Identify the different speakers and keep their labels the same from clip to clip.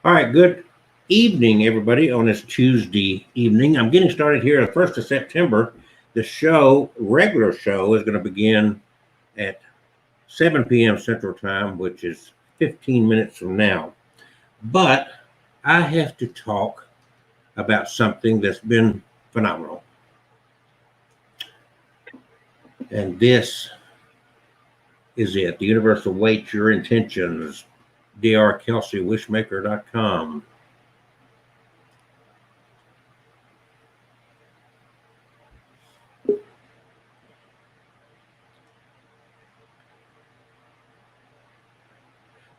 Speaker 1: All right, good evening, everybody, on this Tuesday evening. I'm getting started here on the 1st of September. The regular show, is going to begin at 7 p.m. Central Time, which is 15 minutes from now. But I have to talk about something that's been phenomenal. And this is it. The universe awaits your intentions. drkelsey.wishmaker.com.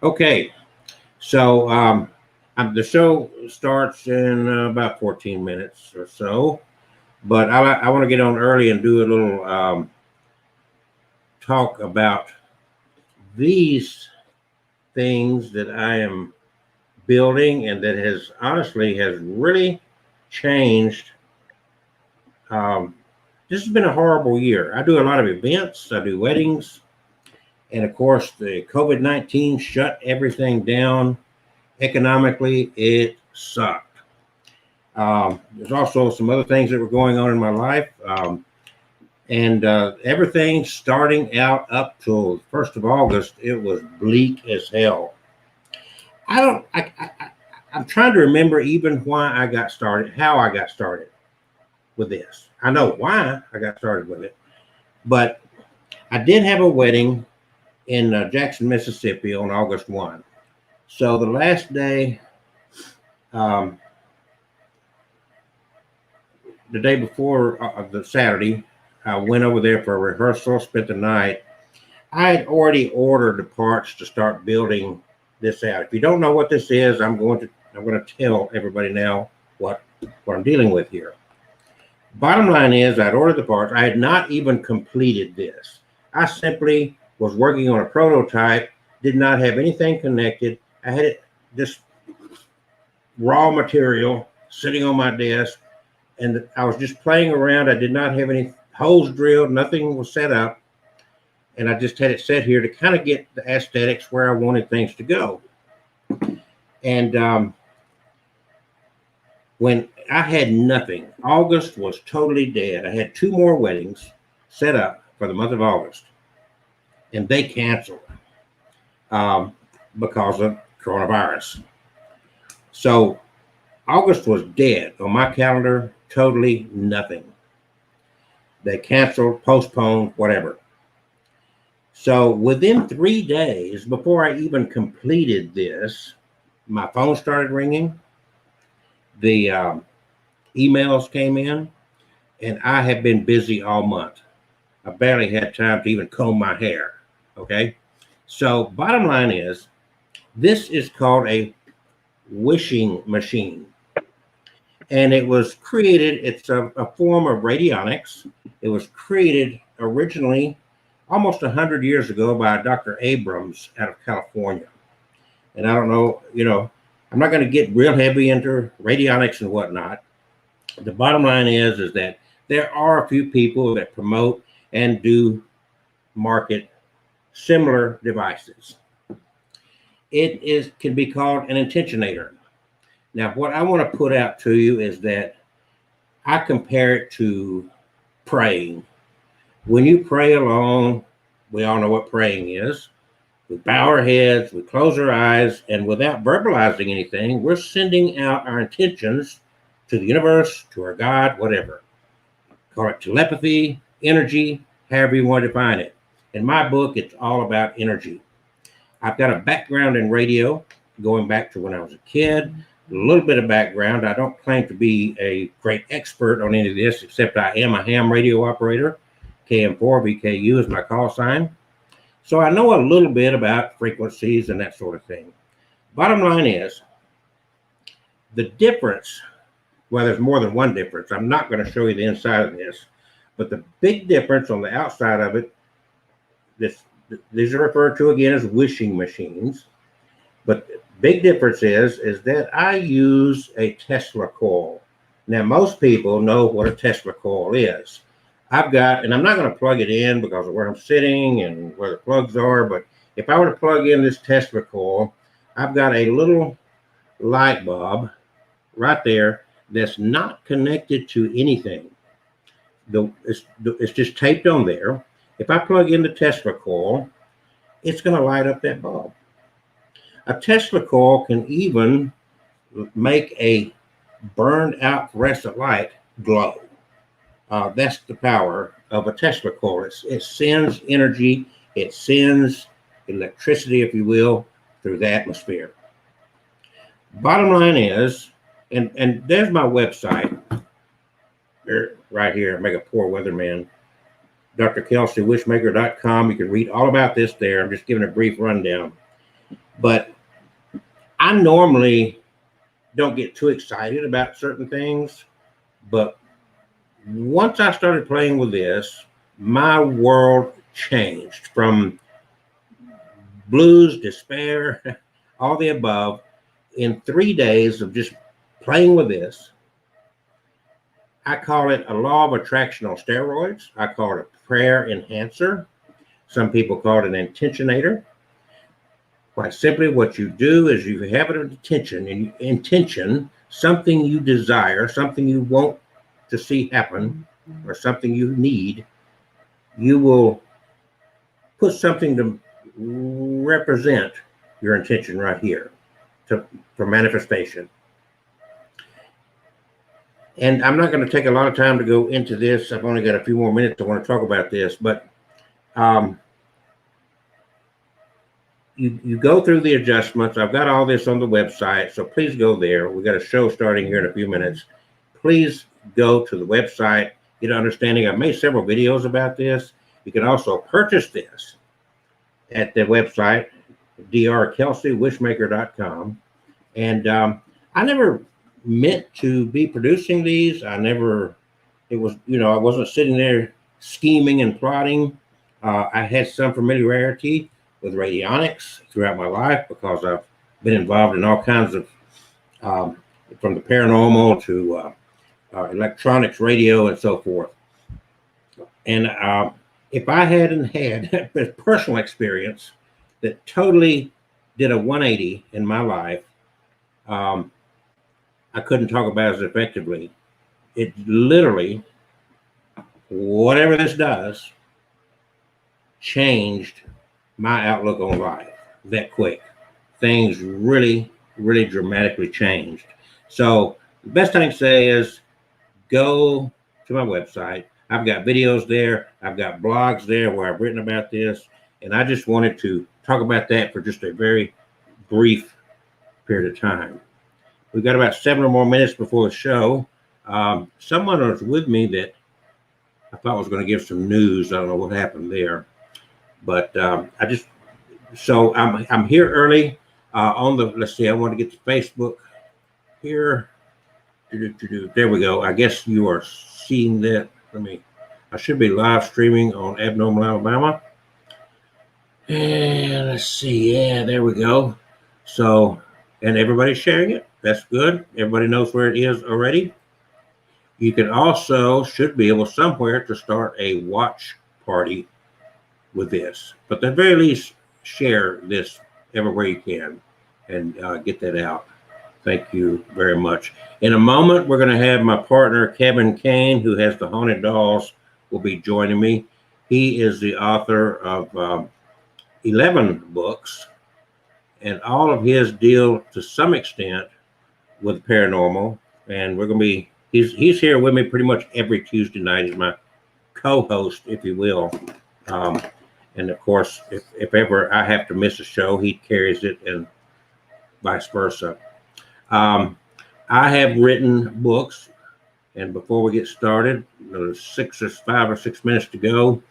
Speaker 1: Okay, so the show starts in about 14 minutes or so, but I want to get on early and do a little talk about these things that I am building and that has really changed. This has been a horrible year. I do a lot of events, I do weddings, and of course, the COVID-19 shut everything down. Economically, it sucked. There's also some other things that were going on in my life. And everything starting out up till 1st of August, it was bleak as hell. I'm trying to remember even why I got started, how I got started with this. I know why I got started with it, but I did have a wedding in Jackson, Mississippi on August 1. So the last day, the day before the Saturday, I went over there for a rehearsal, spent the night. I had already ordered the parts to start building this out. If you don't know what this is, I'm going to tell everybody now what I'm dealing with here. Bottom line is, I'd ordered the parts. I had not even completed this. I simply was working on a prototype, did not have anything connected. I had it just raw material sitting on my desk, and I was just playing around. I did not have any holes drilled, nothing was set up, and I just had it set here to kind of get the aesthetics where I wanted things to go. And when I had nothing, August was totally dead. I had 2 more weddings set up for the month of August, and they canceled because of coronavirus. So August was dead on my calendar, totally nothing. They canceled, postponed, whatever. So within 3 days before I even completed this, my phone started ringing, the emails came in, and I have been busy all month. I barely had time to even comb my hair, okay? So bottom line is, this is called a wishing machine. And it was created, it's a form of radionics. It was created originally almost 100 years ago by Dr. Abrams out of California. And I don't know, I'm not going to get real heavy into radionics and whatnot. The bottom line is that there are a few people that promote and do market similar devices. It can be called an intentionator. Now, what I want to put out to you is that I compare it to praying. When you pray alone, we all know what praying is. We bow our heads, we close our eyes, and without verbalizing anything, we're sending out our intentions to the universe, to our God, whatever. Call it telepathy, energy, however you want to define it. In my book, it's all about energy. I've got a background in radio, going back to when I was a kid. A little bit of background. I don't claim to be a great expert on any of this, except I am a ham radio operator. KM4 VKU is my call sign. So I know a little bit about frequencies and that sort of thing. Bottom line is, the difference, well, there's more than one difference. I'm not going to show you the inside of this, but the big difference on the outside of it, these are referred to again as wishing machines. But the big difference is that I use a Tesla coil. Now, most people know what a Tesla coil is. And I'm not going to plug it in because of where I'm sitting and where the plugs are, but if I were to plug in this Tesla coil, I've got a little light bulb right there that's not connected to anything. It's just taped on there. If I plug in the Tesla coil, it's going to light up that bulb. A Tesla coil can even make a burned out fluorescent light glow. That's the power of a Tesla coil. It sends energy, it sends electricity, if you will, through the atmosphere. Bottom line is, and there's my website right here, make a poor weatherman, drkelsey.wishmaker.com. You can read all about this there. I'm just giving a brief rundown. But I normally don't get too excited about certain things, but once I started playing with this, my world changed from blues, despair, all the above. In 3 days of just playing with this, I call it a law of attraction on steroids. I call it a prayer enhancer. Some people call it an intentionator. Quite simply, what you do is you have an intention, something you desire, something you want to see happen, or something you need. You will put something to represent your intention right here for manifestation. And I'm not going to take a lot of time to go into this. I've only got a few more minutes. I want to talk about this, but you go through the adjustments. I've got all this on the website, so please go there. We got a show starting here in a few minutes. Please go to the website, get an understanding. I've made several videos about this. You can also purchase this at the website, drkelsey.wishmaker.com. And I never meant to be producing these. I wasn't sitting there scheming and plotting. I had some familiarity with radionics throughout my life because I've been involved in all kinds of, from the paranormal to electronics, radio, and so forth. And if I hadn't had a personal experience that totally did a 180 in my life, I couldn't talk about it as effectively. It literally, whatever this does, changed my outlook on life that quick. Things really, really dramatically changed. So the best thing to say is go to my website. I've got videos there. I've got blogs there where I've written about this. And I just wanted to talk about that for just a very brief period of time. We've got about 7 or more minutes before the show. Someone was with me that I thought was going to give some news. I don't know what happened there. But I'm here early on the, let's see, I want to get to Facebook here. There we go. I guess you are seeing that. I should be live streaming on Abnormal Alabama. And let's see. Yeah, there we go. So, and everybody's sharing it. That's good. Everybody knows where it is already. You can also, should be able somewhere to start a watch party with this. But at the very least, share this everywhere you can and get that out. Thank you very much. In a moment, we're going to have my partner, Kevin Kane, who has the Haunted Dolls, will be joining me. He is the author of 11 books, and all of his deal to some extent with paranormal. And we're going to be, he's here with me pretty much every Tuesday night. He's my co-host, if you will. And of course, if ever I have to miss a show, he carries it and vice versa. I have written books, and before we get started, there's 5 or 6 minutes to go.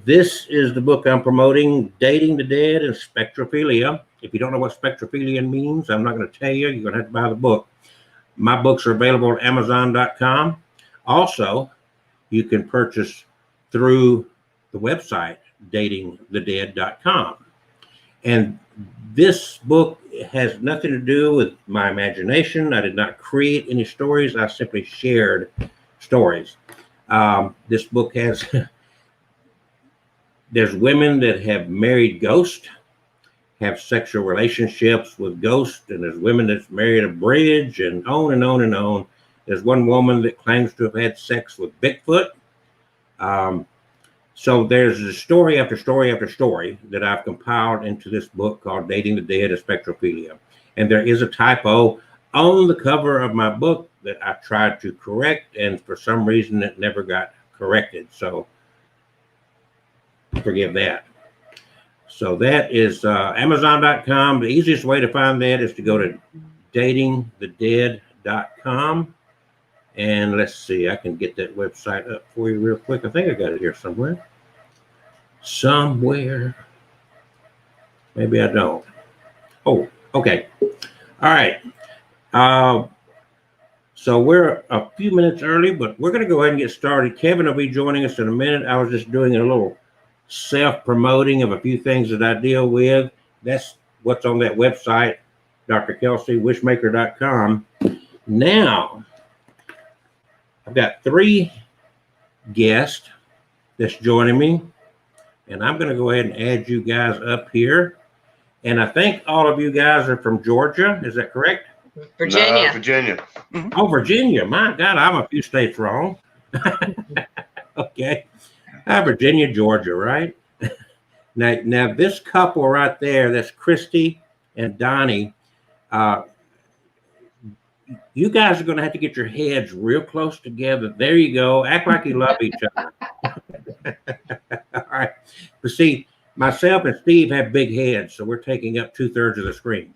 Speaker 1: This is the book I'm promoting, Dating the Dead and Spectrophilia. If you don't know what spectrophilia means, I'm not going to tell you. You're going to have to buy the book. My books are available at Amazon.com. Also, you can purchase through the website, datingthedead.com. And this book has nothing to do with my imagination. I did not create any stories. I simply shared stories. This book has, there's women that have married ghosts, have sexual relationships with ghosts, and there's women that's married a bridge, and on and on and on. There's one woman that claims to have had sex with Bigfoot. So there's a story after story after story that I've compiled into this book called Dating the Dead and Spectrophilia. And there is a typo on the cover of my book that I tried to correct, and for some reason it never got corrected. So forgive that. So that is Amazon.com. The easiest way to find that is to go to datingthedead.com. And let's see, I can get that website up for you real quick. I think I got it here somewhere. Maybe I don't. Oh, okay. All right. So we're a few minutes early, but we're going to go ahead and get started. Kevin will be joining us in a minute. I was just doing a little self-promoting of a few things that I deal with. That's what's on that website, Dr. Kelsey, wishmaker.com. Now, I've got 3 guests that's joining me, and I'm going to go ahead and add you guys up here. And I think all of you guys are from Georgia. Is that correct?
Speaker 2: Virginia.
Speaker 3: No, Virginia.
Speaker 1: Oh, Virginia. My God, I'm a few states wrong. Okay. Virginia, Georgia, right? Now, this couple right there, that's Christy and Donnie. You guys are going to have to get your heads real close together. There you go. Act like you love each other. All right. But see, myself and Steve have big heads, so we're taking up 2/3 of the screen.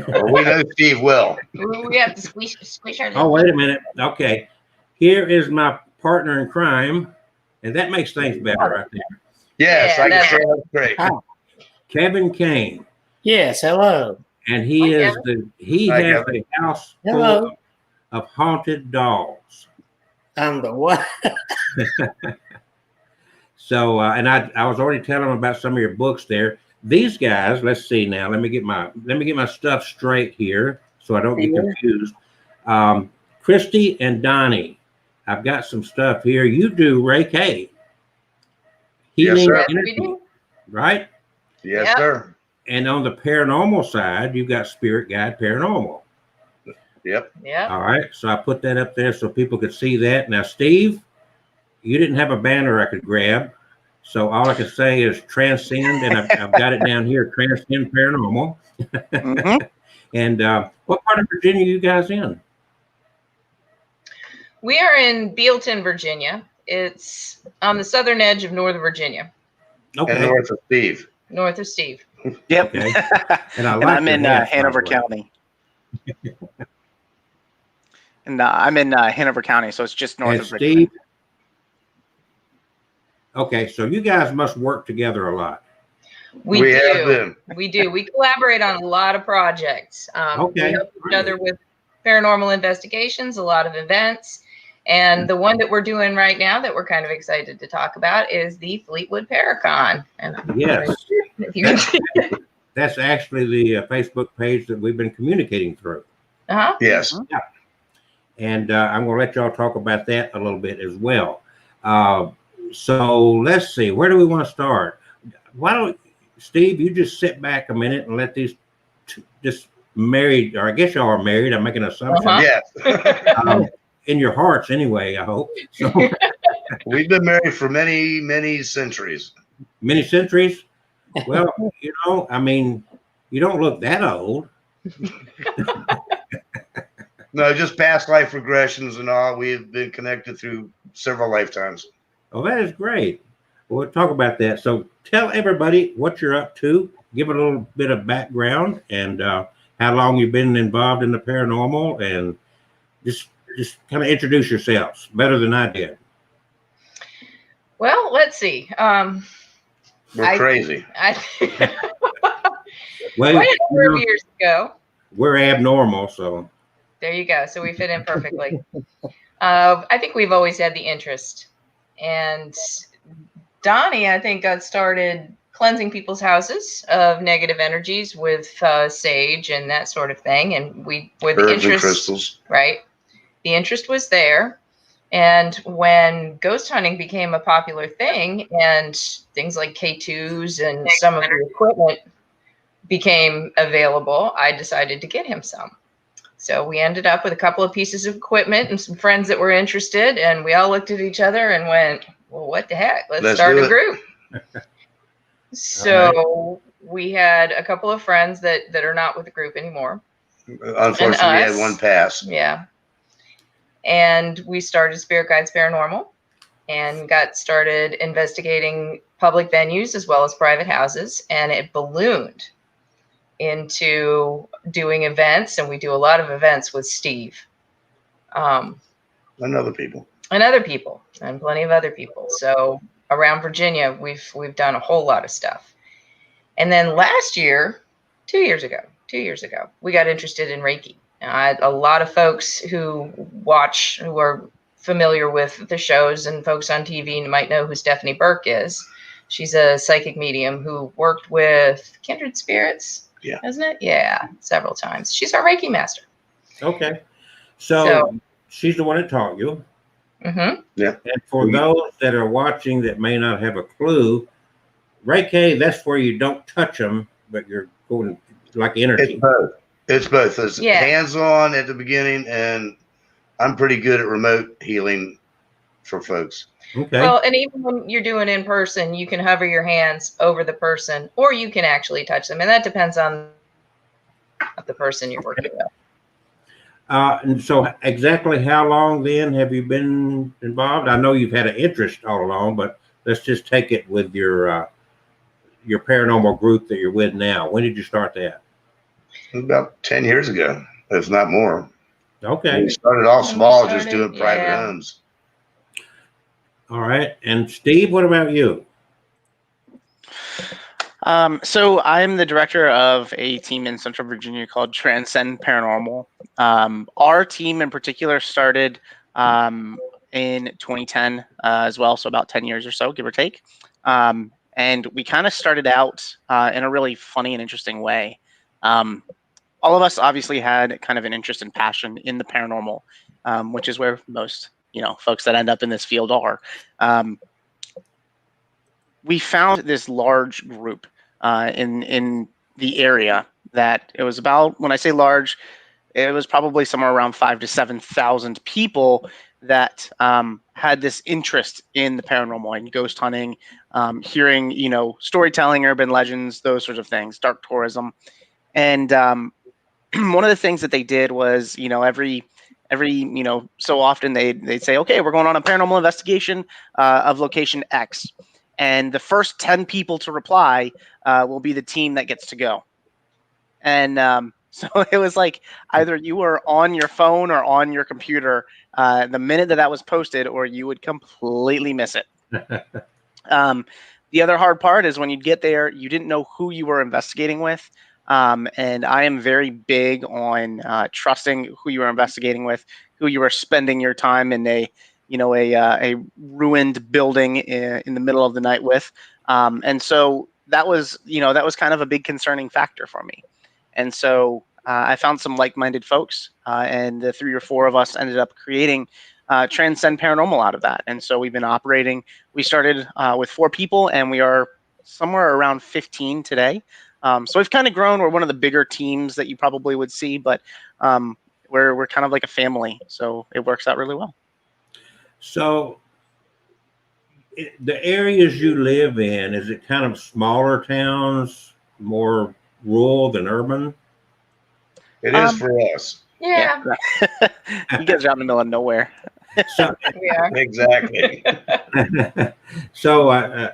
Speaker 3: Well, we know Steve will.
Speaker 2: We have to squish our.
Speaker 1: Oh, wait a minute. Okay. Here is my partner in crime, and that makes things better right there.
Speaker 3: Yes,
Speaker 2: Yeah,
Speaker 3: I can say that's great.
Speaker 1: Kevin Kane.
Speaker 4: Yes, hello.
Speaker 1: And he
Speaker 2: Hi,
Speaker 1: has a house
Speaker 4: Hello.
Speaker 1: full of haunted dolls.
Speaker 4: I'm the what?
Speaker 1: So, and I was already telling them about some of your books there. These guys, let's see now. Let me get my stuff straight here so I don't get confused. Christy and Donnie, I've got some stuff here. You do Reiki.
Speaker 3: Yes, sir.
Speaker 1: Energy, right?
Speaker 3: Yes,
Speaker 2: Yep.
Speaker 3: sir.
Speaker 1: And on the paranormal side, you've got Spirit Guide Paranormal.
Speaker 3: Yep.
Speaker 2: Yeah.
Speaker 1: All right. So I put that up there so people could see that. Now, Steve, you didn't have a banner I could grab. So all I can say is Transcend, and I've got it down here, Transcend Paranormal.
Speaker 4: Mm-hmm.
Speaker 1: And what part of Virginia are you guys in?
Speaker 2: We are in Bealton, Virginia. It's on the southern edge of Northern Virginia,
Speaker 1: Okay.
Speaker 3: And north of Steve.
Speaker 2: north of Steve.
Speaker 4: Yep.
Speaker 1: Okay. And I
Speaker 4: And
Speaker 1: like
Speaker 4: I'm
Speaker 1: your
Speaker 4: in
Speaker 1: hats, by
Speaker 4: Hanover
Speaker 1: the way.
Speaker 4: County. And I'm in Hanover County, so it's just north
Speaker 1: And
Speaker 4: of Richmond.
Speaker 1: Steve. Okay, so you guys must work together a lot.
Speaker 2: We
Speaker 3: have
Speaker 2: do.
Speaker 3: been.
Speaker 2: We do. We collaborate on a lot of projects.
Speaker 1: Okay,
Speaker 2: We help each
Speaker 1: great.
Speaker 2: other with paranormal investigations, a lot of events. And the one that we're doing right now that we're kind of excited to talk about is the Fleetwood Paracon. And
Speaker 1: Yes.
Speaker 2: if you can see it.
Speaker 1: That's actually the Facebook page that we've been communicating through.
Speaker 2: Uh-huh.
Speaker 3: Yes.
Speaker 1: And I'm going to let y'all talk about that a little bit as well. So let's see, where do we want to start? Why don't, Steve, you just sit back a minute and let these just married, or I guess y'all are married. I'm making an assumption.
Speaker 2: Uh-huh.
Speaker 3: Yes.
Speaker 1: In your hearts anyway, I hope. So
Speaker 3: We've been married for many, many centuries.
Speaker 1: many centuries. Well, you know, I mean, you don't look that old.
Speaker 3: No, just past life regressions and all. We've been connected through several lifetimes.
Speaker 1: Oh, that is great. Well, we'll talk about that. So tell everybody what you're up to. Give a little bit of background and how long you've been involved in the paranormal, and just kind of introduce yourselves better than I did.
Speaker 2: Well, let's see.
Speaker 3: We're crazy.
Speaker 1: Well,
Speaker 2: Quite a number of years ago.
Speaker 1: we're abnormal, so
Speaker 2: There you go. So we fit in perfectly. I think we've always had the interest. And Donnie, I think, got started cleansing people's houses of negative energies with sage and that sort of thing. And we were the
Speaker 3: Herbs and
Speaker 2: interest,
Speaker 3: crystals.
Speaker 2: right? The interest was there. And when ghost hunting became a popular thing, and things like K2s and some of the equipment became available, I decided to get him some. So we ended up with a couple of pieces of equipment and some friends that were interested, and we all looked at each other and went, well, what the heck? Let's start a group. So we had a couple of friends that are not with the group anymore.
Speaker 3: Unfortunately, we had one pass.
Speaker 2: Yeah. And we started Spirit Guides Paranormal and got started investigating public venues as well as private houses. And it ballooned into doing events. And we do a lot of events with Steve.
Speaker 3: And other people.
Speaker 2: And other people. And plenty of other people. So around Virginia, we've done a whole lot of stuff. And then last year, 2 years ago, we got interested in Reiki. A lot of folks who are familiar with the shows and folks on TV might know who Stephanie Burke is. She's a psychic medium who worked with kindred spirits, isn't it? Yeah, several times. She's our Reiki master.
Speaker 1: Okay. So she's the one that taught you.
Speaker 2: Mm-hmm.
Speaker 3: Yeah.
Speaker 1: And for those that are watching that may not have a clue, Reiki, that's where you don't touch them, but you're going like energy.
Speaker 3: It's both. It's hands-on at the beginning, and I'm pretty good at remote healing for folks.
Speaker 1: Okay.
Speaker 2: Well, and even when you're doing in person, you can hover your hands over the person, or you can actually touch them, and that depends on the person you're working with.
Speaker 1: And so exactly how long then have you been involved? I know you've had an interest all along, but let's just take it with your paranormal group that you're with now. When did you start that?
Speaker 3: About 10 years ago, if not more.
Speaker 1: Okay.
Speaker 3: We started all small, just doing private homes.
Speaker 1: All right. And Steve, what about you?
Speaker 4: So I'm the director of a team in Central Virginia called Transcend Paranormal. Our team in particular started in 2010 as well, so about 10 years or so, give or take. And we kind of started out in a really funny and interesting way. All of us obviously had kind of an interest and passion in the paranormal, which is where most, folks that end up in this field are. We found this large group in the area that it was about, when I say large, it was probably somewhere around 5,000 to 7,000 people that had this interest in the paranormal and ghost hunting, hearing, storytelling, urban legends, those sorts of things, dark tourism. And one of the things that they did was, every so often they'd say, okay, we're going on a paranormal investigation of location X. And the first 10 people to reply will be the team that gets to go. And so it was like either you were on your phone or on your computer the minute that was posted, or you would completely miss it. The other hard part is when you'd get there, you didn't know who you were investigating with. And I am very big on trusting who you are investigating with, who you are spending your time in a ruined building in the middle of the night with. And so that was kind of a big concerning factor for me. And so I found some like-minded folks, and the 3 or 4 of us ended up creating Transcend Paranormal out of that. And so we've been operating. We started with 4 people, and we are somewhere around 15 today. So we've kind of grown. We're one of the bigger teams that you probably would see, but we're kind of like a family. So it works out really well.
Speaker 1: So the areas you live in, is it kind of smaller towns, more rural than urban?
Speaker 3: It is for us.
Speaker 2: Yeah.
Speaker 4: You guys are out in the middle of nowhere.
Speaker 1: So,
Speaker 3: exactly.
Speaker 1: So,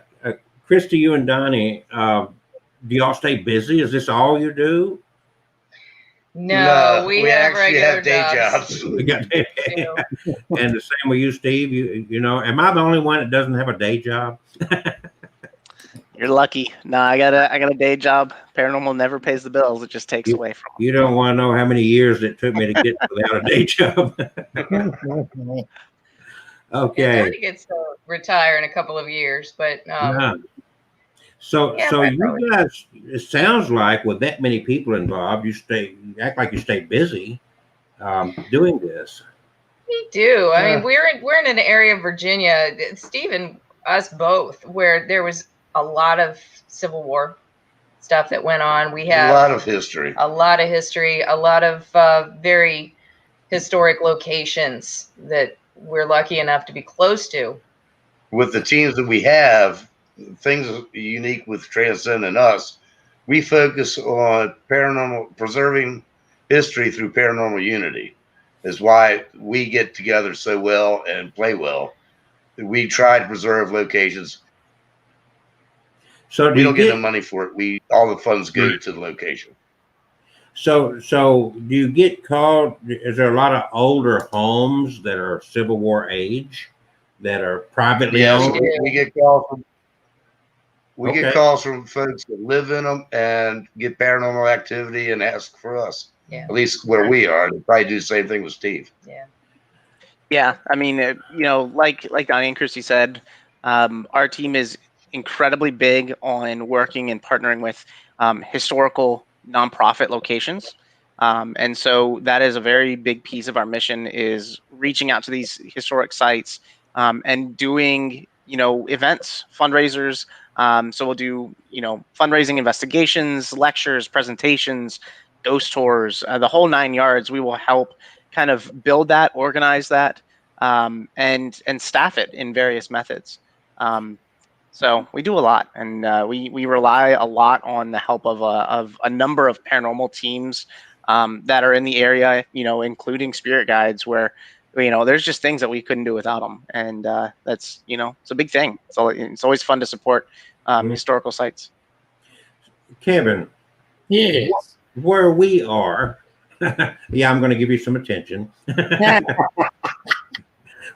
Speaker 1: Christy, you and Donnie, do y'all stay busy? Is this all you do?
Speaker 2: No, we
Speaker 3: actually have day jobs.
Speaker 1: We got day. And the same with you, Steve. You know, am I the only one that doesn't have a day job?
Speaker 4: You're lucky. No, I got a day job. Paranormal never pays the bills. It just takes away from them.
Speaker 1: You don't want to know how many years it took me to get without a day job. Okay.
Speaker 2: Donnie gets to retire in a couple of years, but
Speaker 1: So you guys, it sounds like with that many people involved, you act like you stay busy doing this.
Speaker 2: We do. I mean, we're in an area of Virginia, Steve and us both, where there was a lot of Civil War. stuff that went on. We
Speaker 3: A
Speaker 2: have
Speaker 3: lot of history.
Speaker 2: a lot of very historic locations that we're lucky enough to be close to.
Speaker 3: With the teams that we have, things unique with Transcend and us, we focus on preserving history through paranormal unity. Is why we get together so well and play well. We try to preserve locations.
Speaker 1: So
Speaker 3: we don't get no money for it. All the funds go to the location.
Speaker 1: So do you get called? Is there a lot of older homes that are Civil War age that are privately owned?
Speaker 3: We get calls from get calls from folks that live in them and get paranormal activity and ask for us.
Speaker 2: Yeah.
Speaker 3: At least where we are, they probably do the same thing with Steve.
Speaker 2: Yeah.
Speaker 4: Yeah, I mean, like Donnie and Christy said, our team is incredibly big on working and partnering with historical nonprofit locations. And so that is a very big piece of our mission, is reaching out to these historic sites and doing, events, fundraisers. So we'll do, fundraising investigations, lectures, presentations, ghost tours, the whole 9 yards. We will help kind of build that, organize that, and staff it in various methods. So we do a lot, and we rely a lot on the help of a number of paranormal teams that are in the area, including spirit guides, where there's just things that we couldn't do without them, and that's it's a big thing. It's always fun to support historical sites.
Speaker 1: Kevin,
Speaker 5: yes,
Speaker 1: where we are, yeah, I'm going to give you some attention.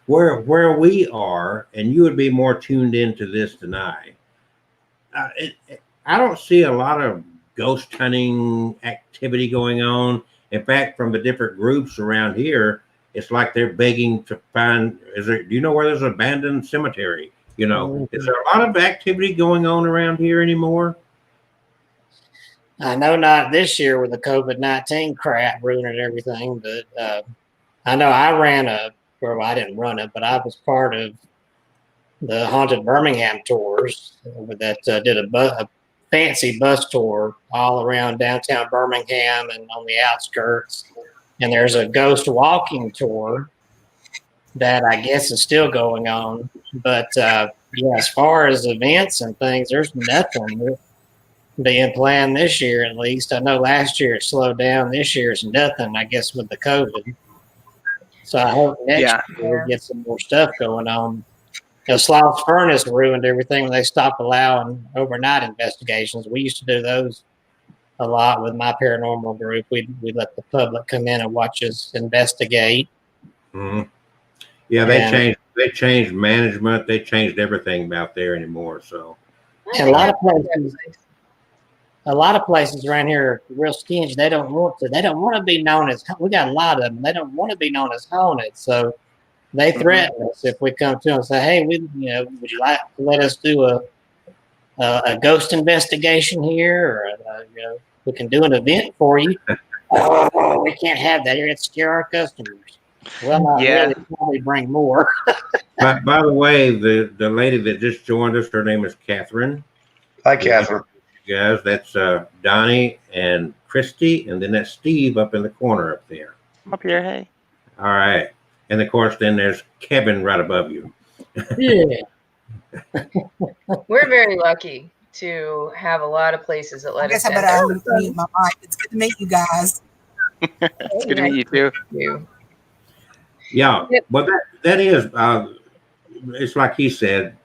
Speaker 1: Where we are, and you would be more tuned into this than I. I don't see a lot of ghost hunting activity going on. In fact, from the different groups around here, it's like they're begging to find. Do you know where there's an abandoned cemetery? Is there a lot of activity going on around here anymore?
Speaker 5: I know not this year with the COVID-19 crap ruining everything, but I know I ran I didn't run it, but I was part of the Haunted Birmingham tours that did a fancy bus tour all around downtown Birmingham and on the outskirts. And there's a ghost walking tour that I guess is still going on. But as far as events and things, there's nothing being planned this year, at least. I know last year it slowed down. This year's nothing, I guess, with the COVID. So I hope next year we get some more stuff going on. Slough Furnace ruined everything when they stopped allowing overnight investigations. We used to do those a lot with my paranormal group. We'd let the public come in and watch us investigate.
Speaker 1: Mm-hmm. Yeah, they changed management. They changed everything out there anymore. So
Speaker 5: and a lot of places around here are real stingy. They don't want to be known as. We got a lot of them. They don't want to be known as haunted. So they threaten us if we come to them and say, "Hey, would you like to let us do a ghost investigation here, or we can do an event for you?" Oh, we can't have that here. It'd scare our customers. Well, not really. Probably bring more.
Speaker 1: But by the way, the lady that just joined us, her name is Catherine.
Speaker 3: Hi, Catherine.
Speaker 1: Guys, that's Donnie and Christy, and then that's Steve up in the corner up there.
Speaker 4: I'm up here, hey.
Speaker 1: All right. And of course, then there's Kevin right above you.
Speaker 5: Yeah.
Speaker 2: We're very lucky to have a lot of places that let us in.
Speaker 6: I better mute my mic. It's good to meet you guys.
Speaker 4: It's good to meet you too.
Speaker 1: Yeah, but that is, it's like he said,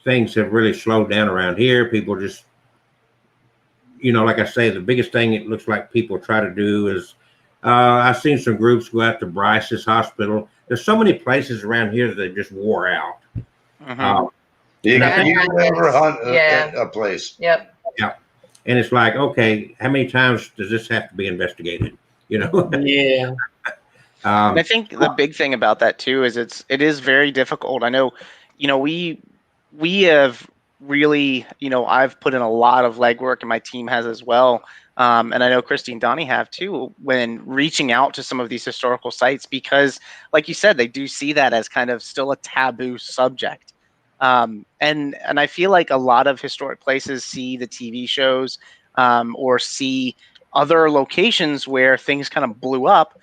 Speaker 1: things have really slowed down around here. People just, like I say, the biggest thing it looks like people try to do is, I've seen some groups go out to Bryce's Hospital. There's so many places around here that just wore out.
Speaker 3: You never hunt a place.
Speaker 2: Yep.
Speaker 1: Yeah. And it's like, okay, how many times does this have to be investigated?
Speaker 5: Yeah.
Speaker 4: And I think the big thing about that too is it is very difficult. I know, we have really, I've put in a lot of legwork, and my team has as well. And I know Christy and Donnie have too, when reaching out to some of these historical sites, because like you said, they do see that as kind of still a taboo subject. And I feel like a lot of historic places see the TV shows or see other locations where things kind of blew up,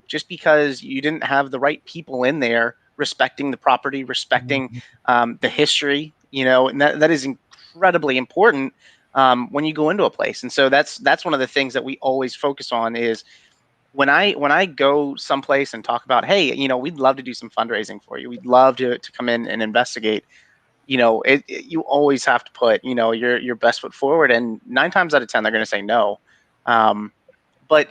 Speaker 4: just because you didn't have the right people in there respecting the property, respecting the history, and that is incredibly important when you go into a place. And so that's one of the things that we always focus on is when I go someplace and talk about, hey, we'd love to do some fundraising for you. We'd love to come in and investigate. You always have to put, your best foot forward, and 9 times out of 10, they're going to say no. But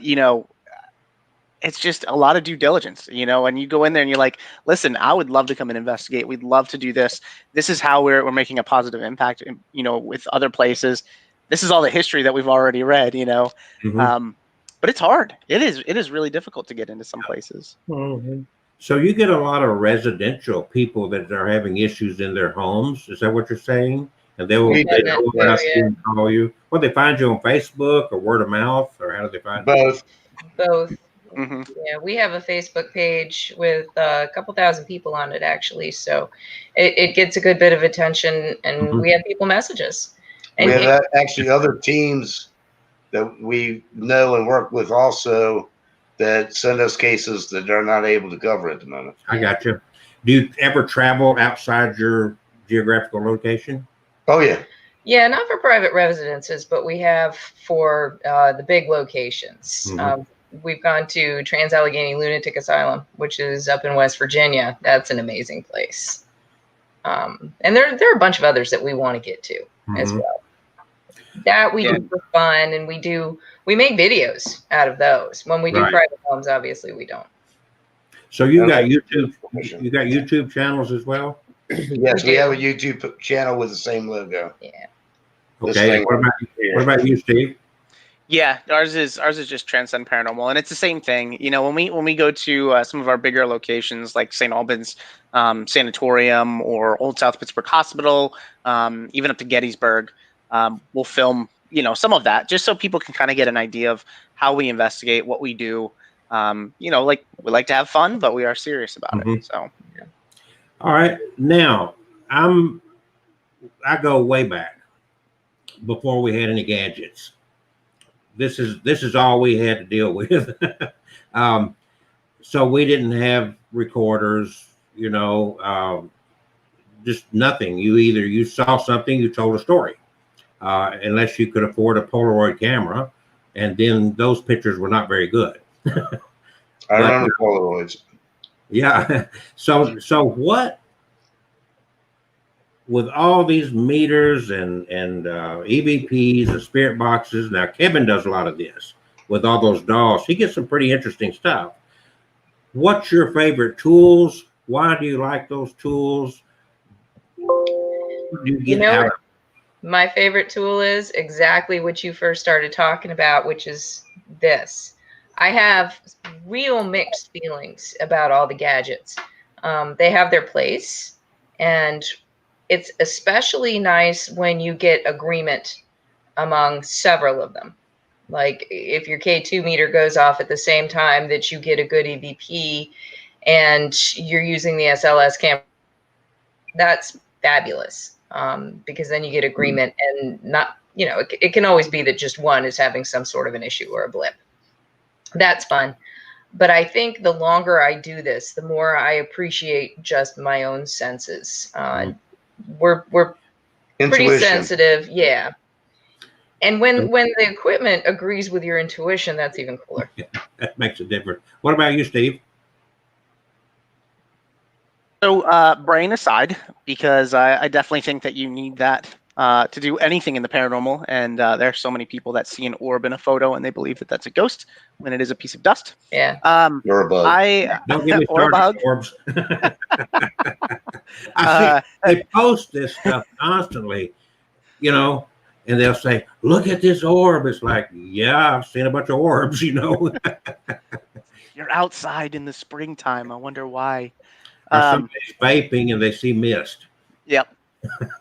Speaker 4: it's just a lot of due diligence, and you go in there and you're like, listen, I would love to come and investigate. We'd love to do this. This is how we're making a positive impact, with other places. This is all the history that we've already read, but it's hard. It is really difficult to get into some places.
Speaker 1: So you get a lot of residential people that are having issues in their homes. Is that what you're saying? And they will ask you and call you. Well, they find you on Facebook or word of mouth, or how do they find you?
Speaker 2: Both.
Speaker 4: Mm-hmm.
Speaker 2: Yeah, we have a Facebook page with a couple thousand people on it, actually. So it gets a good bit of attention, and we have people message us. And
Speaker 3: we have actually other teams that we know and work with also that send us cases that they're not able to cover at the moment.
Speaker 1: I got you. Do you ever travel outside your geographical location?
Speaker 3: Oh, yeah.
Speaker 2: Yeah, not for private residences, but we have for the big locations. We've gone to Trans-Allegheny Lunatic Asylum, which is up in West Virginia. That's an amazing place. And there are a bunch of others that we want to get to as well. That we do for fun, and we make videos out of those. When we do private homes, obviously we don't.
Speaker 1: So you got YouTube channels as well?
Speaker 3: Yes, we have a YouTube channel with the same logo.
Speaker 2: Yeah.
Speaker 1: Okay. What about you, Steve?
Speaker 4: Yeah, ours is just Transcend Paranormal, and it's the same thing. When we go to some of our bigger locations like St. Albans Sanatorium or Old South Pittsburgh Hospital, even up to Gettysburg, we'll film some of that just so people can kind of get an idea of how we investigate, what we do. Like we like to have fun, but we are serious about it. So, yeah.
Speaker 1: All right, now I go way back before we had any gadgets. This is all we had to deal with. So we didn't have recorders, just nothing. You saw something, you told a story, unless you could afford a Polaroid camera, and then those pictures were not very good.
Speaker 3: I remember Polaroids.
Speaker 1: Yeah. So what? With all these meters and EVPs and spirit boxes, now Kevin does a lot of this with all those dolls. He gets some pretty interesting stuff. What's your favorite tools? Why do you like those tools? What do you get out of them?
Speaker 2: My favorite tool is exactly what you first started talking about, which is this. I have real mixed feelings about all the gadgets. They have their place, and it's especially nice when you get agreement among several of them. Like if your K2 meter goes off at the same time that you get a good EVP and you're using the SLS camera, that's fabulous, because then you get agreement, and not, it can always be that just one is having some sort of an issue or a blip. That's fun. But I think the longer I do this, the more I appreciate just my own senses. We're pretty sensitive, yeah. And when the equipment agrees with your intuition, that's even cooler.
Speaker 1: That makes a difference. What about you, Steve?
Speaker 4: So brain aside, because I definitely think that you need that to do anything in the paranormal. And there are so many people that see an orb in a photo and they believe that that's a ghost when it is a piece of dust.
Speaker 2: Yeah.
Speaker 3: Or a bug.
Speaker 1: Don't get me started on orbs. I see they post this stuff constantly, and they'll say, "Look at this orb." It's like, yeah, I've seen a bunch of orbs, You're
Speaker 4: outside in the springtime. I wonder why.
Speaker 1: Or somebody's vaping and they see mist.
Speaker 4: Yep.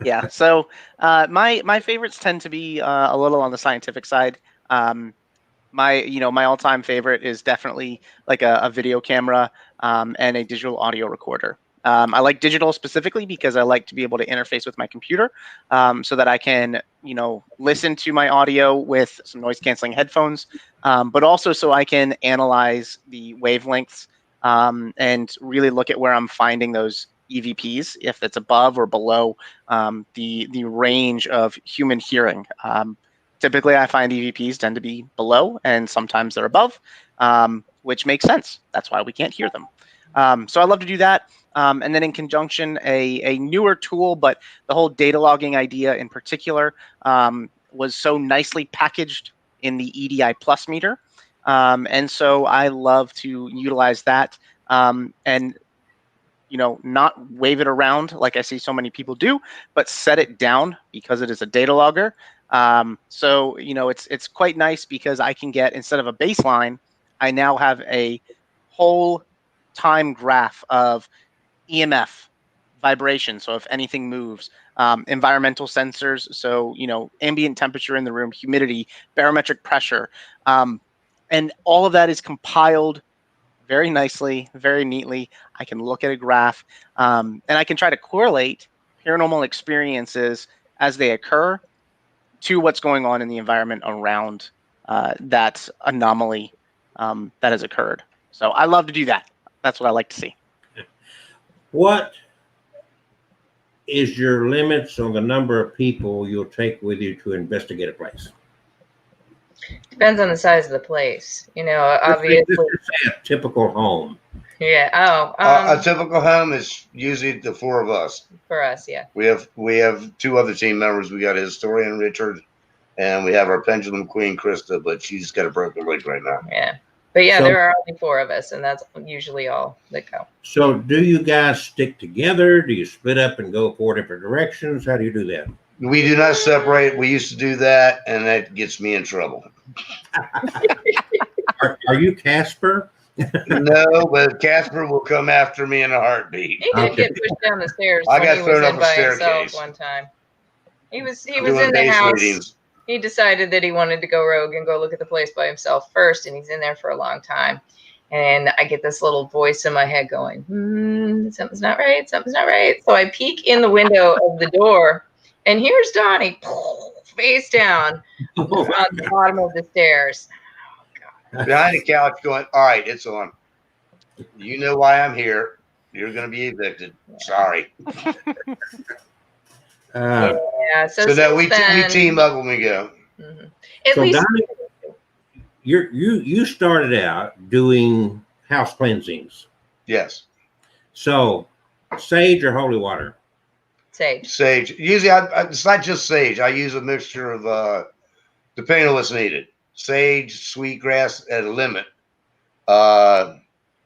Speaker 4: Yeah. So my favorites tend to be a little on the scientific side. My all-time favorite is definitely like a video camera and a digital audio recorder. I like digital specifically because I like to be able to interface with my computer, so that I can, listen to my audio with some noise canceling headphones, but also so I can analyze the wavelengths, and really look at where I'm finding those EVPs, if it's above or below the range of human hearing. Typically, I find EVPs tend to be below, and sometimes they're above, which makes sense. That's why we can't hear them. So I love to do that. And then in conjunction, a newer tool, but the whole data logging idea in particular was so nicely packaged in the EDI Plus meter. And so I love to utilize that, and not wave it around like I see so many people do, but set it down because it is a data logger. So it's quite nice because I can get, instead of a baseline, I now have a whole time graph of EMF, vibration. So if anything moves, environmental sensors. So ambient temperature in the room, humidity, barometric pressure, and all of that is compiled very nicely, very neatly. I can look at a graph, and I can try to correlate paranormal experiences as they occur to what's going on in the environment around that anomaly that has occurred. So I love to do that. That's what I like to see.
Speaker 1: What is your limits on the number of people you'll take with you to investigate a place?
Speaker 2: Depends on the size of the place. Obviously.
Speaker 1: Let's just say a typical home.
Speaker 2: Yeah. Oh,
Speaker 3: A typical home is usually the four of us.
Speaker 2: for us, yeah.
Speaker 3: We have two other team members. We got a historian, Richard, and we have our pendulum queen, Krista, but she's got a broken leg right now.
Speaker 2: Yeah. But yeah,
Speaker 1: So-
Speaker 2: there are only four of us, and that's usually all that go.
Speaker 1: So do you guys stick together? Do you split up and go four different directions? How do you do that?
Speaker 3: We do not separate. We used to do that, and that gets me in trouble.
Speaker 1: Are you Casper?
Speaker 3: No, but Casper will come after me in a heartbeat.
Speaker 2: He did get pushed down the stairs
Speaker 3: I
Speaker 2: when
Speaker 3: got
Speaker 2: he was
Speaker 3: thrown
Speaker 2: in
Speaker 3: up a
Speaker 2: by himself
Speaker 3: staircase.
Speaker 2: one time. He was
Speaker 3: Doing
Speaker 2: in the
Speaker 3: base
Speaker 2: house.
Speaker 3: readings.
Speaker 2: He decided that he wanted to go rogue and go look at the place by himself first, and he's in there for a long time. And I get this little voice in my head going, something's not right, something's not right. So I peek in the window of the door, and here's Donnie, face down on the bottom of the stairs.
Speaker 3: Behind the couch going, all right, it's on. You know why I'm here. You're going to be evicted. Sorry.
Speaker 2: Yeah, so
Speaker 3: that we
Speaker 2: then,
Speaker 3: team up when we go.
Speaker 2: Mhm. At
Speaker 1: So
Speaker 2: least
Speaker 1: Donnie, you started out doing house cleansings.
Speaker 3: Yes.
Speaker 1: So sage or holy water?
Speaker 2: sage.
Speaker 3: Sage. Usually, it's not just sage. I use a mixture of, depending on what's needed. Sage, sweetgrass at a limit.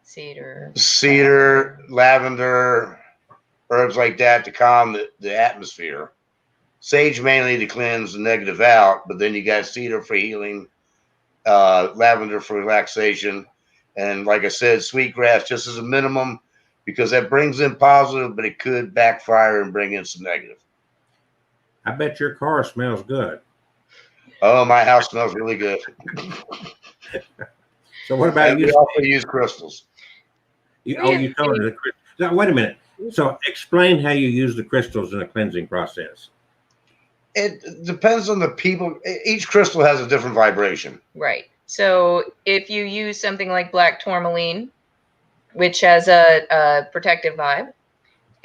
Speaker 3: Cedar, lavender, herbs like that to calm the atmosphere. Sage mainly to cleanse the negative out, but then you got cedar for healing, lavender for relaxation, and like I said, sweetgrass just as a minimum because that brings in positive, but it could backfire and bring in some negative.
Speaker 1: I bet your car smells good.
Speaker 3: Oh, my house smells really good.
Speaker 1: So what about
Speaker 3: And
Speaker 1: you?
Speaker 3: we also use crystals.
Speaker 1: You told me the crystals. Now, wait a minute. So explain how you use the crystals in a cleansing process.
Speaker 3: It depends on the people. Each crystal has a different vibration.
Speaker 2: Right. So if you use something like black tourmaline, which has a protective vibe,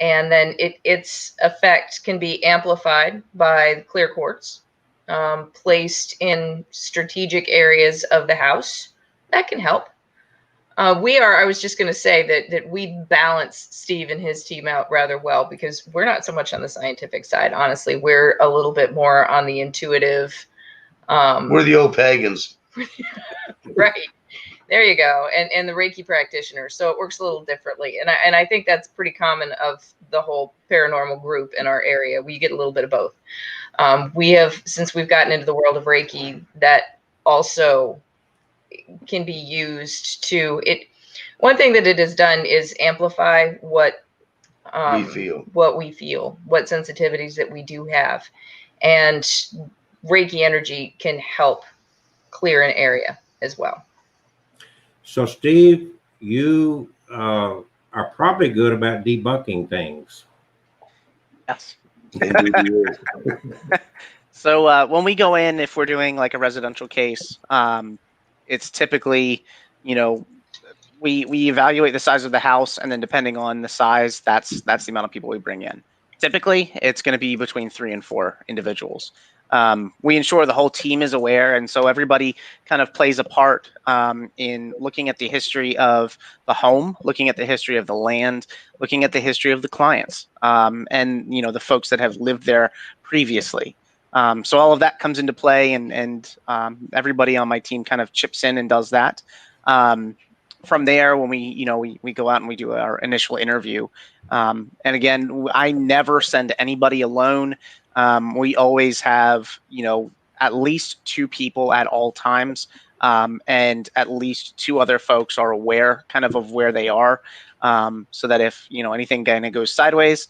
Speaker 2: and then its effect can be amplified by clear quartz, placed in strategic areas of the house, that can help. I was just going to say that we balance Steve and his team out rather well because we're not so much on the scientific side. Honestly, we're a little bit more on the intuitive.
Speaker 3: We're the old pagans.
Speaker 2: Right. There you go. And the Reiki practitioner. So it works a little differently. And I think that's pretty common of the whole paranormal group in our area. We get a little bit of both. Since we've gotten into the world of Reiki, that also can be used one thing that it has done is amplify what
Speaker 3: we feel,
Speaker 2: what sensitivities that we do have. And Reiki energy can help clear an area as well.
Speaker 1: So Steve, you are probably good about debunking things.
Speaker 4: Yes.
Speaker 3: Indeed.
Speaker 4: So when we go in, if we're doing like a residential case, it's typically, you know, we evaluate the size of the house, and then depending on the size, that's the amount of people we bring in. Typically, it's going to be between 3 and 4 individuals. We ensure the whole team is aware, and so everybody kind of plays a part in looking at the history of the home, looking at the history of the land, looking at the history of the clients, and the folks that have lived there previously. So all of that comes into play, and everybody on my team kind of chips in and does that. From there, when we go out and we do our initial interview, and again, I never send anybody alone. We always have at least 2 people at all times, and at least 2 other folks are aware kind of where they are, so that if anything kind of goes sideways,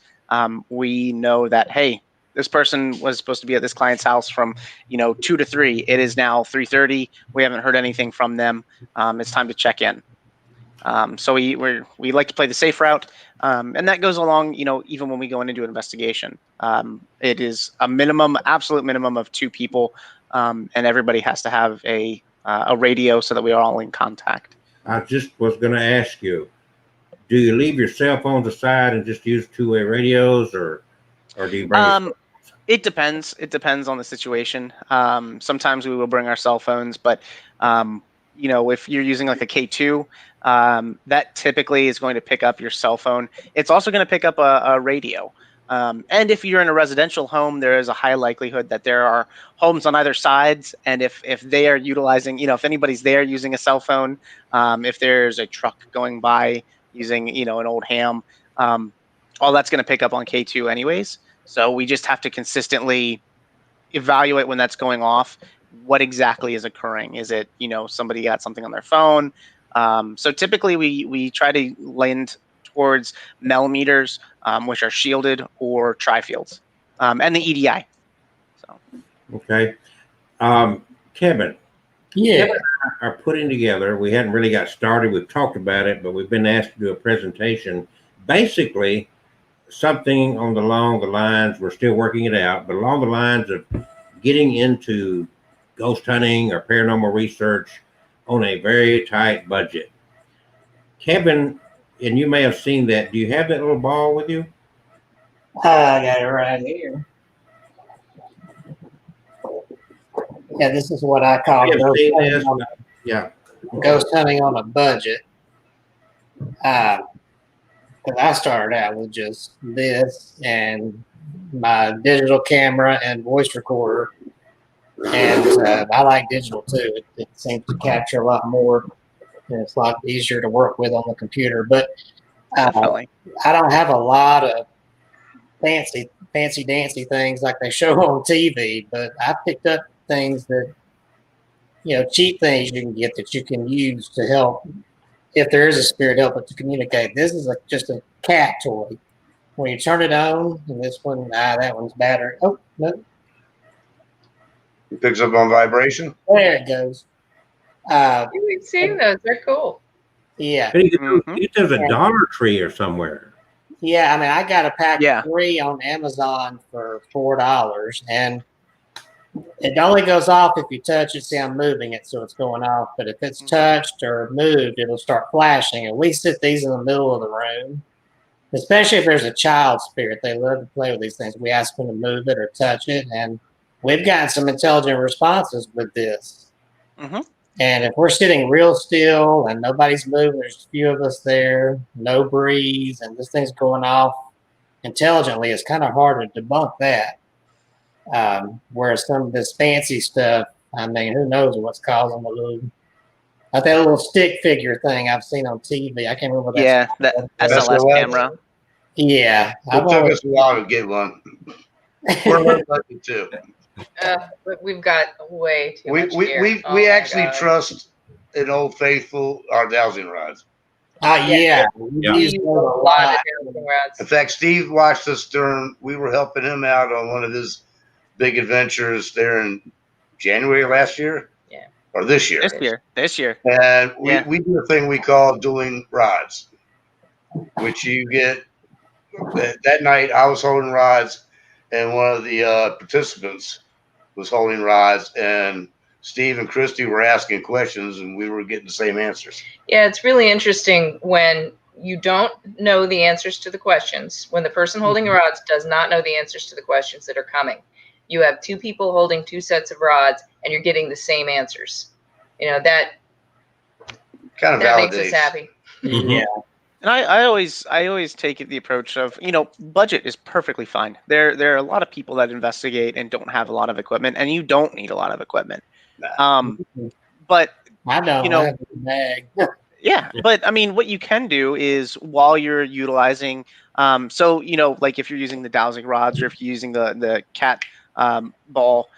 Speaker 4: we know that, hey, this person was supposed to be at this client's house from 2 to 3. It is now 3:30. We haven't heard anything from them. It's time to check in. So we like to play the safe route, and that goes along, even when we go in and do an investigation. It is a absolute minimum of 2 people, and everybody has to have a radio so that we are all in contact.
Speaker 1: I just was going to ask you, do you leave your cell phones aside and just use two-way radios, or do you bring your
Speaker 4: It depends. It depends on the situation. Sometimes we will bring our cell phones, but if you're using like a K2, that typically is going to pick up your cell phone. It's also going to pick up a radio. And if you're in a residential home, there is a high likelihood that there are homes on either sides. And if they are utilizing, if anybody's there using a cell phone, if there's a truck going by using, an old ham, all that's going to pick up on K2 anyways. So we just have to consistently evaluate when that's going off, what exactly is occurring. Is it, somebody got something on their phone? So typically we try to lend towards millimeters, which are shielded, or tri-fields, and the EDI. So.
Speaker 1: Okay. Kevin.
Speaker 5: Yeah.
Speaker 1: Kevin and I are putting together, we hadn't really got started. We've talked about it, but we've been asked to do a presentation. Basically, something along the lines, we're still working it out, but along the lines of getting into ghost hunting or paranormal research on a very tight budget. Kevin, and you may have seen that. Do you have that little ball with you?
Speaker 5: I got it right here. Yeah, this is what I call
Speaker 1: You have
Speaker 5: ghost
Speaker 1: seen
Speaker 5: hunting
Speaker 1: this?
Speaker 5: on
Speaker 1: Yeah.
Speaker 5: ghost hunting on a budget. Because I started out with just this and my digital camera and voice recorder, and I like digital too. It seems to capture a lot more, and it's a lot easier to work with on the computer. But
Speaker 4: Definitely.
Speaker 5: I don't have a lot of fancy dancy things like they show on TV, but I picked up things that, cheap things you can get that you can use to help, if there is a spirit, help it to communicate. This is just a cat toy. When you turn it on, and this one, that one's battery. Oh, no.
Speaker 3: It picks up on vibration.
Speaker 5: There it goes.
Speaker 2: We've seen those. They're cool.
Speaker 5: Yeah.
Speaker 1: And you get those at Dollar Tree or somewhere.
Speaker 5: Yeah, I mean, I got a pack of 3 on Amazon for $4, and it only goes off if you touch it. See, I'm moving it, so it's going off. But if it's touched or moved, it'll start flashing. And we sit these in the middle of the room, especially if there's a child spirit. They love to play with these things. We ask them to move it or touch it, and we've gotten some intelligent responses with this.
Speaker 4: Mm-hmm.
Speaker 5: And if we're sitting real still and nobody's moving, there's a few of us there, no breeze, and this thing's going off intelligently, it's kind of hard to debunk that. Whereas some of this fancy stuff, I mean, who knows what's causing the little, like that little stick figure thing I've seen on TV. I can't remember what that's
Speaker 4: called. The SLS camera.
Speaker 5: Yeah.
Speaker 3: It took us a while to get one. We're lucky too.
Speaker 2: We've got way too much gear.
Speaker 3: We actually trust an Old Faithful, our dowsing rods.
Speaker 5: Yeah.
Speaker 2: We use a lot of dowsing rods.
Speaker 3: In fact, Steve watched us we were helping him out on one of his big adventures there in January last year.
Speaker 2: Yeah.
Speaker 3: Or this year.
Speaker 4: This year.
Speaker 3: And we do a thing we call dueling rods. which you get that night. I was holding rods, and one of the participants was holding rods, and Steve and Christy were asking questions, and we were getting the same answers.
Speaker 2: Yeah, it's really interesting when you don't know the answers to the questions, when the person holding the rods does not know the answers to the questions that are coming. You have two people holding two sets of rods, and you're getting the same answers. That
Speaker 3: Kind of
Speaker 2: that makes us
Speaker 3: validates.
Speaker 2: happy.
Speaker 5: Yeah.
Speaker 4: And I always take it the approach of, budget is perfectly fine. There are a lot of people that investigate and don't have a lot of equipment, and you don't need a lot of equipment. But
Speaker 5: I don't have a bag.
Speaker 4: yeah, but I mean, what you can do is while you're utilizing, like if you're using the dowsing rods or if you're using the cat ball,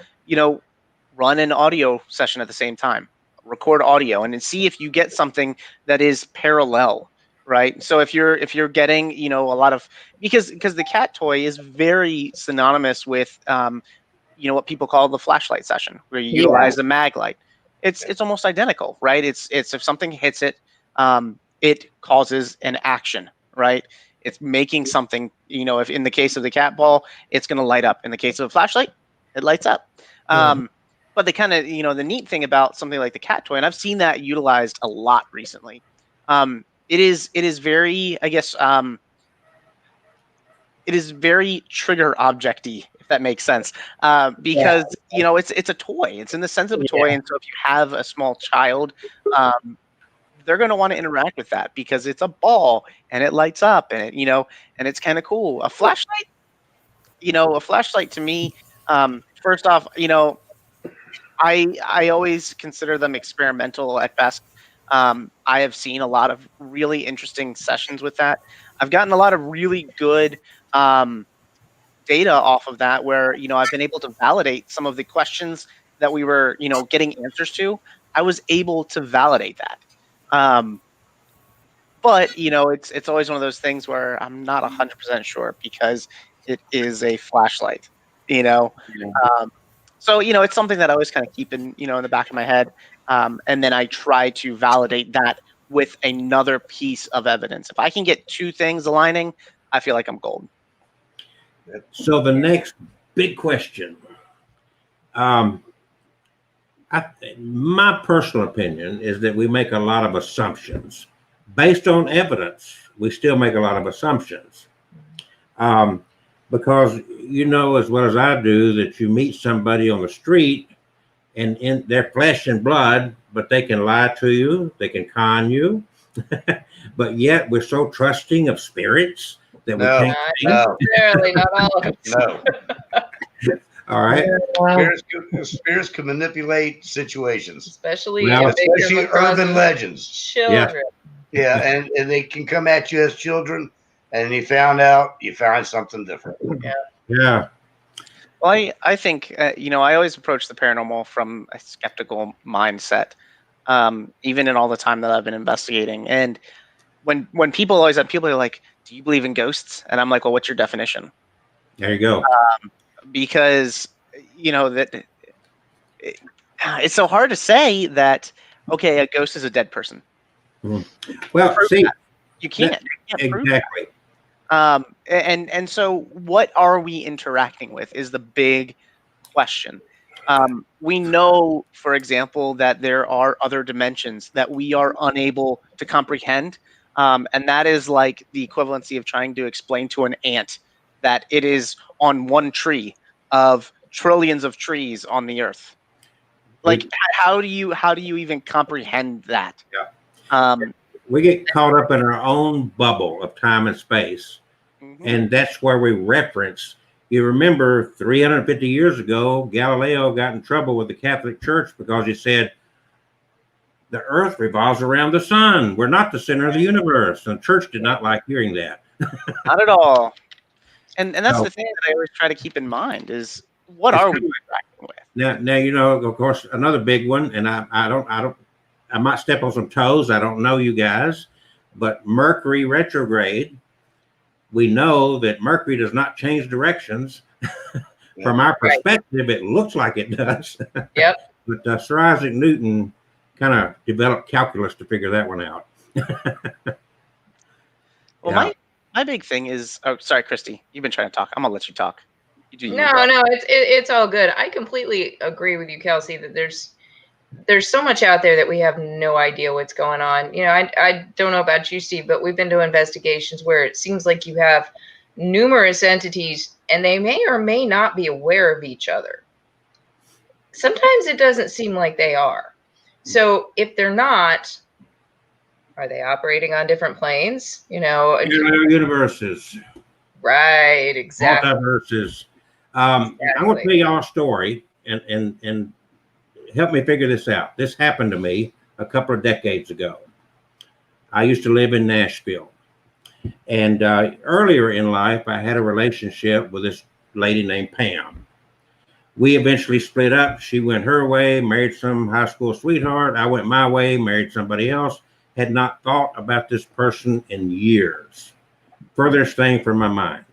Speaker 4: run an audio session at the same time, record audio, and then see if you get something that is parallel, right? So if you're getting, a lot of, because the cat toy is very synonymous with, what people call the flashlight session, where you utilize the mag light. It's almost identical, right? It's if something hits it, it causes an action, right? It's making something, if in the case of the cat ball, it's going to light up. In the case of a flashlight, it lights up. But the kind of, the neat thing about something like the cat toy, and I've seen that utilized a lot recently. It is very, I guess, it is very trigger objecty, if that makes sense, because it's a toy. It's in the sense of a toy, and so if you have a small child, they're going to want to interact with that because it's a ball and it lights up and and it's kind of cool. A flashlight to me, first off, I always consider them experimental at best. I have seen a lot of really interesting sessions with that. I've gotten a lot of really good data off of that where, I've been able to validate some of the questions that we were, getting answers to. I was able to validate that. But, it's always one of those things where I'm not 100% sure because it is a flashlight, so, it's something that I always kind of keep in the back of my head. And then I try to validate that with another piece of evidence. If I can get two things aligning, I feel like I'm golden.
Speaker 1: So the next big question, my personal opinion is that we make a lot of assumptions. Based on evidence, we still make a lot of assumptions. Because as well as I do that you meet somebody on the street and in their flesh and blood, but they can lie to you, they can con you, but yet we're so trusting of spirits that we can't see.
Speaker 3: No.
Speaker 2: Necessarily, not all of us.
Speaker 3: No.
Speaker 1: All right.
Speaker 3: Spirits can manipulate situations,
Speaker 2: especially
Speaker 3: especially urban legends.
Speaker 2: Children.
Speaker 3: Yeah, and they can come at you as children, and you find something different.
Speaker 1: Yeah.
Speaker 4: Well, I think, I always approach the paranormal from a skeptical mindset, even in all the time that I've been investigating. And when people always have people are like, do you believe in ghosts? And I'm like, well, what's your definition?
Speaker 1: There you go.
Speaker 4: Because, that it's so hard to say that, okay, a ghost is a dead person.
Speaker 1: Well, see,
Speaker 4: you can't prove that.
Speaker 1: Exactly.
Speaker 4: And so what are we interacting with is the big question. We know, for example, that there are other dimensions that we are unable to comprehend. And that is like the equivalency of trying to explain to an ant that it is on one tree of trillions of trees on the earth. Like, how do you even comprehend that?
Speaker 1: Yeah. We get caught up in our own bubble of time and space. And that's where we reference. You remember 350 years ago, Galileo got in trouble with the Catholic Church because he said, the earth revolves around the sun. We're not the center of the universe. And the church did not like hearing that.
Speaker 4: Not at all. And that's the thing that I always try to keep in mind is what are we interacting with?
Speaker 1: Now, of course, another big one, and I might step on some toes. I don't know you guys, but Mercury retrograde. We know that Mercury does not change directions. From our perspective, it looks like it does.
Speaker 2: Yep.
Speaker 1: But Sir Isaac Newton kind of developed calculus to figure that one out.
Speaker 4: Well, my big thing is, oh, sorry, Christy, you've been trying to talk. I'm gonna let you talk. You do you,
Speaker 2: No,
Speaker 4: bro.
Speaker 2: no, it's all good. I completely agree with you, Kelsey, that there's so much out there that we have no idea what's going on. You know, I don't know about you, Steve, but we've been doing investigations where it seems like you have numerous entities and they may or may not be aware of each other. Sometimes it doesn't seem like they are. So if they're not, are they operating on different planes? You know,
Speaker 1: Parallel universes,
Speaker 2: right, exactly.
Speaker 1: multiverses. I'm going to tell y'all a story and help me figure this out. This happened to me a couple of decades ago. I used to live in Nashville. And earlier in life, I had a relationship with this lady named Pam. We eventually split up. She went her way, married some high school sweetheart. I went my way, married somebody else. Had not thought about this person in years. Furthest thing from my mind.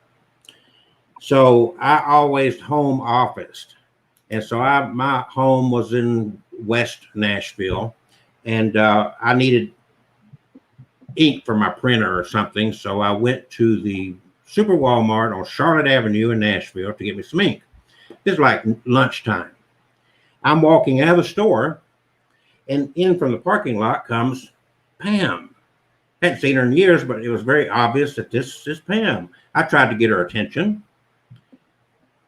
Speaker 1: So I always home officed. And so my home was in West Nashville. And I needed ink for my printer or something. So I went to the Super Walmart on Charlotte Avenue in Nashville to get me some ink. It's like lunchtime. I'm walking out of the store, and in from the parking lot comes Pam. Hadn't seen her in years, but it was very obvious that this is Pam. I tried to get her attention.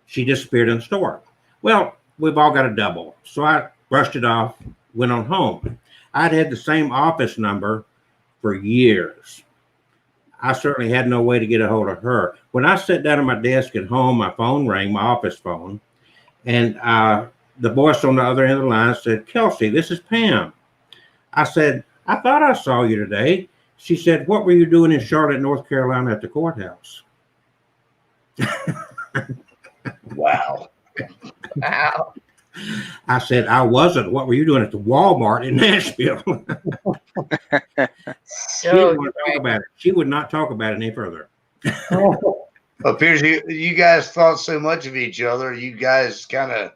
Speaker 1: She disappeared in the store. Well, we've all got a double. So I brushed it off, went on home. I'd had the same office number for years. I certainly had no way to get a hold of her. When I sat down at my desk at home, my phone rang, my office phone, and the voice on the other end of the line said, "Kelsey, this is Pam." I said, "I thought I saw you today." She said, "What were you doing in Charlotte, North Carolina at the courthouse?"
Speaker 3: Wow.
Speaker 2: Wow.
Speaker 1: I said, "I wasn't. What were you doing at the Walmart in Nashville?" She didn't want to talk about it. She would not talk about it any further.
Speaker 3: Appears you guys thought so much of each other, you guys kind of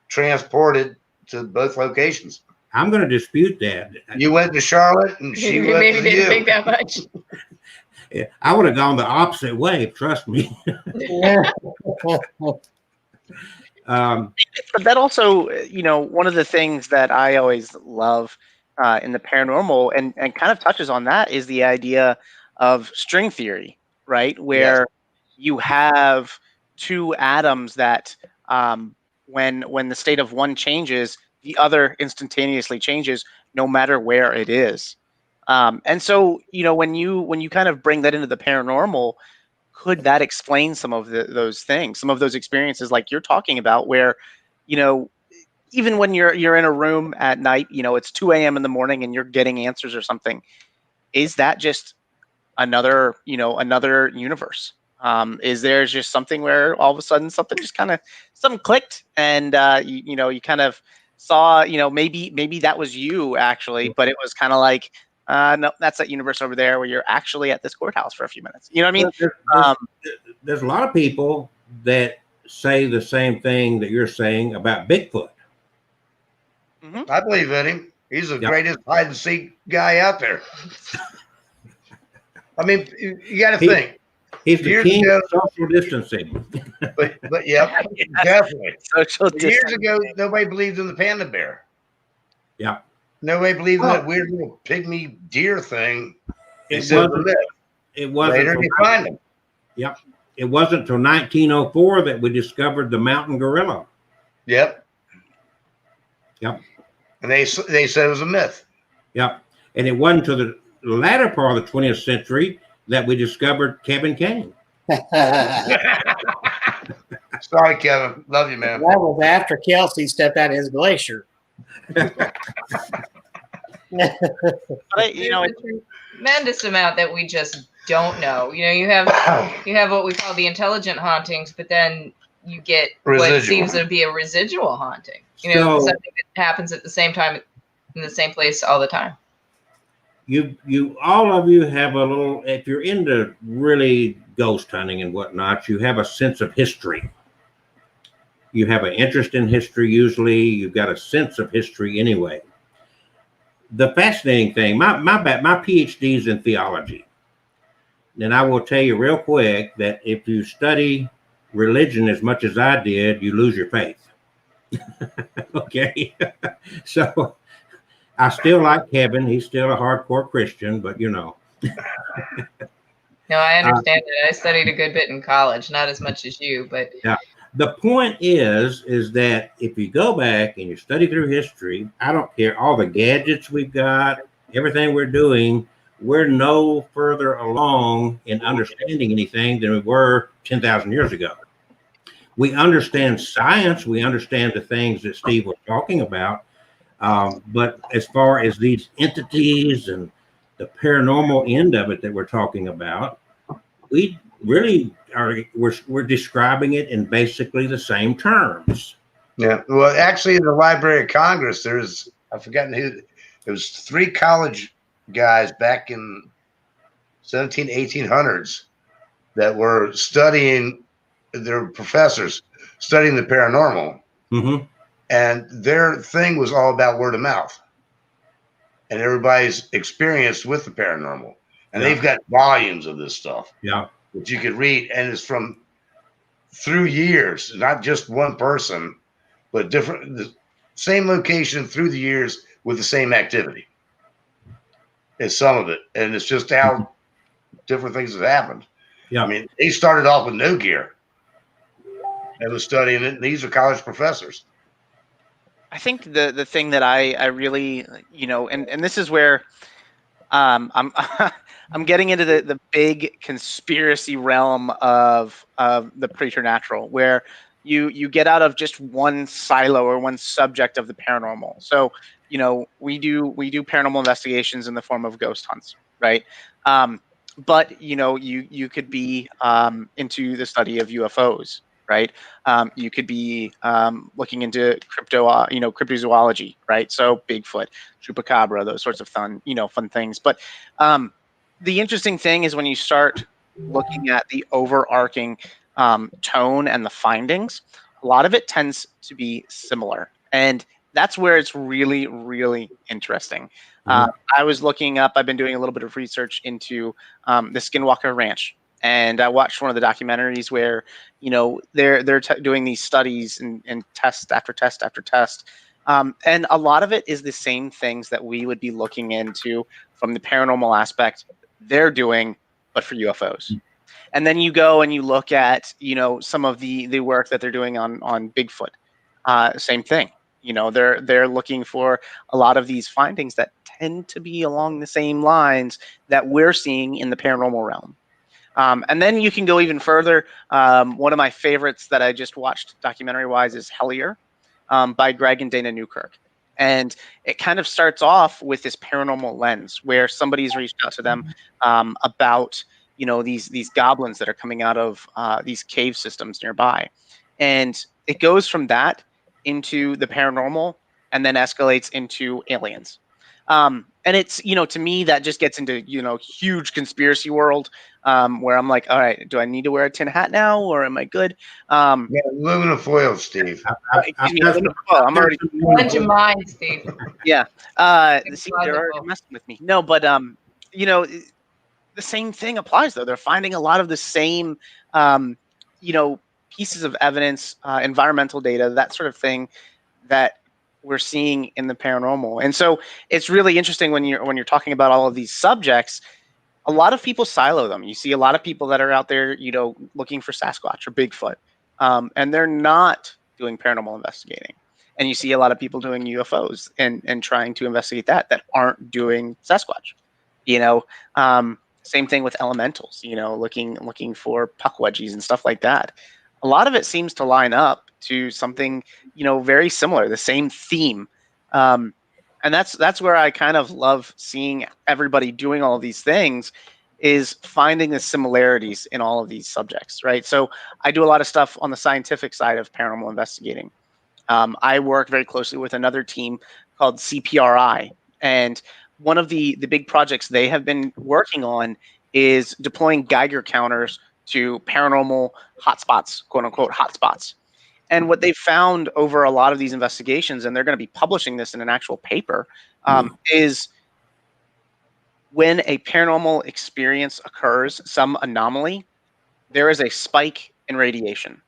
Speaker 3: transported to both locations.
Speaker 1: I'm going to dispute that.
Speaker 3: You went to Charlotte, and she went
Speaker 2: maybe
Speaker 3: to
Speaker 2: didn't
Speaker 3: you.
Speaker 2: think that much.
Speaker 1: I would have gone the opposite way. Trust me.
Speaker 4: But that also, you know, one of the things that I always love in the paranormal and kind of touches on that is the idea of string theory, right? Where you have two atoms that when the state of one changes, the other instantaneously changes no matter where it is. And so, you know, when you kind of bring that into the paranormal, could that explain some of those things, some of those experiences like you're talking about where, you know, even when you're in a room at night, you know, it's 2 a.m. in the morning and you're getting answers or something, is that just another universe? Is there just something where all of a sudden something clicked and you kind of saw, you know, maybe that was you actually, but it was kind of like, no, that's that universe over there where you're actually at this courthouse for a few minutes. You know what I mean?
Speaker 1: There's a lot of people that say the same thing that you're saying about Bigfoot.
Speaker 4: Mm-hmm.
Speaker 3: I believe in him. He's the greatest hide and seek guy out there. I mean, you got to think.
Speaker 1: He's the king of social distancing.
Speaker 3: But yeah, definitely.
Speaker 4: Social
Speaker 3: Years ago, nobody believed in the panda bear.
Speaker 1: Yeah.
Speaker 3: Nobody believed in that weird little pygmy deer thing.
Speaker 1: It wasn't
Speaker 3: Later they find him.
Speaker 1: Yep. It wasn't until 1904 that we discovered the mountain gorilla.
Speaker 3: Yep.
Speaker 1: Yep.
Speaker 3: And they said it was a myth.
Speaker 1: Yep. And it wasn't until the latter part of the 20th century that we discovered Kevin Kane.
Speaker 3: Sorry, Kevin. Love you, man.
Speaker 5: That was after Kelsey stepped out of his glacier.
Speaker 4: But, you know,
Speaker 2: Tremendous amount that we just don't know. You know, you have what we call the intelligent hauntings, but then you get what seems to be a residual haunting. You know, something that happens at the same time in the same place all the time.
Speaker 1: You all of you have a little, if you're into really ghost hunting and whatnot, you have a sense of history. You have an interest in history. Usually you've got a sense of history anyway. The fascinating thing, my PhD is in theology. then I will tell you real quick that if you study religion as much as I did, you lose your faith. Okay. So I still like Kevin. He's still a hardcore Christian, but you know.
Speaker 2: No, I understand it. I studied a good bit in college, not as much as you, but
Speaker 1: Yeah. The point is that if you go back and you study through history, I don't care all the gadgets we've got, everything we're doing, we're no further along in understanding anything than we were 10,000 years ago. We understand science, we understand the things that Steve was talking about, but as far as these entities and the paranormal end of it that we're talking about, we really we're describing it in basically the same terms.
Speaker 3: Yeah. Well, actually, in the Library of Congress, I've forgotten who, it was three college guys back in 1800s that were studying, their professors studying the paranormal.
Speaker 1: Mm-hmm.
Speaker 3: And their thing was all about word of mouth and everybody's experience with the paranormal. And
Speaker 1: Yeah.
Speaker 3: they've got volumes of this stuff
Speaker 1: Yeah.
Speaker 3: that you could read. And it's from through years, not just one person, but the same location through the years with the same activity. It's some of it. And it's just how different things have happened.
Speaker 1: Yeah.
Speaker 3: I mean, they started off with no gear and was studying it. And these are college professors.
Speaker 4: I think the thing that I really, and this is where I'm I'm getting into the big conspiracy realm of the preternatural, where you get out of just one silo or one subject of the paranormal. So we do paranormal investigations in the form of ghost hunts, right? But you could be into the study of UFOs, right? You could be looking into cryptozoology, right? So Bigfoot, chupacabra, those sorts of fun things. But the interesting thing is when you start looking at the overarching tone and the findings, a lot of it tends to be similar, and that's where it's really, really interesting.
Speaker 1: Mhm.
Speaker 4: I was looking up. I've been doing a little bit of research into the Skinwalker Ranch, and I watched one of the documentaries where they're doing these studies and test after test after test, and a lot of it is the same things that we would be looking into from the paranormal aspect. They're doing, but for UFOs. And then you go and you look at some of the work that they're doing on Bigfoot. Same thing. They're looking for a lot of these findings that tend to be along the same lines that we're seeing in the paranormal realm. And then you can go even further. One of my favorites that I just watched documentary wise is Hellier, by Greg and Dana Newkirk. And it kind of starts off with this paranormal lens where somebody's reached out to them about these goblins that are coming out of these cave systems nearby, and it goes from that into the paranormal and then escalates into aliens. And it's to me that just gets into huge conspiracy world, where I'm like, all right, do I need to wear a tin hat now or am I good?
Speaker 3: Yeah, aluminum foil, Steve.
Speaker 4: Excuse me, aluminum foil. I'm already
Speaker 2: let your mind, Steve.
Speaker 4: yeah. See, they're already
Speaker 2: Logical.
Speaker 4: messing with me. No, but you know, the same thing applies though. They're finding a lot of the same, um, you know, pieces of evidence, environmental data, that sort of thing that we're seeing in the paranormal. And so it's really interesting when you're talking about all of these subjects. A lot of people silo them. You see a lot of people that are out there, looking for Sasquatch or Bigfoot, and they're not doing paranormal investigating. And you see a lot of people doing UFOs and trying to investigate that aren't doing Sasquatch. You know, same thing with elementals. Looking for puckwudgies and stuff like that. A lot of it seems to line up to something very similar, the same theme. And that's where I kind of love seeing everybody doing all of these things, is finding the similarities in all of these subjects, right? So I do a lot of stuff on the scientific side of paranormal investigating. I work very closely with another team called CPRI, and one of the big projects they have been working on is deploying Geiger counters to paranormal hotspots, quote unquote hotspots. And what they've found over a lot of these investigations, and they're going to be publishing this in an actual paper, is when a paranormal experience occurs, some anomaly, there is a spike in radiation,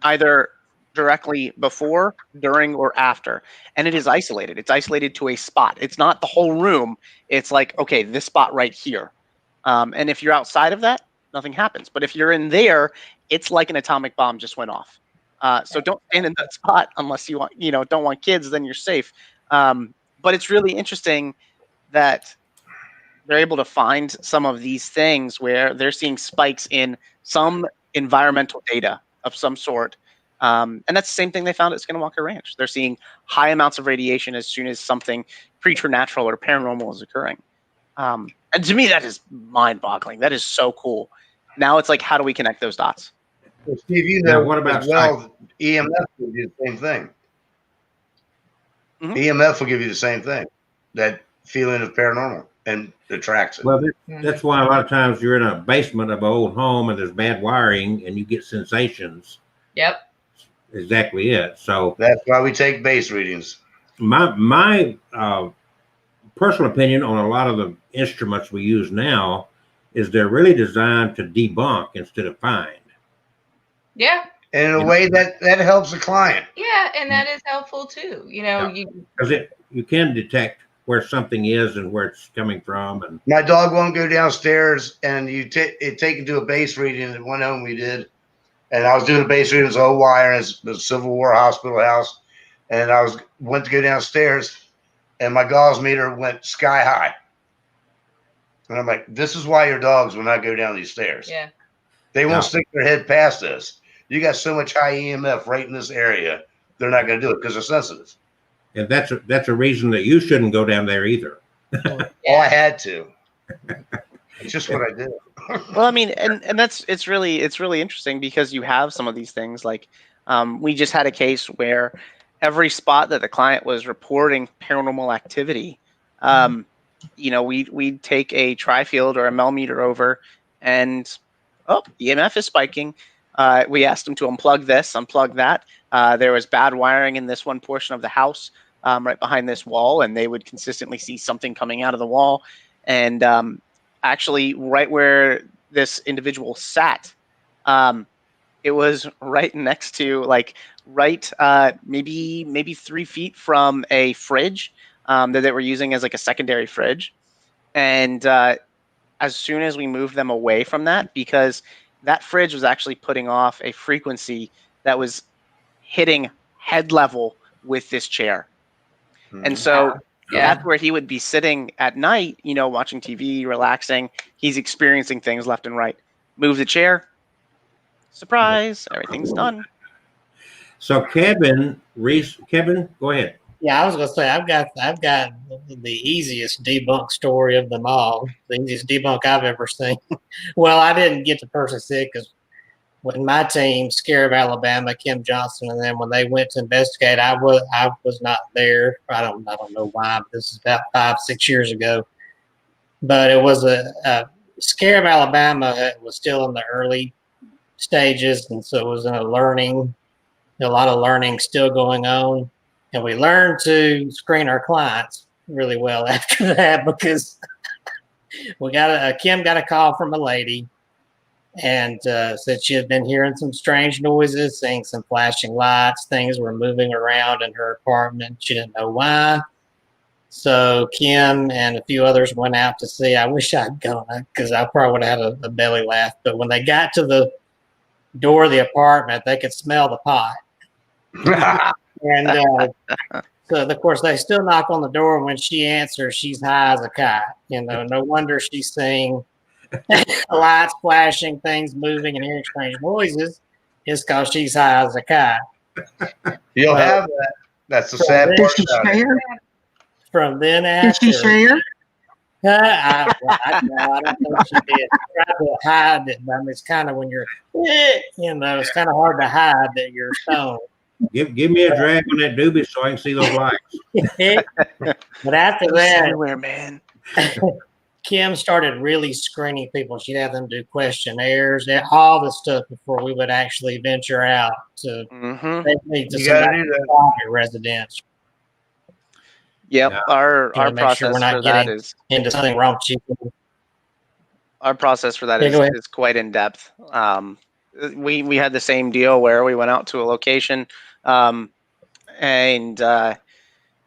Speaker 4: either directly before, during, or after. And it is isolated. It's isolated to a spot. It's not the whole room. It's like, okay, this spot right here. And if you're outside of that, nothing happens. But if you're in there, it's like an atomic bomb just went off. So don't stand in that spot unless you want, don't want kids, then you're safe. But it's really interesting that they're able to find some of these things where they're seeing spikes in some environmental data of some sort. And that's the same thing they found at Skinwalker Ranch. They're seeing high amounts of radiation as soon as something preternatural or paranormal is occurring. And to me, that is mind-boggling. That is so cool. Now it's like, how do we connect those dots?
Speaker 3: Well, Steve,
Speaker 1: Now, what about
Speaker 3: EMF will do the same thing.
Speaker 4: Mhm.
Speaker 3: EMF will give you the same thing, that feeling of paranormal, and attracts it.
Speaker 1: Well, that's why a lot of times you're in a basement of an old home and there's bad wiring and you get sensations.
Speaker 2: Yep.
Speaker 1: Exactly it. So
Speaker 3: That's why we take base readings.
Speaker 1: my personal opinion on a lot of the instruments we use now is they're really designed to debunk instead of find.
Speaker 2: Yeah.
Speaker 3: And in a way that helps the client.
Speaker 2: Yeah, and that is helpful too.
Speaker 1: Because you can detect where something is and where it's coming from. And
Speaker 3: My dog won't go downstairs, and you take it to a base reading at one home we did. And I was doing a base reading, it was a whole wire, and it's the Civil War hospital house. And I went to go downstairs, and my gauze meter went sky high. And I'm like, this is why your dogs will not go down these stairs.
Speaker 2: Yeah.
Speaker 3: They won't stick their head past this. You got so much high EMF right in this area, they're not going to do it because they're sensitive.
Speaker 1: and that's a reason that you shouldn't go down there either.
Speaker 3: Oh, I had to. It's just what I did.
Speaker 4: Well, I mean, and it's really interesting because you have some of these things like we just had a case where every spot that the client was reporting paranormal activity, we'd take a tri-field or a millimeter over, and EMF is spiking. We asked them to unplug this, unplug that. There was bad wiring in this one portion of the house, right behind this wall, and they would consistently see something coming out of the wall. And actually, right where this individual sat, it was right next to, maybe 3 feet from a fridge that they were using as like a secondary fridge. And as soon as we moved them away from that, because that fridge was actually putting off a frequency that was hitting head level with this chair. And so that's where he would be sitting at night, watching TV, relaxing. He's experiencing things left and right. Move the chair. Surprise, everything's done.
Speaker 1: So Kevin, go ahead.
Speaker 5: Yeah, I was gonna say I've got the easiest debunk story of them all. The easiest debunk I've ever seen. Well, I didn't get the person sick because when my team, Scarab, Alabama, Kim Johnson, and then when they went to investigate, I was not there. I don't know why. But this is about 5-6 years ago. But it was a Scarab, Alabama was still in the early stages, and so it was a lot of learning still going on. And we learned to screen our clients really well after that because Kim got a call from a lady and said she had been hearing some strange noises, seeing some flashing lights, things were moving around in her apartment. She didn't know why. So Kim and a few others went out to see. I wish I'd gone because I probably would have had a belly laugh. But when they got to the door of the apartment, they could smell the pot. And so, of course, they still knock on the door. When she answers, she's high as a kite. No wonder she's seeing lights flashing, things moving, and hearing strange noises. It's because she's high as a kite.
Speaker 3: You'll have that. That's the sad part about it.
Speaker 5: From then after.
Speaker 6: Did she share?
Speaker 5: I don't think she did. Try to hide it. I mean, it's kind of when you're, it's kind of hard to hide that you're stoned.
Speaker 1: Give me a drag on that doobie so I can see those lights.
Speaker 5: But after that,
Speaker 4: everywhere, man.
Speaker 5: Kim started really screening people. She'd have them do questionnaires, all this stuff before we would actually venture out to
Speaker 3: you got to do that.
Speaker 5: residence.
Speaker 4: Yep.
Speaker 1: Yeah.
Speaker 4: Our
Speaker 5: You know, make sure we're
Speaker 4: process
Speaker 5: not
Speaker 4: for that
Speaker 5: getting
Speaker 4: is
Speaker 5: into something wrong with you.
Speaker 4: our process for that
Speaker 5: Yeah, go ahead.
Speaker 4: is quite in depth. We had the same deal where we went out to a location, and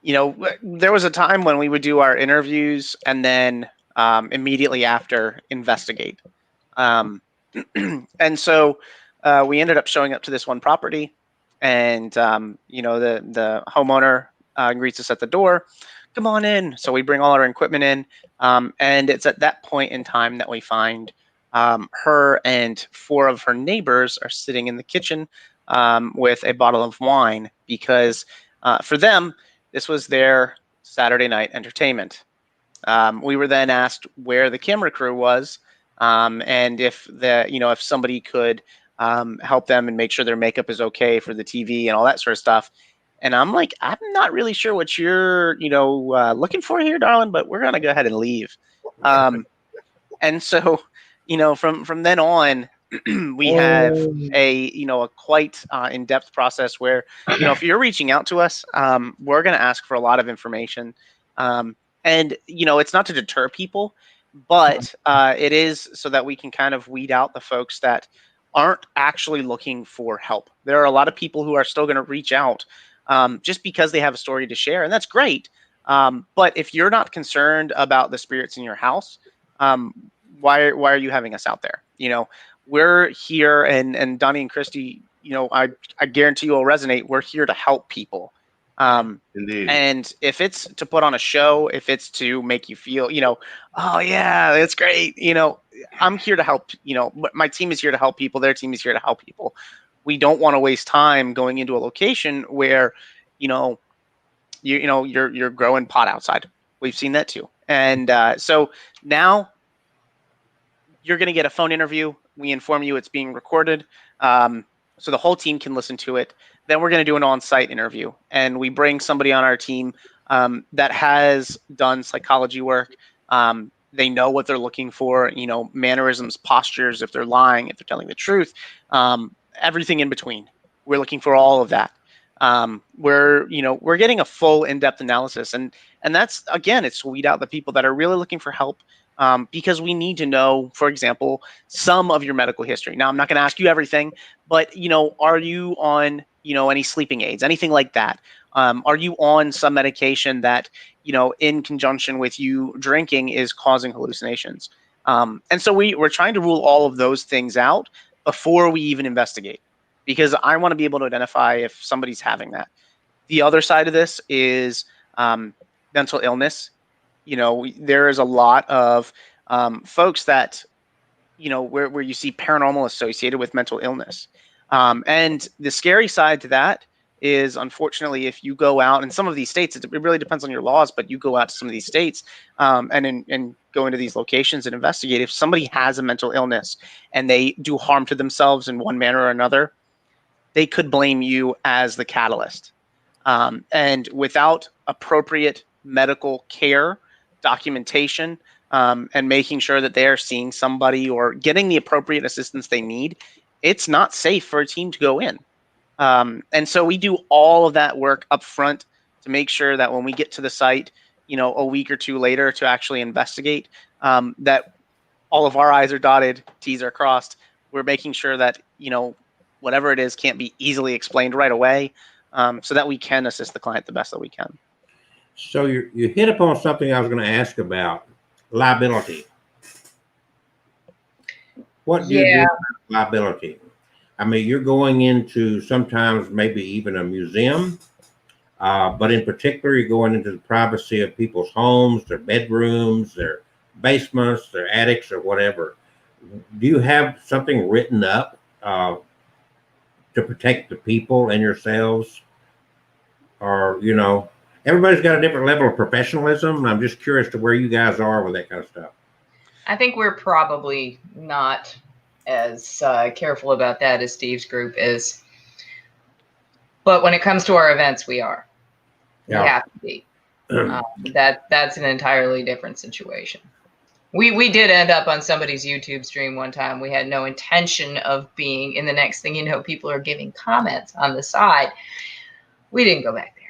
Speaker 4: you know, there was a time when we would do our interviews and then immediately after investigate. Um, and so we ended up showing up to this one property, and you know, the homeowner greets us at the door. Come on in. So we bring all our equipment in, and it's at that point in time that we find her and four of her neighbors are sitting in the kitchen with a bottle of wine because for them this was their Saturday night entertainment. We were then asked where the camera crew was, and if if somebody could help them and make sure their makeup is okay for the TV and all that sort of stuff. And I'm like, I'm not really sure what you're, looking for here, darling, but we're gonna go ahead and leave. And so, from then on, we have a quite in-depth process where, if you're reaching out to us, we're going to ask for a lot of information, and it's not to deter people, but it is so that we can kind of weed out the folks that aren't actually looking for help. There are a lot of people who are still going to reach out just because they have a story to share, and that's great. But if you're not concerned about the spirits in your house, um, why are you having us out there? We're here, and Donnie and Christy, I guarantee you will resonate. We're here to help people.
Speaker 3: Indeed.
Speaker 4: And if it's to put on a show, if it's to make you feel, oh yeah, it's great. I'm here to help. My team is here to help people. Their team is here to help people. We don't want to waste time going into a location where, you're growing pot outside. We've seen that too. And so now you're going to get a phone interview. We inform you it's being recorded, so the whole team can listen to it. Then we're going to do an on-site interview, and we bring somebody on our team that has done psychology work. They know what they're looking for, mannerisms, postures, if they're lying, if they're telling the truth, everything in between. We're looking for all of that. We're getting a full in-depth analysis, and that's, again, it's to weed out the people that are really looking for help, because we need to know, for example, some of your medical history. Now, I'm not going to ask you everything, but are you on any sleeping aids, anything like that? Are you on some medication that in conjunction with you drinking is causing hallucinations? And so we're trying to rule all of those things out before we even investigate, because I want to be able to identify if somebody's having that. The other side of this is mental illness. There is a lot of folks that, where you see paranormal associated with mental illness. And the scary side to that is, unfortunately, if you go out in some of these states, it really depends on your laws, but you go out to some of these states and go into these locations and investigate. If somebody has a mental illness and they do harm to themselves in one manner or another, they could blame you as the catalyst. And without appropriate medical care, documentation, and making sure that they are seeing somebody or getting the appropriate assistance they need, it's not safe for a team to go in. And so we do all of that work up front to make sure that when we get to the site, a week or two later to actually investigate, that all of our I's are dotted, T's are crossed. We're making sure that, whatever it is can't be easily explained right away, so that we can assist the client the best that we can.
Speaker 1: So you hit upon something I was going to ask about, liability. What do you do about liability? I mean, you're going into sometimes maybe even a museum, but in particular, you're going into the privacy of people's homes, their bedrooms, their basements, their attics, or whatever. Do you have something written up to protect the people and yourselves? Or, everybody's got a different level of professionalism. I'm just curious to where you guys are with that kind of stuff.
Speaker 2: I think we're probably not as careful about that as Steve's group is. But when it comes to our events, we are.
Speaker 1: Yeah.
Speaker 2: We have to be. That's an entirely different situation. We did end up on somebody's YouTube stream one time. We had no intention of being, and the next thing you know, people are giving comments on the side. We didn't go back there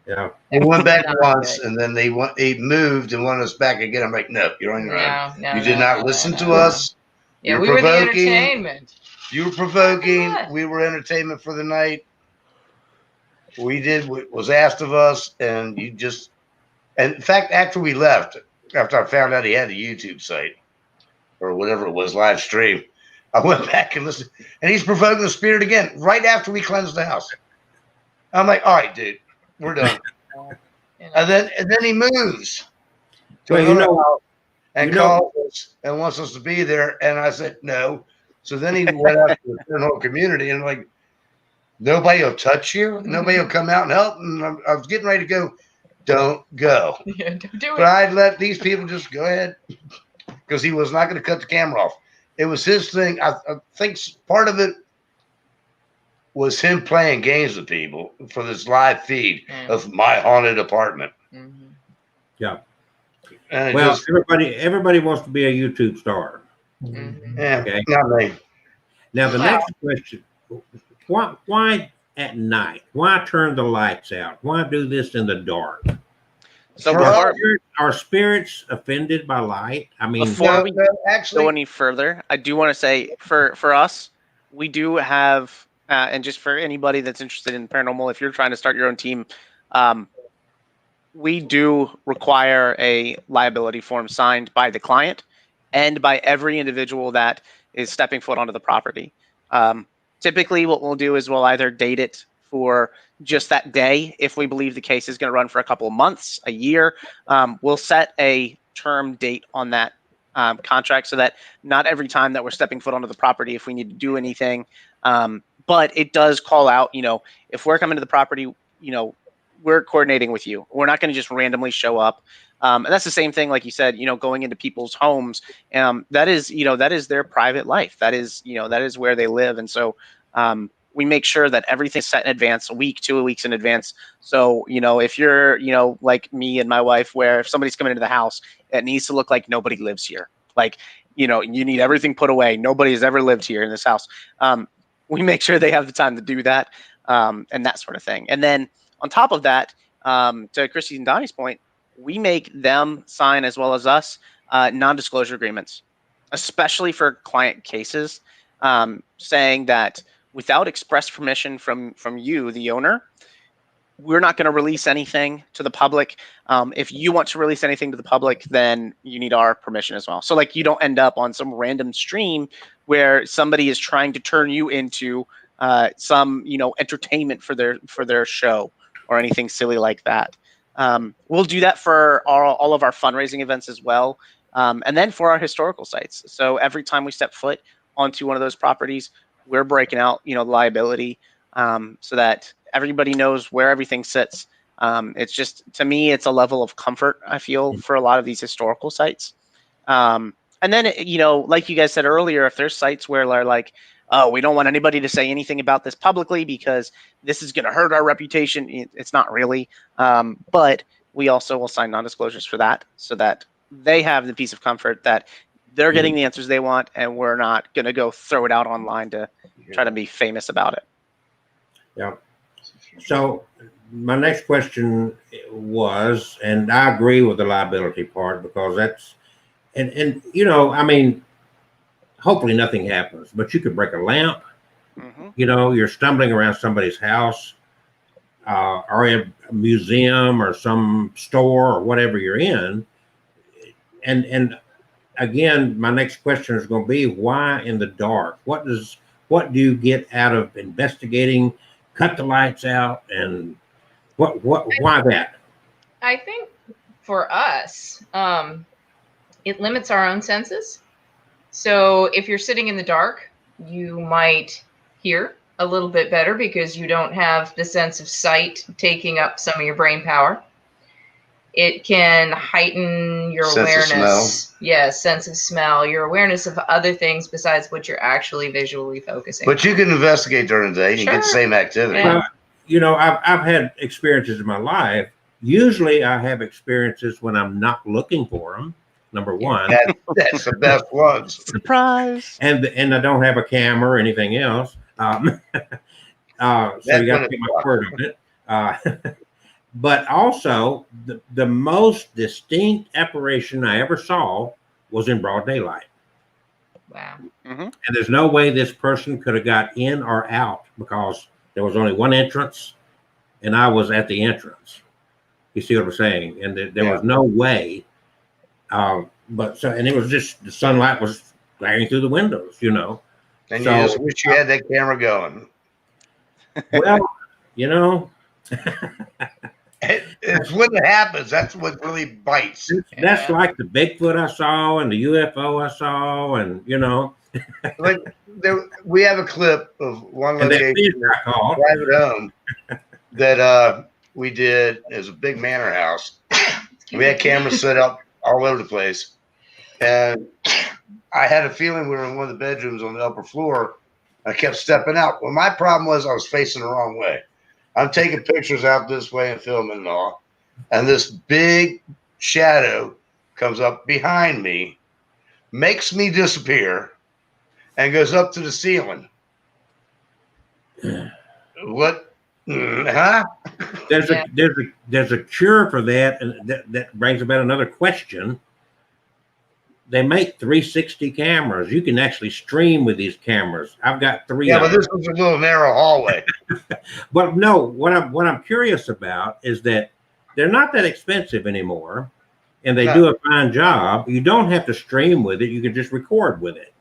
Speaker 1: Yeah.
Speaker 3: We went back
Speaker 2: Not
Speaker 3: once,
Speaker 2: good.
Speaker 3: and then they moved and wanted us back again. I'm like, no, you're on your own.
Speaker 2: No,
Speaker 3: You did
Speaker 2: no,
Speaker 3: not
Speaker 2: no,
Speaker 3: listen
Speaker 2: no,
Speaker 3: to
Speaker 2: no.
Speaker 3: us.
Speaker 2: Yeah,
Speaker 3: You're
Speaker 2: we were the
Speaker 3: provoking.
Speaker 2: entertainment.
Speaker 3: You were provoking.
Speaker 2: that?
Speaker 3: We were entertainment for the night. We did what was asked of us, and you just. And in fact, after we left, after I found out he had a YouTube site or whatever it was, live stream, I went back and listened, and he's provoking the spirit again right after we cleansed the house. I'm like, all right, dude, we're done.
Speaker 2: You know.
Speaker 3: And then he moves to
Speaker 1: Well,
Speaker 3: another house and
Speaker 1: you know-
Speaker 3: calls us and wants us to be there. And I said no. So then he went out to the whole community and like, nobody will touch you. Nobody will come out and help. And I was getting ready to go. Don't go.
Speaker 2: Yeah, don't do
Speaker 3: But
Speaker 2: it.
Speaker 3: I'd let these people just go ahead because he was not going to cut the camera off. It was his thing. I think part of it was him playing games with people for this live feed of my haunted apartment.
Speaker 2: Mm-hmm.
Speaker 1: Yeah.
Speaker 3: And
Speaker 1: Well, everybody wants to be a YouTube star.
Speaker 2: Mm-hmm.
Speaker 3: yeah,
Speaker 1: Okay.
Speaker 3: not me.
Speaker 1: Now the
Speaker 2: Wow.
Speaker 1: next question: why at night? Why turn the lights out? Why do this in the dark?
Speaker 4: So
Speaker 3: For
Speaker 4: before,
Speaker 3: us,
Speaker 1: Are spirits offended by light? I mean,
Speaker 4: Before we
Speaker 3: no,
Speaker 4: go
Speaker 3: actually,
Speaker 4: any further, I do want to say for us, we do have, and just for anybody that's interested in paranormal, if you're trying to start your own team, we do require a liability form signed by the client and by every individual that is stepping foot onto the property. Typically, what we'll do is we'll either date it for just that day if we believe the case is going to run for a couple of months, a year. We'll set a term date on that contract so that not every time that we're stepping foot onto the property, if we need to do anything, but it does call out, if we're coming to the property, we're coordinating with you. We're not going to just randomly show up. And that's the same thing, like you said, going into people's homes. That is their private life. That is where they live. And so we make sure that everything's set in advance, a week, 2 weeks in advance. So, if you're, like me and my wife, where if somebody's coming into the house, it needs to look like nobody lives here. Like, you need everything put away. Nobody has ever lived here in this house. We make sure they have the time to do that, and that sort of thing. And then on top of that, to Christy and Donnie's point, we make them sign, as well as us, non-disclosure agreements, especially for client cases, saying that without express permission from you, the owner, we're not going to release anything to the public. If you want to release anything to the public, then you need our permission as well. So like you don't end up on some random stream where somebody is trying to turn you into some entertainment for their show or anything silly like that. We'll do that for all of our fundraising events as well, and then for our historical sites. So every time we step foot onto one of those properties, we're breaking out liability, so that everybody knows where everything sits. It's just, to me, it's a level of comfort, I feel, for a lot of these historical sites. And then, like you guys said earlier, if there's sites where they're like, oh, we don't want anybody to say anything about this publicly because this is going to hurt our reputation. It's not really. But we also will sign non-disclosures for that, so that they have the peace of comfort that they're getting the answers they want, and we're not going to go throw it out online to try to be famous about it.
Speaker 1: Yeah. So my next question was, and I agree with the liability part, because that's, and I mean, hopefully nothing happens, but you could break a lamp.
Speaker 4: Mm-hmm.
Speaker 1: You're stumbling around somebody's house, or a museum or some store or whatever you're in, and again, my next question is going to be, why in the dark? What do you get out of investigating? Cut the lights out, and why that?
Speaker 2: I think for us, it limits our own senses. So if you're sitting in the dark, you might hear a little bit better because you don't have the sense of sight taking up some of your brain power. It can heighten your awareness. Yes, sense of smell, your awareness of other things besides what you're actually visually focusing on.
Speaker 3: But you can investigate during the day and you get the same activity.
Speaker 2: Yeah.
Speaker 1: Well, I've had experiences in my life. Usually I have experiences when I'm not looking for them, number one.
Speaker 3: That's the best ones.
Speaker 4: Surprise.
Speaker 1: And I don't have a camera or anything else. So you got to take my word on it. But also, the most distinct apparition I ever saw was in broad daylight.
Speaker 2: Wow.
Speaker 1: And there's no way this person could have got in or out because there was only one entrance and I was at the entrance. You see what I'm saying? And there was no way. But so, and it was just the sunlight was glaring through the windows, you know.
Speaker 3: And
Speaker 1: So,
Speaker 3: you just wish you had that camera going.
Speaker 1: well, you know,
Speaker 3: It's when it happens. That's what really bites.
Speaker 1: that's like the Bigfoot I saw and the UFO I saw, and you know,
Speaker 3: Like we have a clip of one
Speaker 1: and that fish
Speaker 3: location,
Speaker 1: I caught.
Speaker 3: private home, that we did as a big manor house. We had cameras set up all over the place, and I had a feeling we were in one of the bedrooms on the upper floor. I kept stepping out. Well, my problem was I was facing the wrong way. I'm taking pictures out this way and filming and all, and this big shadow comes up behind me, makes me disappear, and goes up to the ceiling. What? Huh?
Speaker 1: There's a cure for that, and that brings about another question. They make 360 cameras. You can actually stream with these cameras. I've got three.
Speaker 3: Yeah,
Speaker 1: of
Speaker 3: but
Speaker 1: them.
Speaker 3: this was a little narrow hallway.
Speaker 1: But no, what I'm curious about is that they're not that expensive anymore, and they do a fine job. You don't have to stream with it; you can just record with it.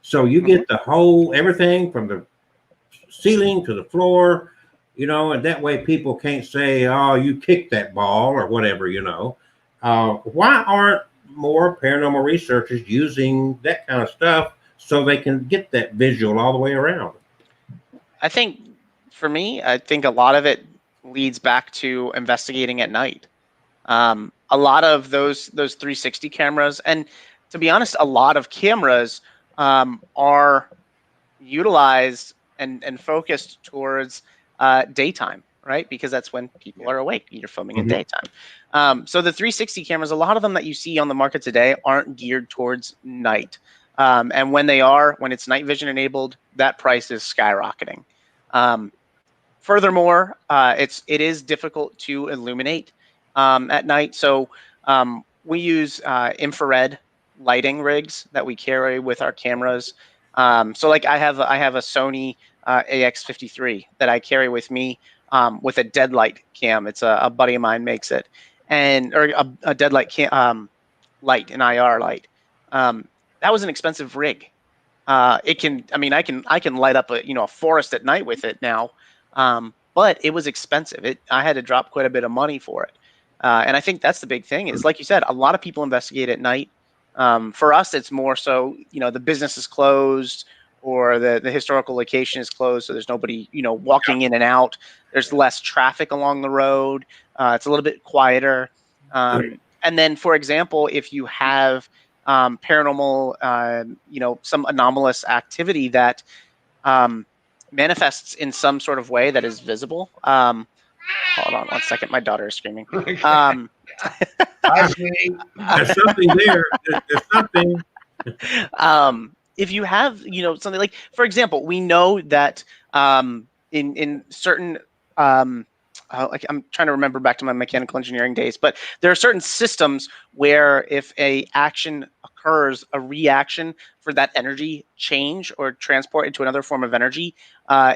Speaker 1: So you get the whole everything from the ceiling to the floor, you know, and that way people can't say, "Oh, you kicked that ball" or whatever, you know. Why aren't more paranormal researchers using that kind of stuff so they can get that visual all the way around?
Speaker 4: I think for me, I think a lot of it leads back to investigating at night. A lot of those 360 cameras, and to be honest, a lot of cameras are utilized and focused towards daytime, right? Because that's when people are awake. You're filming in daytime. So the 360 cameras, a lot of them that you see on the market today aren't geared towards night. And when they are, when it's night vision enabled, that price is skyrocketing. Furthermore, it is difficult to illuminate at night. So we use infrared lighting rigs that we carry with our cameras. So like I have a Sony AX53 that I carry with me with a deadlight cam. It's a buddy of mine makes it, and or a deadlight cam light, an IR light. That was an expensive rig. It can, I mean, I can light up a forest at night with it now, but it was expensive. I had to drop quite a bit of money for it, and I think that's the big thing. Is like you said, a lot of people investigate at night. For us, it's more so the business is closed or the historical location is closed, so there's nobody walking in and out. There's less traffic along the road. It's a little bit quieter. And then, for example, if you have paranormal, some anomalous activity that manifests in some sort of way that is visible. Hold on one second. My daughter is screaming.
Speaker 1: There's something there. There's something.
Speaker 4: If you have, something like, for example, we know that in certain like I'm trying to remember back to my mechanical engineering days, but there are certain systems where if a action occurs, a reaction for that energy change or transport into another form of energy,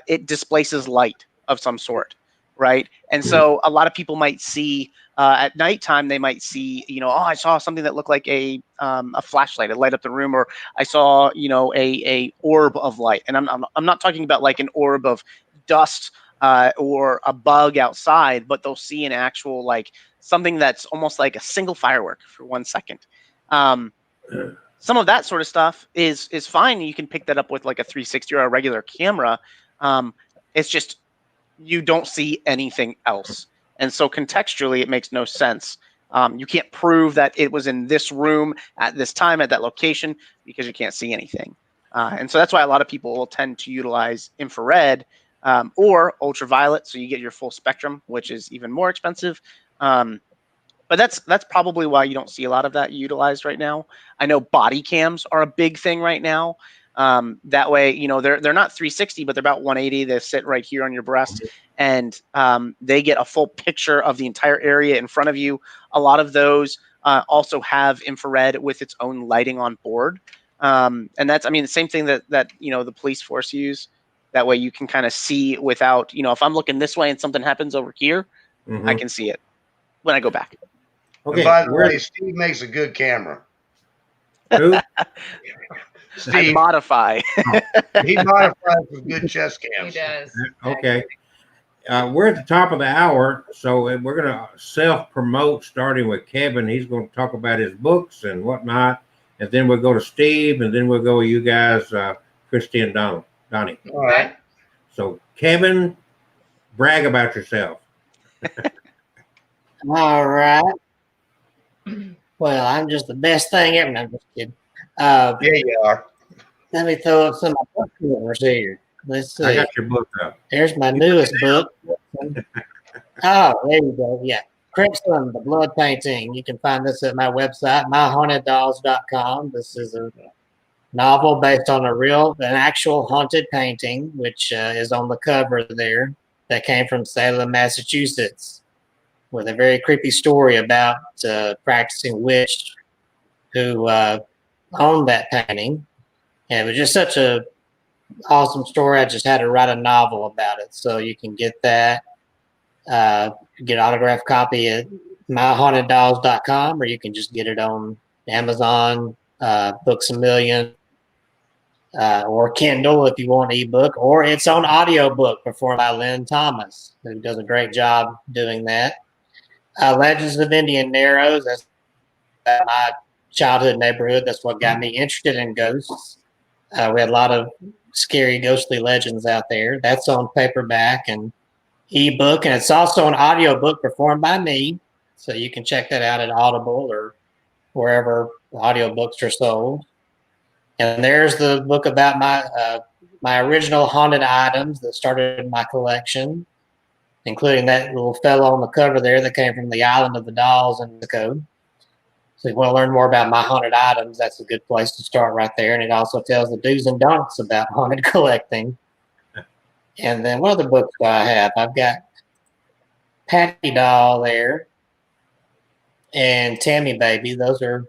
Speaker 4: it displaces light of some sort, right? And so a lot of people might see at nighttime, they might see, oh, I saw something that looked like a flashlight. It light up the room, or I saw, a orb of light. And I'm not talking about like an orb of dust or a bug outside, but they'll see an actual like something that's almost like a single firework for 1 second. Some of that sort of stuff is fine. You can pick that up with like a 360 or a regular camera. It's just you don't see anything else, and so contextually it makes no sense. You can't prove that it was in this room at this time at that location because you can't see anything. And so that's why a lot of people will tend to utilize infrared or ultraviolet, so you get your full spectrum, which is even more expensive. But that's probably why you don't see a lot of that utilized right now. I know body cams are a big thing right now. That way, you know, they're not 360, but they're about 180. They sit right here on your breast, and they get a full picture of the entire area in front of you. A lot of those also have infrared with its own lighting on board, and that's, I mean, the same thing that you know, the police force use. That way, you can kind of see without, you know, if I'm looking this way and something happens over here, I can see it when I go back.
Speaker 3: And by the way, Steve makes a good camera.
Speaker 1: Who?
Speaker 3: Steve.
Speaker 4: I modify.
Speaker 3: He modifies with good chest cams.
Speaker 2: He does.
Speaker 1: Okay. We're at the top of the hour, so we're going to self-promote, starting with Kevin. He's going to talk about his books and whatnot, and then we'll go to Steve, and then we'll go with you guys, Christy and Donnie.
Speaker 3: All right.
Speaker 1: So, Kevin, brag about yourself.
Speaker 5: All right. Well, I'm just the best thing ever. No, I'm just kidding.
Speaker 3: Yeah, you are.
Speaker 5: Let me throw up some of my book covers here. Let's see.
Speaker 1: I got your book up.
Speaker 5: There's my newest book. Oh, there you go. Yeah. Crimson, the Blood Painting. You can find this at my website, myhauntedDolls.com. This is a novel based on an actual haunted painting, which is on the cover there, that came from Salem, Massachusetts, with a very creepy story about a practicing witch who owned that painting. And it was just such a awesome story. I just had to write a novel about it. So you can get that, get an autographed copy at myhauntedDolls.com, or you can just get it on Amazon, Books A Million, or Kindle if you want an ebook, or it's on audiobook performed by Lynn Thomas, who does a great job doing that. Legends of Indian Narrows, that's my childhood neighborhood. That's what got me interested in ghosts. We had a lot of scary ghostly legends out there. That's on paperback and ebook, and it's also an audiobook performed by me. So you can check that out at Audible or wherever audiobooks are sold. And there's the book about my original haunted items that started my collection, including that little fellow on the cover there that came from the Island of the Dolls in Mexico. So if you want to learn more about my haunted items, that's a good place to start right there. And it also tells the do's and don'ts about haunted collecting. And then what other books do I have? I've got Patty Doll there and Tammy Baby. Those are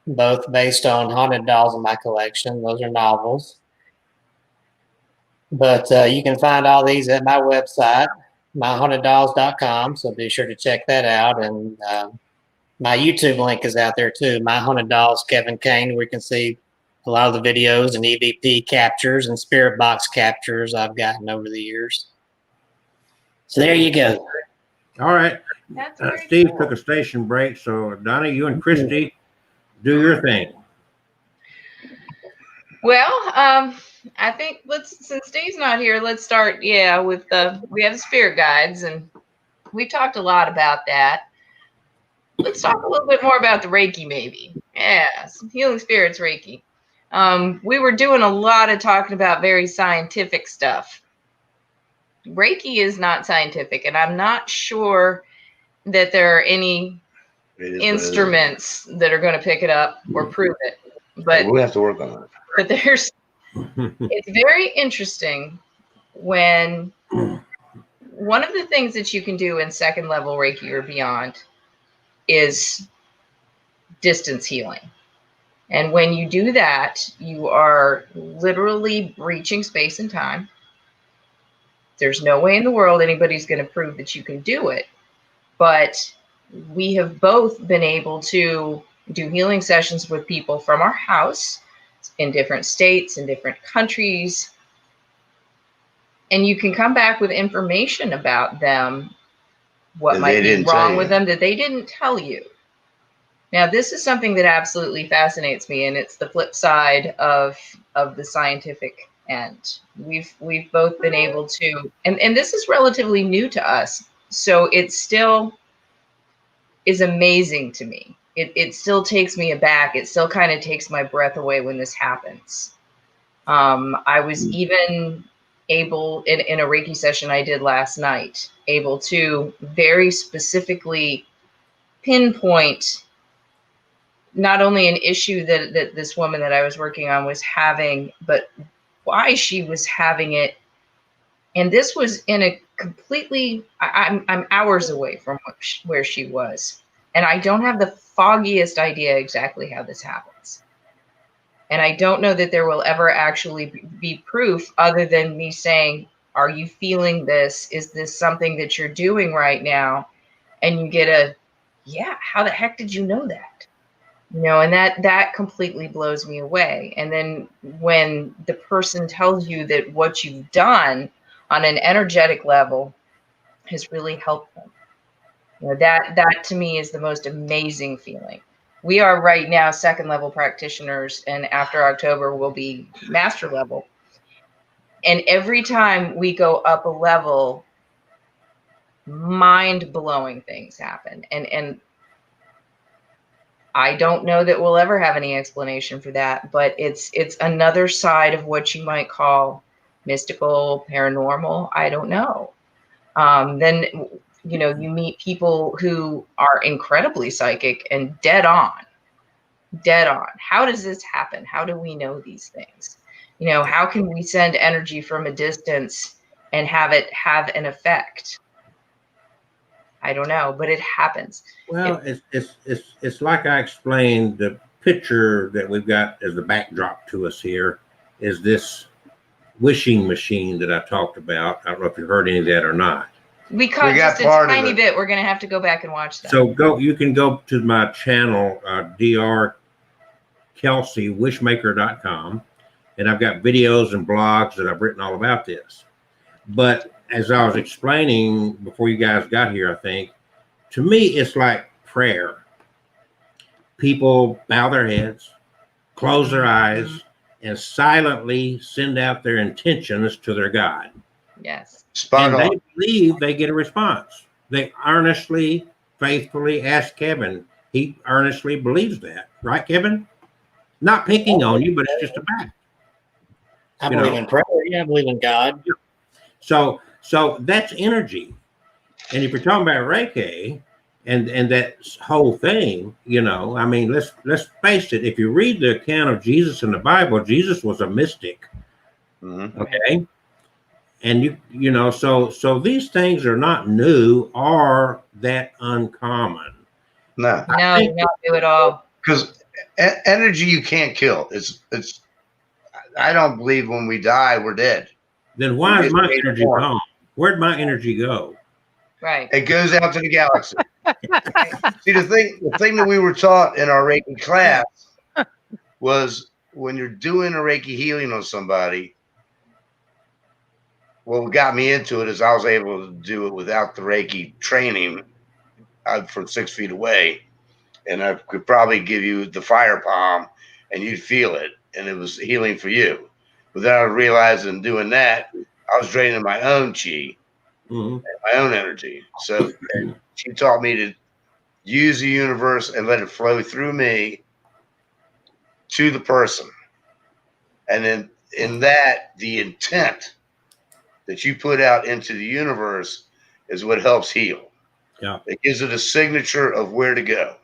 Speaker 5: both based on haunted dolls in my collection. Those are novels. But you can find all these at my website, myhauntedDolls.com. So be sure to check that out. And my YouTube link is out there too, My Haunted Dolls Kevin Kane, where you can see a lot of the videos and EVP captures and spirit box captures I've gotten over the years. So there you go.
Speaker 1: All right.
Speaker 2: That's very
Speaker 1: Steve
Speaker 2: cool.
Speaker 1: took a station break, so Donnie, you and Christy do your thing.
Speaker 2: Well, I think since Steve's not here, let's start, with we have the spirit guides, and we talked a lot about that. Let's talk a little bit more about the Reiki, maybe. Yeah, some healing spirits Reiki. We were doing a lot of talking about very scientific stuff. Reiki is not scientific, and I'm not sure that there are any instruments that are going to pick it up or prove it. But
Speaker 3: we'll have to work on that.
Speaker 2: But it's very interesting when one of the things that you can do in second level Reiki or beyond is distance healing. And when you do that, you are literally breaching space and time. There's no way in the world anybody's going to prove that you can do it. But we have both been able to do healing sessions with people from our house in different states, in different countries. And you can come back with information about them, what might be wrong with them that they didn't tell you. Now, this is something that absolutely fascinates me, and it's the flip side of the scientific end. We've both been able to, and this is relatively new to us, so it still is amazing to me. It still takes me aback. It still kind of takes my breath away when this happens. I was even able, in a Reiki session I did last night, able to very specifically pinpoint not only an issue that this woman that I was working on was having, but why she was having it. And this was in a completely, I'm hours away from where she was. And I don't have the foggiest idea exactly how this happens. And I don't know that there will ever actually be proof other than me saying, are you feeling this? Is this something that you're doing right now? And you get a, yeah, how the heck did you know that? You know, and that completely blows me away. And then when the person tells you that what you've done on an energetic level has really helped them, you know, that to me is the most amazing feeling. We are right now second level practitioners, and after October we'll be master level. And every time we go up a level, mind-blowing things happen. And I don't know that we'll ever have any explanation for that, but it's another side of what you might call mystical, paranormal. I don't know. Then, you know, you meet people who are incredibly psychic and dead on. How does this happen? How do we know these things? You know, how can we send energy from a distance and have it have an effect? I don't know, but it happens.
Speaker 1: Well, it's like I explained. The picture that we've got as the backdrop to us here is this wishing machine that I talked about. I don't know if you heard any of that or not.
Speaker 2: We caught just a tiny bit. We're going to have to go back and watch that.
Speaker 1: So you can go to my channel, drkelsey.wishmaker.com, and I've got videos and blogs that I've written all about this. But as I was explaining before you guys got here, I think, to me, it's like prayer. People bow their heads, close their eyes, and silently send out their intentions to their God.
Speaker 2: Yes.
Speaker 3: Spot on.
Speaker 1: They believe they get a response. They earnestly, faithfully ask Kevin. He earnestly believes that. Right, Kevin? Not picking on you, but it's just a fact.
Speaker 5: I believe in prayer. Yeah, I believe in God.
Speaker 1: So that's energy. And if you're talking about Reiki and that whole thing, you know, I mean, let's face it. If you read the account of Jesus in the Bible, Jesus was a mystic.
Speaker 3: Mm-hmm.
Speaker 1: Okay. And you know, so these things are not new or that uncommon.
Speaker 3: No,
Speaker 2: not new at all.
Speaker 3: Because energy you can't kill. It's. I don't believe when we die we're dead.
Speaker 1: Then why is my energy gone? Where'd my energy go?
Speaker 2: Right.
Speaker 3: It goes out to the galaxy. See, the thing that we were taught in our Reiki class was when you're doing a Reiki healing on somebody. What got me into it is I was able to do it without the Reiki training from 6 feet away. And I could probably give you the fire palm and you'd feel it. And it was healing for you. Without realizing doing that, I was draining my own chi, my own energy. So she taught me to use the universe and let it flow through me to the person. And then in that, the intent that you put out into the universe is what helps heal.
Speaker 1: Yeah.
Speaker 3: It gives it a signature of where to go.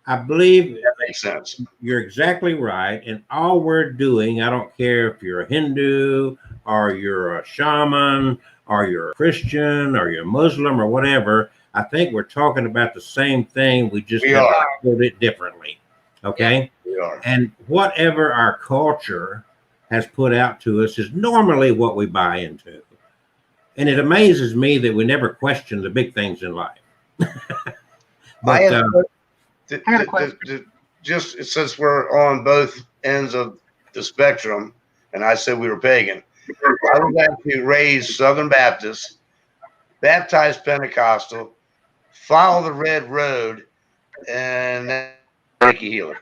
Speaker 1: I believe
Speaker 3: that makes sense.
Speaker 1: You're exactly right. And all we're doing, I don't care if you're a Hindu or you're a shaman or you're a Christian or you're a Muslim or whatever, I think we're talking about the same thing. We just have to it differently. Okay?
Speaker 3: We are.
Speaker 1: And whatever our culture has put out to us is normally what we buy into. And it amazes me that we never question the big things in life. But
Speaker 3: just since we're on both ends of the spectrum, and I said we were pagan, I was actually raised Southern Baptist, baptized Pentecostal, follow the red road, and Reiki healer.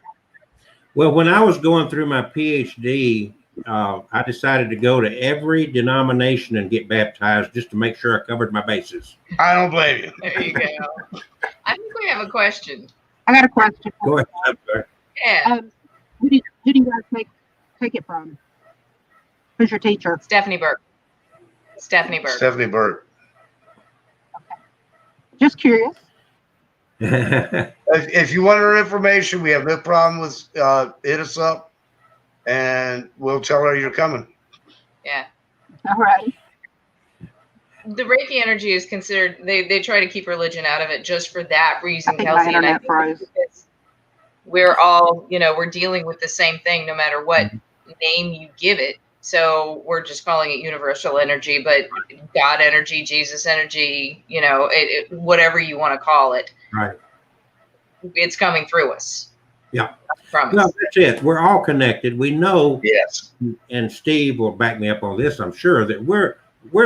Speaker 1: Well, when I was going through my PhD, I decided to go to every denomination and get baptized just to make sure I covered my bases.
Speaker 3: I don't blame you.
Speaker 2: There you go. I think we have a question.
Speaker 7: I got a question.
Speaker 1: Go ahead, sir.
Speaker 2: Yeah.
Speaker 7: Who do you guys take it from? Who's your teacher?
Speaker 2: Stephanie Burke. Stephanie Burke.
Speaker 3: Stephanie Burke.
Speaker 7: Okay. Just curious.
Speaker 3: If you want our information, we have no problem with hit us up, and we'll tell her you're coming.
Speaker 2: Yeah.
Speaker 7: All right.
Speaker 2: The Reiki energy is considered, they try to keep religion out of it just for that reason,
Speaker 7: I think my
Speaker 2: Kelsey. And I
Speaker 7: internet
Speaker 2: think
Speaker 7: froze.
Speaker 2: because we're all, we're dealing with the same thing no matter what name you give it. So we're just calling it universal energy, but God energy, Jesus energy, whatever you want to call it.
Speaker 1: Right.
Speaker 2: It's coming through us.
Speaker 1: Yeah.
Speaker 2: I promise.
Speaker 1: Well, that's it. We're all connected. We know,
Speaker 3: Yes.
Speaker 1: and Steve will back me up on this, I'm sure, that we're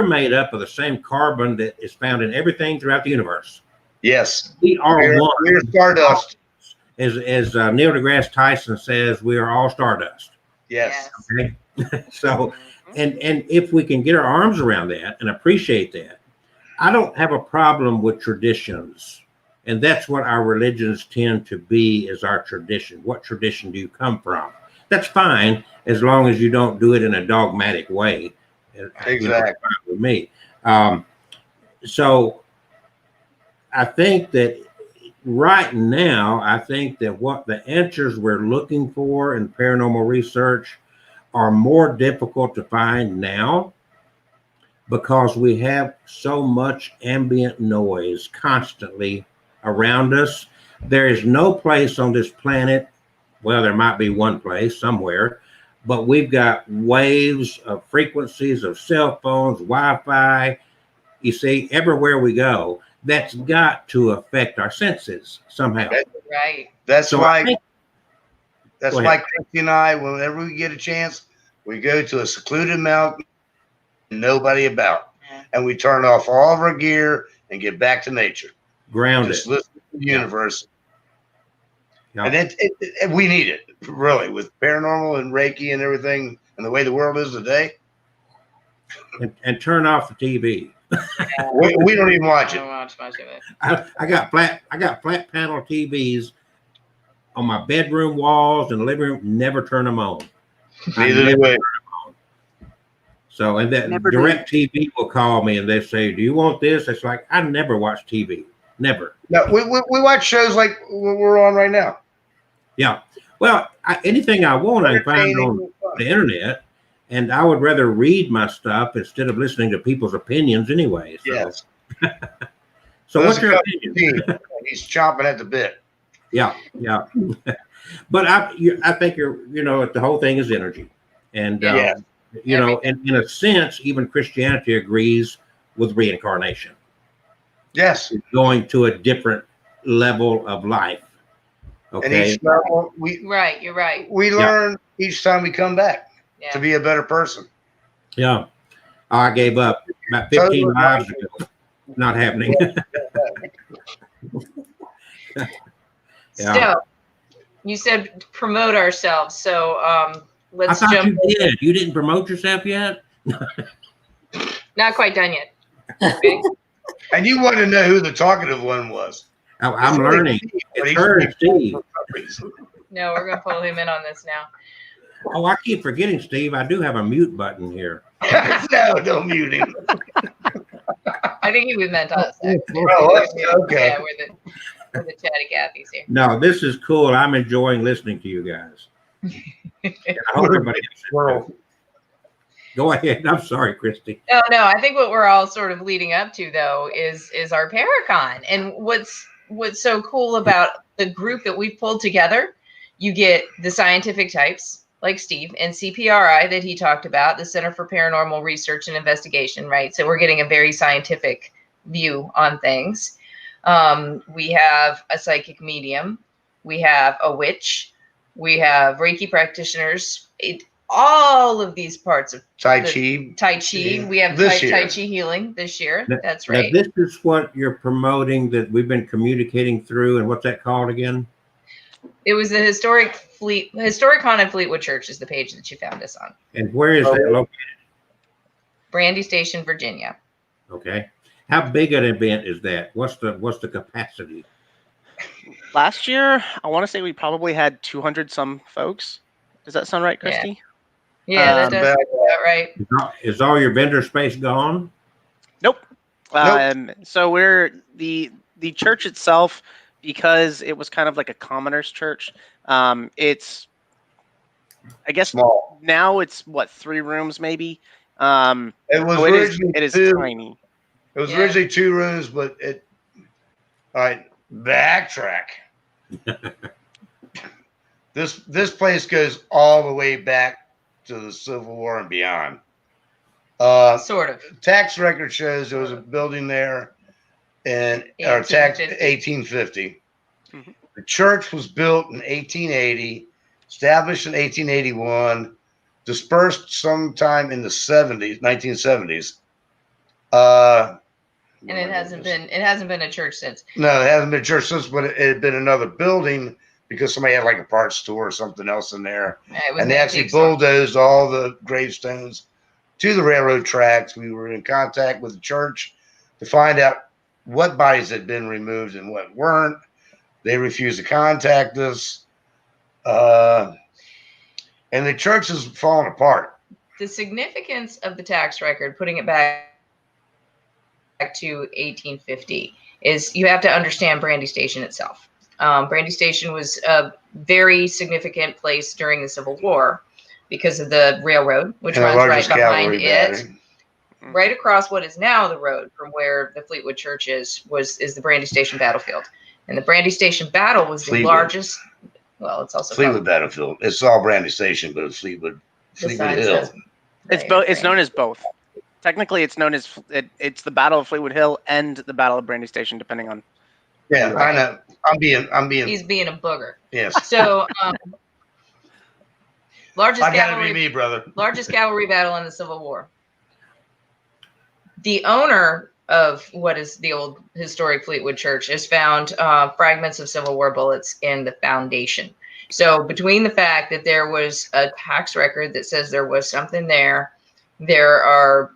Speaker 1: made up of the same carbon that is found in everything throughout the universe.
Speaker 3: Yes.
Speaker 1: We are one.
Speaker 3: We're stardust.
Speaker 1: As Neil deGrasse Tyson says, we are all stardust.
Speaker 3: Yes.
Speaker 1: Okay. So, and if we can get our arms around that and appreciate that, I don't have a problem with traditions. And that's what our religions tend to be, is our tradition. What tradition do you come from? That's fine, as long as you don't do it in a dogmatic way.
Speaker 3: Exactly.
Speaker 1: With me. So I think that right now, I think that what the answers we're looking for in paranormal research are more difficult to find now, because we have so much ambient noise constantly around us. There is no place on this planet, well, there might be one place somewhere, but we've got waves of frequencies of cell phones, Wi-Fi. You see, everywhere we go, that's got to affect our senses somehow.
Speaker 2: Right.
Speaker 3: That's
Speaker 1: So
Speaker 3: why.
Speaker 1: Go
Speaker 3: That's
Speaker 1: ahead.
Speaker 3: why Christy and I, whenever we get a chance, we go to a secluded mountain, nobody about, and we turn off all of our gear and get back to nature.
Speaker 1: Grounded.
Speaker 3: Just listen to the universe.
Speaker 1: Yeah.
Speaker 3: And we need it, really, with paranormal and Reiki and everything, and the way the world is today.
Speaker 1: And turn off the TV.
Speaker 3: We don't even watch
Speaker 2: I don't
Speaker 3: it.
Speaker 2: watch much of it.
Speaker 1: I got flat panel TVs on my bedroom walls and living room. Never turn them on.
Speaker 3: Neither do we.
Speaker 1: So, and that
Speaker 7: Never
Speaker 1: Direct TV will call me and they say, "Do you want this?" It's like, I never watch TV. Never.
Speaker 3: No, we watch shows like what we're on right now.
Speaker 1: Yeah. Well, anything I want, I can find on the internet, and I would rather read my stuff instead of listening to people's opinions anyway. So.
Speaker 3: Yes.
Speaker 1: So
Speaker 3: There's
Speaker 1: what's
Speaker 3: a
Speaker 1: your
Speaker 3: cup
Speaker 1: opinion?
Speaker 3: of tea. He's chomping at the bit.
Speaker 1: Yeah. But I think the whole thing is energy, and
Speaker 3: Yes.
Speaker 1: and in a sense, even Christianity agrees with reincarnation.
Speaker 3: Yes.
Speaker 1: It's going to a different level of life.
Speaker 3: And
Speaker 1: Okay.
Speaker 3: each level,
Speaker 2: Right. You're right.
Speaker 3: we learn each time we come back
Speaker 2: Yeah.
Speaker 3: to be a better person.
Speaker 1: Yeah. I gave up about 15 lives ago. Not happening.
Speaker 2: So you said promote ourselves. So
Speaker 1: I
Speaker 2: let's
Speaker 1: thought
Speaker 2: jump.
Speaker 1: you did. You didn't promote yourself yet?
Speaker 2: Not quite done yet. Okay.
Speaker 3: And you want to know who the talkative one was.
Speaker 1: I'm learning. It's her and Steve.
Speaker 2: No, we're gonna pull him in on this now.
Speaker 1: Oh, I keep forgetting, Steve. I do have a mute button here.
Speaker 3: No, don't mute him.
Speaker 2: I think he was meant us. Actually.
Speaker 3: Oh, okay.
Speaker 2: Yeah, we're the chatty Cathy's here.
Speaker 1: No, this is cool. I'm enjoying listening to you guys. And I hope everybody else is. Go ahead. I'm sorry, Christy.
Speaker 2: No. I think what we're all sort of leading up to, though, is our Paracon. And what's so cool about the group that we've pulled together, you get the scientific types like Steve and CPRI that he talked about, the Center for Paranormal Research and Investigation, right? So we're getting a very scientific view on things. We have a psychic medium. We have a witch. We have Reiki practitioners. All of these parts of
Speaker 3: Tai Chi.
Speaker 2: Tai Chi. We have Tai Chi healing this year. That's right.
Speaker 1: Now, this is what you're promoting that we've been communicating through, and what's that called again?
Speaker 2: It was the Historicon in Fleetwood Church is the page that you found us on.
Speaker 1: And where is that located?
Speaker 2: Brandy Station, Virginia.
Speaker 1: Okay. How big an event is that? What's the capacity?
Speaker 4: Last year, I want to say we probably had 200 some folks. Does that sound right, Christy?
Speaker 2: Yeah, that does sound about right.
Speaker 1: Is all your vendor space gone?
Speaker 4: Nope. So we're the church itself, because it was kind of like a commoner's church. It's, I guess
Speaker 3: Small.
Speaker 4: now it's what, 3 rooms maybe.
Speaker 3: It was
Speaker 4: So
Speaker 3: originally
Speaker 4: it is
Speaker 3: two.
Speaker 4: tiny.
Speaker 3: It was
Speaker 2: Yeah.
Speaker 3: originally 2 rooms, but it. All right, backtrack. This place goes all the way back to the Civil War and beyond.
Speaker 2: Sort of.
Speaker 3: Tax record shows there was a building there in our tax 1850.
Speaker 4: Mhm.
Speaker 3: The church was built in 1880, established in 1881, dispersed sometime in the 1970s.
Speaker 2: And it hasn't been a church since.
Speaker 3: No, it hasn't been a church since, but it had been another building because somebody had like a parts store or something else in there.
Speaker 2: It was
Speaker 3: And
Speaker 2: an
Speaker 3: they actually
Speaker 2: antique store.
Speaker 3: bulldozed all the gravestones to the railroad tracks. We were in contact with the church to find out what bodies had been removed and what weren't. They refused to contact us. And the church is falling apart.
Speaker 2: The significance of the tax record, putting it back to 1850, is you have to understand Brandy Station itself. Brandy Station was a very significant place during the Civil War because of the railroad, which
Speaker 3: And the
Speaker 2: runs right
Speaker 3: largest
Speaker 2: behind
Speaker 3: cavalry
Speaker 2: it.
Speaker 3: battery.
Speaker 2: Right across what is now the road from where the Fleetwood Church is the Brandy Station battlefield. And the Brandy Station battle was the
Speaker 3: Fleetwood.
Speaker 2: largest. Well, it's also
Speaker 3: Fleetwood battlefield. It's all Brandy Station, but it's Fleetwood Hill.
Speaker 4: It's both. It's known as both. Technically, it's known as it's the Battle of Fleetwood Hill and the Battle of Brandy Station, depending on.
Speaker 3: Yeah, I know. I'm being.
Speaker 2: He's being a booger.
Speaker 3: Yes.
Speaker 2: So, largest
Speaker 3: I gotta
Speaker 2: cavalry,
Speaker 3: be me, brother.
Speaker 2: largest cavalry battle in the Civil War. The owner of what is the old historic Fleetwood Church has found fragments of Civil War bullets in the foundation. So between the fact that there was a tax record that says there was something there, there are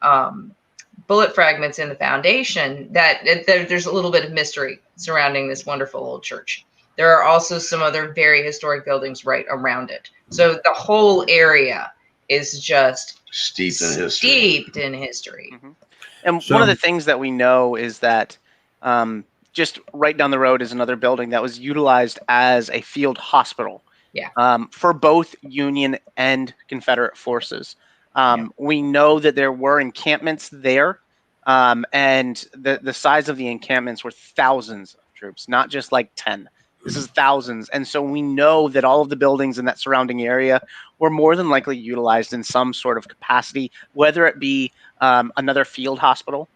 Speaker 2: bullet fragments in the foundation that there's a little bit of mystery surrounding this wonderful old church. There are also some other very historic buildings right around it. So the whole area is just
Speaker 3: steeped in history.
Speaker 2: Steeped in history.
Speaker 4: Mm-hmm. And one of the things that we know is that just right down the road is another building that was utilized as a field hospital.
Speaker 2: Yeah.
Speaker 4: For both Union and Confederate forces. We know that there were encampments there, and the size of the encampments were thousands of troops, not just like 10. This is thousands. And so we know that all of the buildings in that surrounding area were more than likely utilized in some sort of capacity, whether it be another field hospital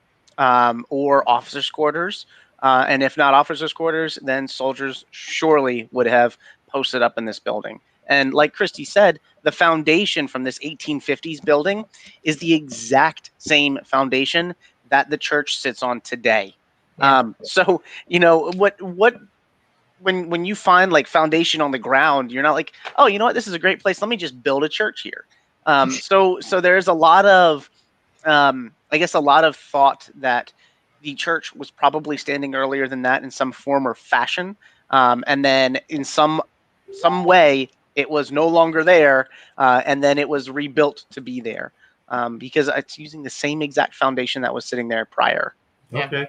Speaker 4: or officers' quarters. And if not officers' quarters, then soldiers surely would have posted up in this building. And like Christy said, the foundation from this 1850s building is the exact same foundation that the church sits on today.
Speaker 2: Yeah.
Speaker 4: So, you know, when you find like foundation on the ground, you're not like, oh, you know what, this is a great place, let me just build a church here. So there's a lot of I guess a lot of thought that the church was probably standing earlier than that in some form or fashion, and then in some way it was no longer there, and then it was rebuilt to be there, because it's using the same exact foundation that was sitting there prior.
Speaker 2: Yeah.
Speaker 1: Okay.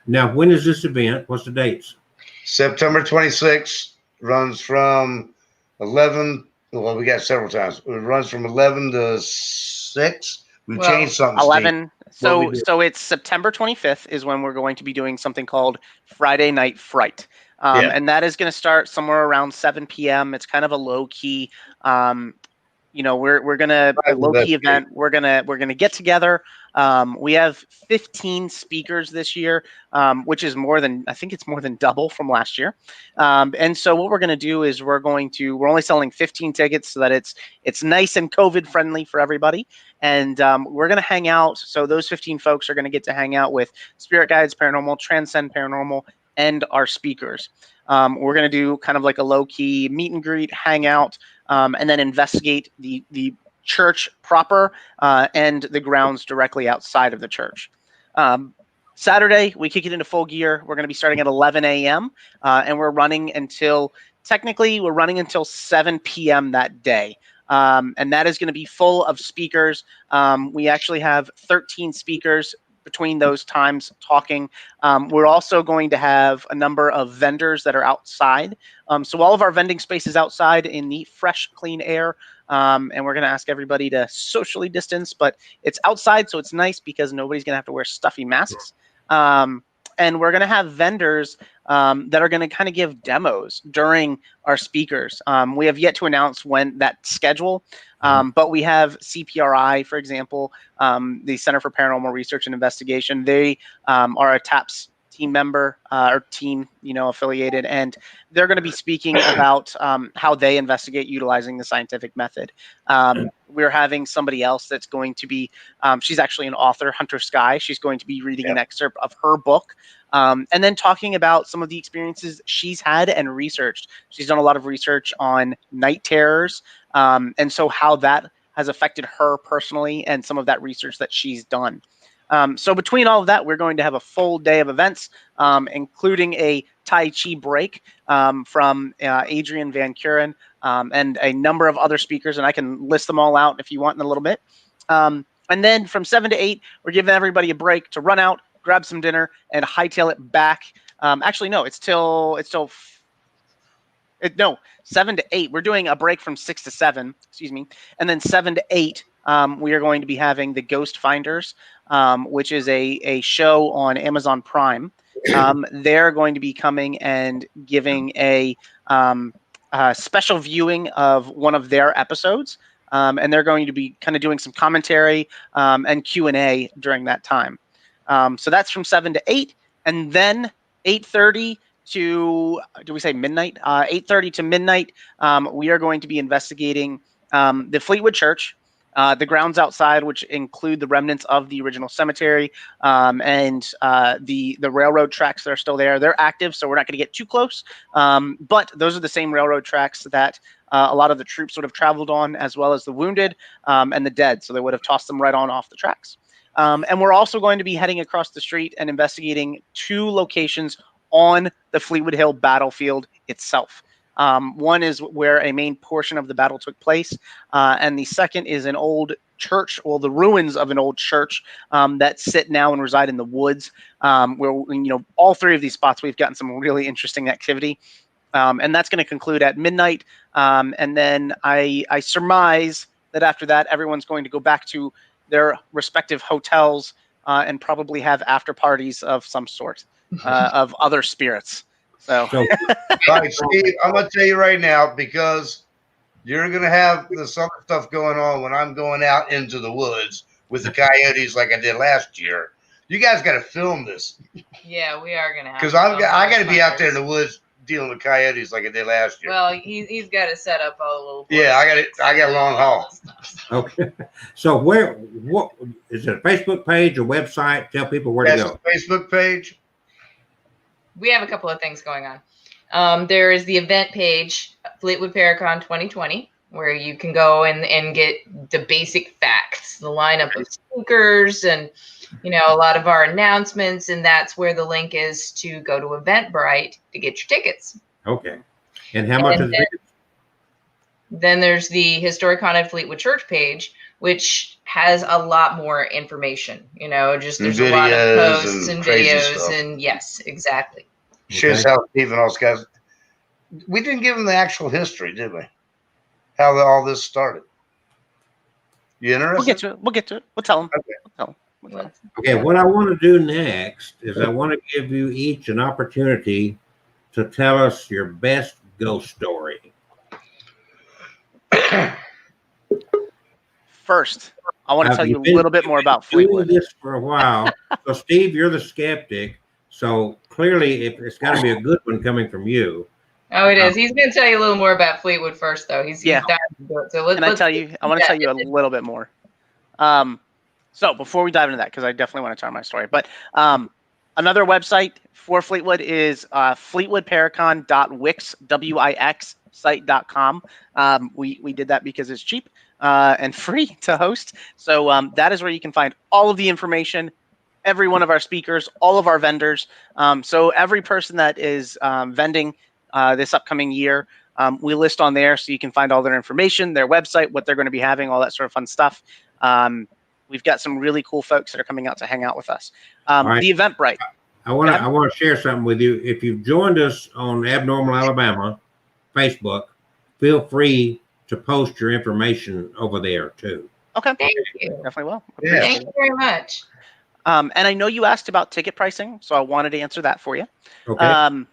Speaker 1: Now, when is this event? What's the dates?
Speaker 3: September 26th, runs from 11. Well, we got several times. It runs from 11 to 6. We changed something.
Speaker 4: 11.
Speaker 3: Steve.
Speaker 4: So it's September 25th is when we're going to be doing something called Friday Night Fright. And that is going to start somewhere around 7 p.m. It's kind of a low key, you know, we're gonna a low key event. We're gonna get together. We have 15 speakers this year, which is more than, I think it's more than double from last year. And so what we're gonna do is we're only selling 15 tickets so that it's nice and COVID friendly for everybody. And we're gonna hang out. So those 15 folks are gonna get to hang out with Spirit Guides Paranormal, Transcend Paranormal, and our speakers. We're gonna do kind of like a low key meet and greet, hangout. And then investigate the church proper and the grounds directly outside of the church. Saturday, we kick it into full gear. We're going to be starting at 11 a.m. And we're running until 7 p.m. that day. And that is going to be full of speakers. We actually have 13 speakers between those times talking. We're also going to have a number of vendors that are outside. So all of our vending space is outside in the fresh, clean air. And we're going to ask everybody to socially distance, but it's outside, so it's nice because nobody's going to have to wear stuffy masks. And we're going to have vendors that are going to kind of give demos during our speakers. We have yet to announce when that schedule, but we have CPRI, for example, the Center for Paranormal Research and Investigation. They are a TAPS team member or team, affiliated, and they're going to be speaking about how they investigate utilizing the scientific method. We're having somebody else that's going to be, she's actually an author, Hunter Sky. She's going to be reading an excerpt of her book, and then talking about some of the experiences she's had and researched. She's done a lot of research on night terrors, and so how that has affected her personally and some of that research that she's done. So between all of that, we're going to have a full day of events, including a Tai Chi break from Adrian Van Kuren and a number of other speakers, and I can list them all out if you want in a little bit. And then from 7 to 8, we're giving everybody a break to run out, grab some dinner, and hightail it back. Actually, no, it's till 7 to 8. We're doing a break from 6 to 7, excuse me, and then 7 to 8. We are going to be having the Ghost Finders, which is a show on Amazon Prime. They're going to be coming and giving a special viewing of one of their episodes, and they're going to be kind of doing some commentary and Q&A during that time. So that's from 7 to 8, and then 8:30 to, do we say midnight? 8:30 to midnight, we are going to be investigating the Fleetwood Church, the grounds outside, which include the remnants of the original cemetery, and the railroad tracks that are still there. They're active, so we're not going to get too close. But those are the same railroad tracks that a lot of the troops would have traveled on, as well as the wounded and the dead. So they would have tossed them right on off the tracks. And we're also going to be heading across the street and investigating 2 locations on the Fleetwood Hill battlefield itself. One is where a main portion of the battle took place, and the second is an old church, well, the ruins of an old church that sit now and reside in the woods, where, all 3 of these spots, we've gotten some really interesting activity. And that's going to conclude at midnight. And then I surmise that after that, everyone's going to go back to their respective hotels and probably have after parties of some sort of other spirits. So
Speaker 3: All right, Steve, I'm going to tell you right now, because you're going to have this other stuff going on when I'm going out into the woods with the coyotes like I did last year. You guys got to film this.
Speaker 2: Yeah, we are gonna have.
Speaker 3: Because I got to be out there in the woods dealing with coyotes like I did last year.
Speaker 2: Well, he's got to set up a little.
Speaker 3: Yeah, I got a long haul.
Speaker 1: Okay. So what is it, a Facebook page or website? Tell people where to go.
Speaker 3: Facebook page.
Speaker 2: We have a couple of things going on. There is the event page, Fleetwood Paracon 2020, where you can go and get the basic facts, the lineup of speakers, and a lot of our announcements, and that's where the link is to go to Eventbrite to get your tickets.
Speaker 1: Okay. And how much is it?
Speaker 2: Then there's the Historic Haunted Fleetwood Church page, which has a lot more information. Just there's a lot of posts and videos, and yes, exactly.
Speaker 3: Shows how Steve and us guys. We didn't give them the actual history, did we? How all this started. You interested?
Speaker 4: We'll get to it. We'll tell them.
Speaker 3: Okay.
Speaker 1: Okay, what I want to do next is I want to give you each an opportunity to tell us your best ghost story.
Speaker 4: First, I want to tell you a little bit more about
Speaker 1: Fleetwood.
Speaker 4: Fleetwood.
Speaker 1: Doing this for a while. So, Steve, you're the skeptic. So clearly, it's got to be a good one coming from you.
Speaker 2: Oh, it is. He's going to tell you a little more about Fleetwood first, though. He's dying to do it. So I want to tell you a little bit more. So before we dive into that, because I definitely want to tell my story, but another website for Fleetwood is fleetwoodparacon.wix site.com. We did that because it's cheap and free to host. So that is where you can find all of the information, every one of our speakers, all of our vendors. So every person that is vending this upcoming year, we list on there, so you can find all their information, their website, what they're going to be having, all that sort of fun stuff.
Speaker 4: We've got some really cool folks that are coming out to hang out with us.
Speaker 1: right.
Speaker 4: The Eventbrite.
Speaker 1: I want to share something with you. If you've joined us on Abnormal Alabama Facebook, feel free to post your information over there too.
Speaker 4: Okay.
Speaker 2: Thank you.
Speaker 4: Definitely will.
Speaker 3: Yeah.
Speaker 2: Thank you very much.
Speaker 4: And I know you asked about ticket pricing, so I wanted to answer that for you.
Speaker 1: Okay.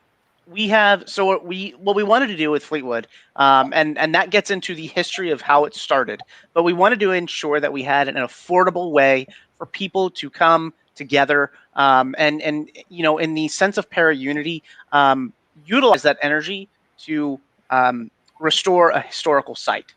Speaker 4: We have what we wanted to do with Fleetwood, and that gets into the history of how it started. But we wanted to ensure that we had an affordable way for people to come together, and in the sense of para unity, utilize that energy to restore a historical site.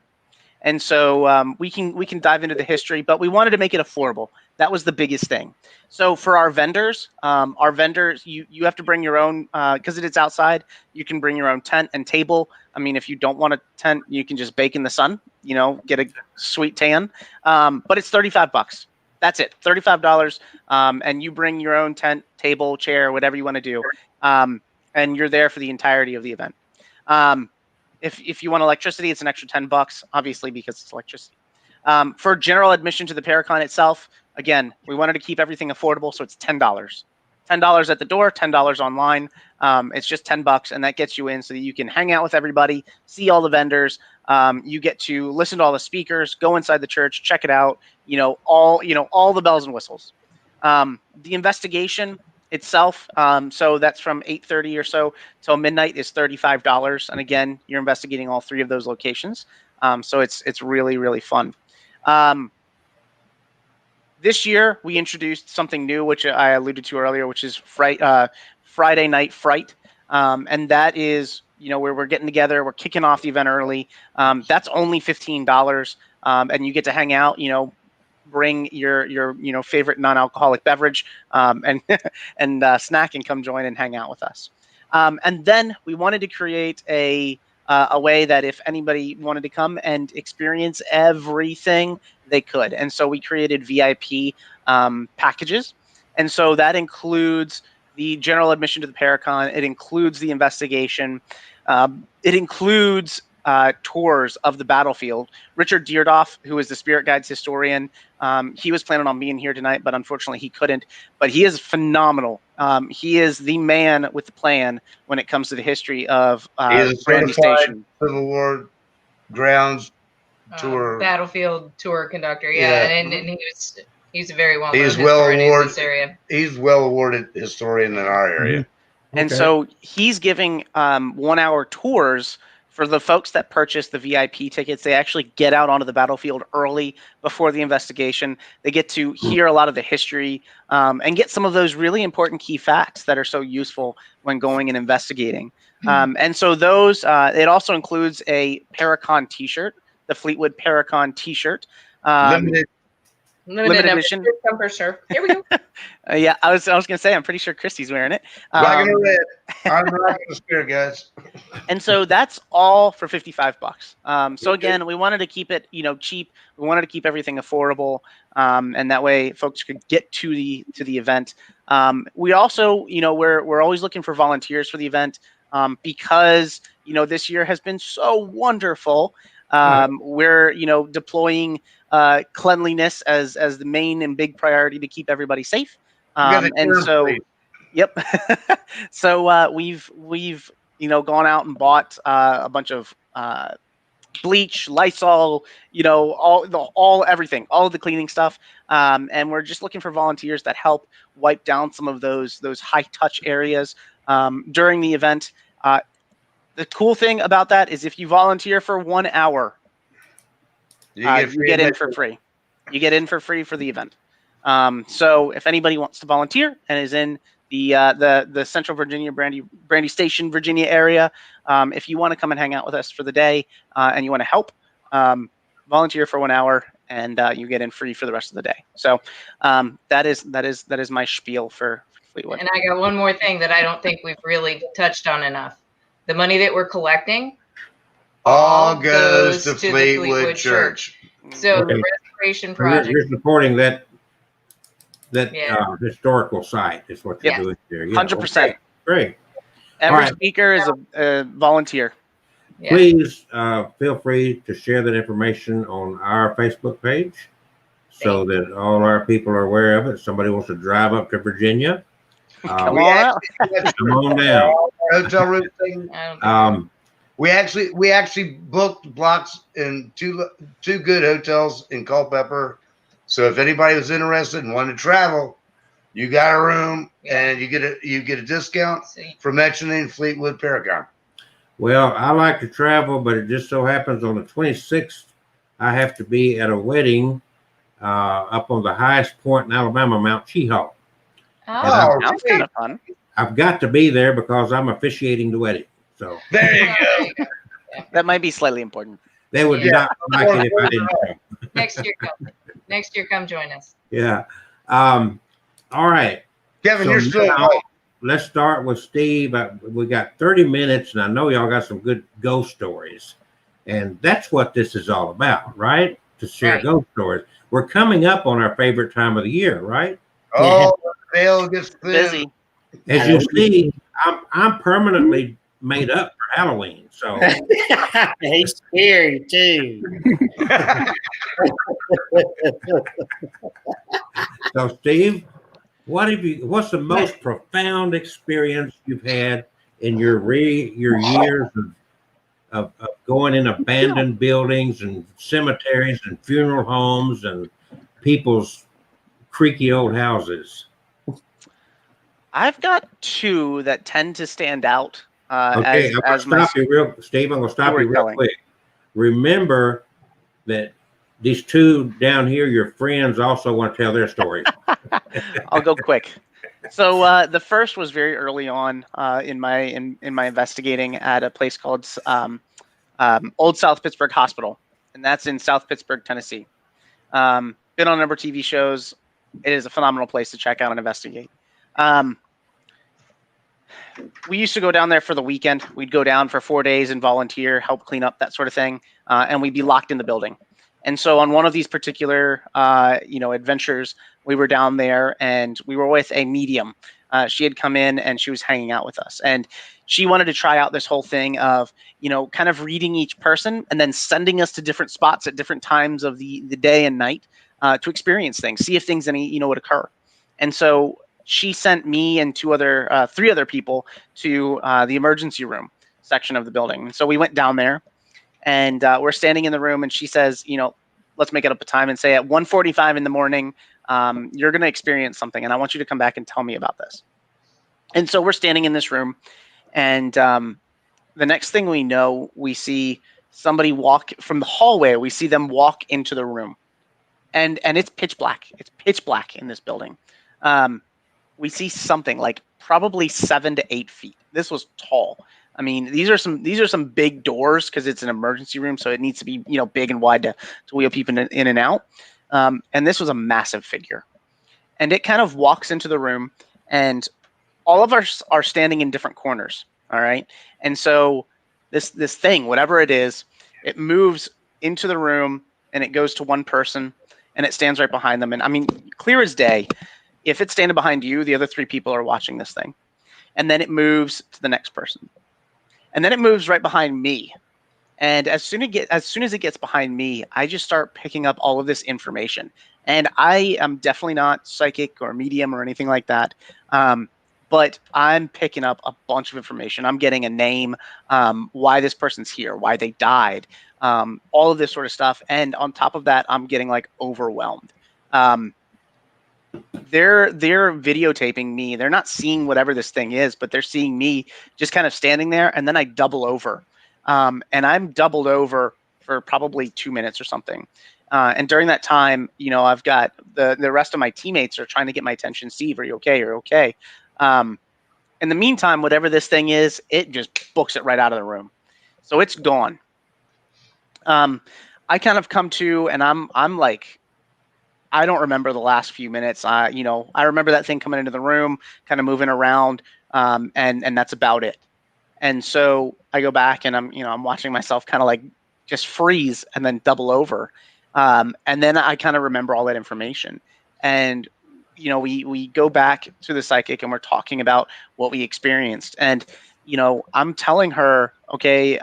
Speaker 4: And so we can dive into the history, but we wanted to make it affordable. That was the biggest thing. So for our vendors, you have to bring your own, because it's outside. You can bring your own tent and table. I mean, if you don't want a tent, you can just bake in the sun. Get a sweet tan. But it's $35. That's it, $35. And you bring your own tent, table, chair, whatever you want to do, and you're there for the entirety of the event. If you want electricity, it's an extra $10, obviously, because it's electricity. For general admission to the Paracon itself, again, we wanted to keep everything affordable, so it's $10. $10 at the door, $10 online. It's just $10, and that gets you in so that you can hang out with everybody, see all the vendors. You get to listen to all the speakers, go inside the church, check it out. All the bells and whistles. The investigation itself, so that's from 8:30 or so till midnight, is $35, and again, you're investigating all three of those locations. So it's really, really fun. This year we introduced something new, which I alluded to earlier, which is Friday Night Fright, and that is where we're getting together, we're kicking off the event early. That's only $15, and you get to hang out. Bring your favorite non-alcoholic beverage, and and snack, and come join and hang out with us. And then we wanted to create a way that if anybody wanted to come and experience everything, they could. And so we created VIP packages, and so that includes the general admission to the Paracon. It includes the investigation. It includes tours of the battlefield. Richard Deardoff, who is the Spirit Guides historian, he was planning on being here tonight, but unfortunately he couldn't. But he is phenomenal. He is the man with the plan when it comes to the history of
Speaker 3: He is a
Speaker 4: Brandy
Speaker 3: certified
Speaker 4: Station.
Speaker 3: Civil War grounds tour.
Speaker 2: Battlefield tour conductor.
Speaker 3: Yeah.
Speaker 2: Yeah, and he's a very well known
Speaker 3: He's well
Speaker 2: historian in
Speaker 3: awarded.
Speaker 2: this area.
Speaker 3: He's well awarded historian in our area.
Speaker 4: And
Speaker 1: Okay.
Speaker 4: so he's giving 1 hour tours for the folks that purchase the VIP tickets. They actually get out onto the battlefield early before the investigation. They get to hear a lot of the history, and get some of those really important key facts that are so useful when going and investigating. And so those, it also includes a Paracon t-shirt, the Fleetwood Paracon t-shirt.
Speaker 2: Limited number,
Speaker 4: edition.
Speaker 2: come for sure. Here we go.
Speaker 4: Yeah, I was gonna say, I'm pretty sure Christy's wearing it.
Speaker 3: Black and red. I'm rocking the Spirit Guides.
Speaker 4: And so that's all for $55. So again, we wanted to keep it, cheap. We wanted to keep everything affordable, and that way folks could get to the event. We also, we're always looking for volunteers for the event, because this year has been so wonderful. We're deploying cleanliness as the main and big priority to keep everybody safe. And so, yep. So we've gone out and bought a bunch of bleach, Lysol, everything, all of the cleaning stuff. And we're just looking for volunteers that help wipe down some of those high touch areas during the event. The cool thing about that is if you volunteer for 1 hour, you get in for free. You get in for free for the event. So if anybody wants to volunteer and is in the Central Virginia, Brandy Station, Virginia area, if you want to come and hang out with us for the day, and you want to help, volunteer for 1 hour, and you get in free for the rest of the day. So that is my spiel for Fleetwood.
Speaker 2: And I got one more thing that I don't think we've really touched on enough. The money that we're collecting
Speaker 3: all goes to Fleetwood Church.
Speaker 2: So the restoration project.
Speaker 1: You're supporting that historical site is what you're doing there.
Speaker 4: 100%.
Speaker 1: Okay. Great.
Speaker 4: Every speaker is a volunteer.
Speaker 1: Please feel free to share that information on our Facebook page. so that all our people are aware of it. If somebody wants to drive up to Virginia,
Speaker 4: Come
Speaker 3: We
Speaker 4: on out.
Speaker 1: come on down.
Speaker 3: Our hotel room thing.
Speaker 2: I don't think
Speaker 3: We actually booked blocks in two good hotels in Culpeper. So if anybody was interested and wanted to travel, you got a room and you get a discount
Speaker 2: so.
Speaker 3: for mentioning Fleetwood Paragon.
Speaker 1: Well, I like to travel, but it just so happens on the 26th, I have to be at a wedding up on the highest point in Alabama, Mount Cheahaw.
Speaker 2: Oh,
Speaker 4: Sounds kind of fun.
Speaker 1: I've got to be there because I'm officiating the wedding. So
Speaker 3: There you
Speaker 2: well,
Speaker 3: go.
Speaker 2: there you go.
Speaker 4: That might be slightly important.
Speaker 1: they would
Speaker 2: Yeah.
Speaker 1: not like it if I didn't come.
Speaker 2: Next year, come join us.
Speaker 1: Yeah. All right.
Speaker 3: Kevin,
Speaker 1: So
Speaker 3: you're still
Speaker 1: now,
Speaker 3: right.
Speaker 1: let's start with Steve. We got 30 minutes, and I know y'all got some good ghost stories. And that's what this is all about, right? To share
Speaker 2: Right.
Speaker 1: ghost stories. We're coming up on our favorite time of the year, right?
Speaker 3: Oh, the veil gets thin.
Speaker 4: Busy.
Speaker 1: As you see, I'm permanently made up for Halloween. So
Speaker 5: He's scary too.
Speaker 1: Steve, what's the most profound experience you've had in your years of going in abandoned buildings and cemeteries and funeral homes and people's creaky old houses?
Speaker 4: I've got two that tend to stand out
Speaker 1: Okay,
Speaker 4: as
Speaker 1: I'm going to stop you real
Speaker 4: storytelling.
Speaker 1: quick. Remember that these two down here, your friends, also want to tell their stories.
Speaker 4: I'll go quick. So the first was very early on in my investigating at a place called Old South Pittsburgh Hospital, and that's in South Pittsburgh, Tennessee. Been on a number of TV shows. It is a phenomenal place to check out and investigate. We used to go down there for the weekend. We'd go down for 4 days and volunteer, help clean up, that sort of thing, and we'd be locked in the building. And so on one of these particular, adventures, we were down there and we were with a medium. She had come in and she was hanging out with us, and she wanted to try out this whole thing of, kind of reading each person and then sending us to different spots at different times of the day and night to experience things, see if things would occur. And so she sent me and three other people to the emergency room section of the building. And so we went down there, and we're standing in the room, and she says, let's make it up a time and say at 1:45 in the morning, you're going to experience something, and I want you to come back and tell me about this. And so we're standing in this room, and the next thing we know, we see somebody walk from the hallway. We see them walk into the room, and it's pitch black. It's pitch black in this building. We see something like probably 7 to 8 feet. This was tall. I mean, these are some big doors because it's an emergency room, so it needs to be big and wide to wheel people in and out. And this was a massive figure, and it kind of walks into the room, and all of us are standing in different corners. All right, and so this thing, whatever it is, it moves into the room, and it goes to one person, and it stands right behind them. And I mean, clear as day. If it's standing behind you, the other three people are watching this thing. And then it moves to the next person. And then it moves right behind me. And as soon as it gets behind me, I just start picking up all of this information. And I am definitely not psychic or medium or anything like that. But I'm picking up a bunch of information. I'm getting a name, why this person's here, why they died, all of this sort of stuff. And on top of that, I'm getting overwhelmed. They're videotaping me. They're not seeing whatever this thing is, but they're seeing me just kind of standing there. And then I double over, and I'm doubled over for probably 2 minutes or something. And during that time, I've got the rest of my teammates are trying to get my attention. Steve, are you okay? You're okay. In the meantime, whatever this thing is, it just books it right out of the room. So it's gone. I kind of come to, and I'm like, I don't remember the last few minutes. I remember that thing coming into the room, kind of moving around, and that's about it. And so I go back, and I'm watching myself kind of just freeze and then double over, and then I kind of remember all that information. And we go back to the psychic, and we're talking about what we experienced. And I'm telling her, okay,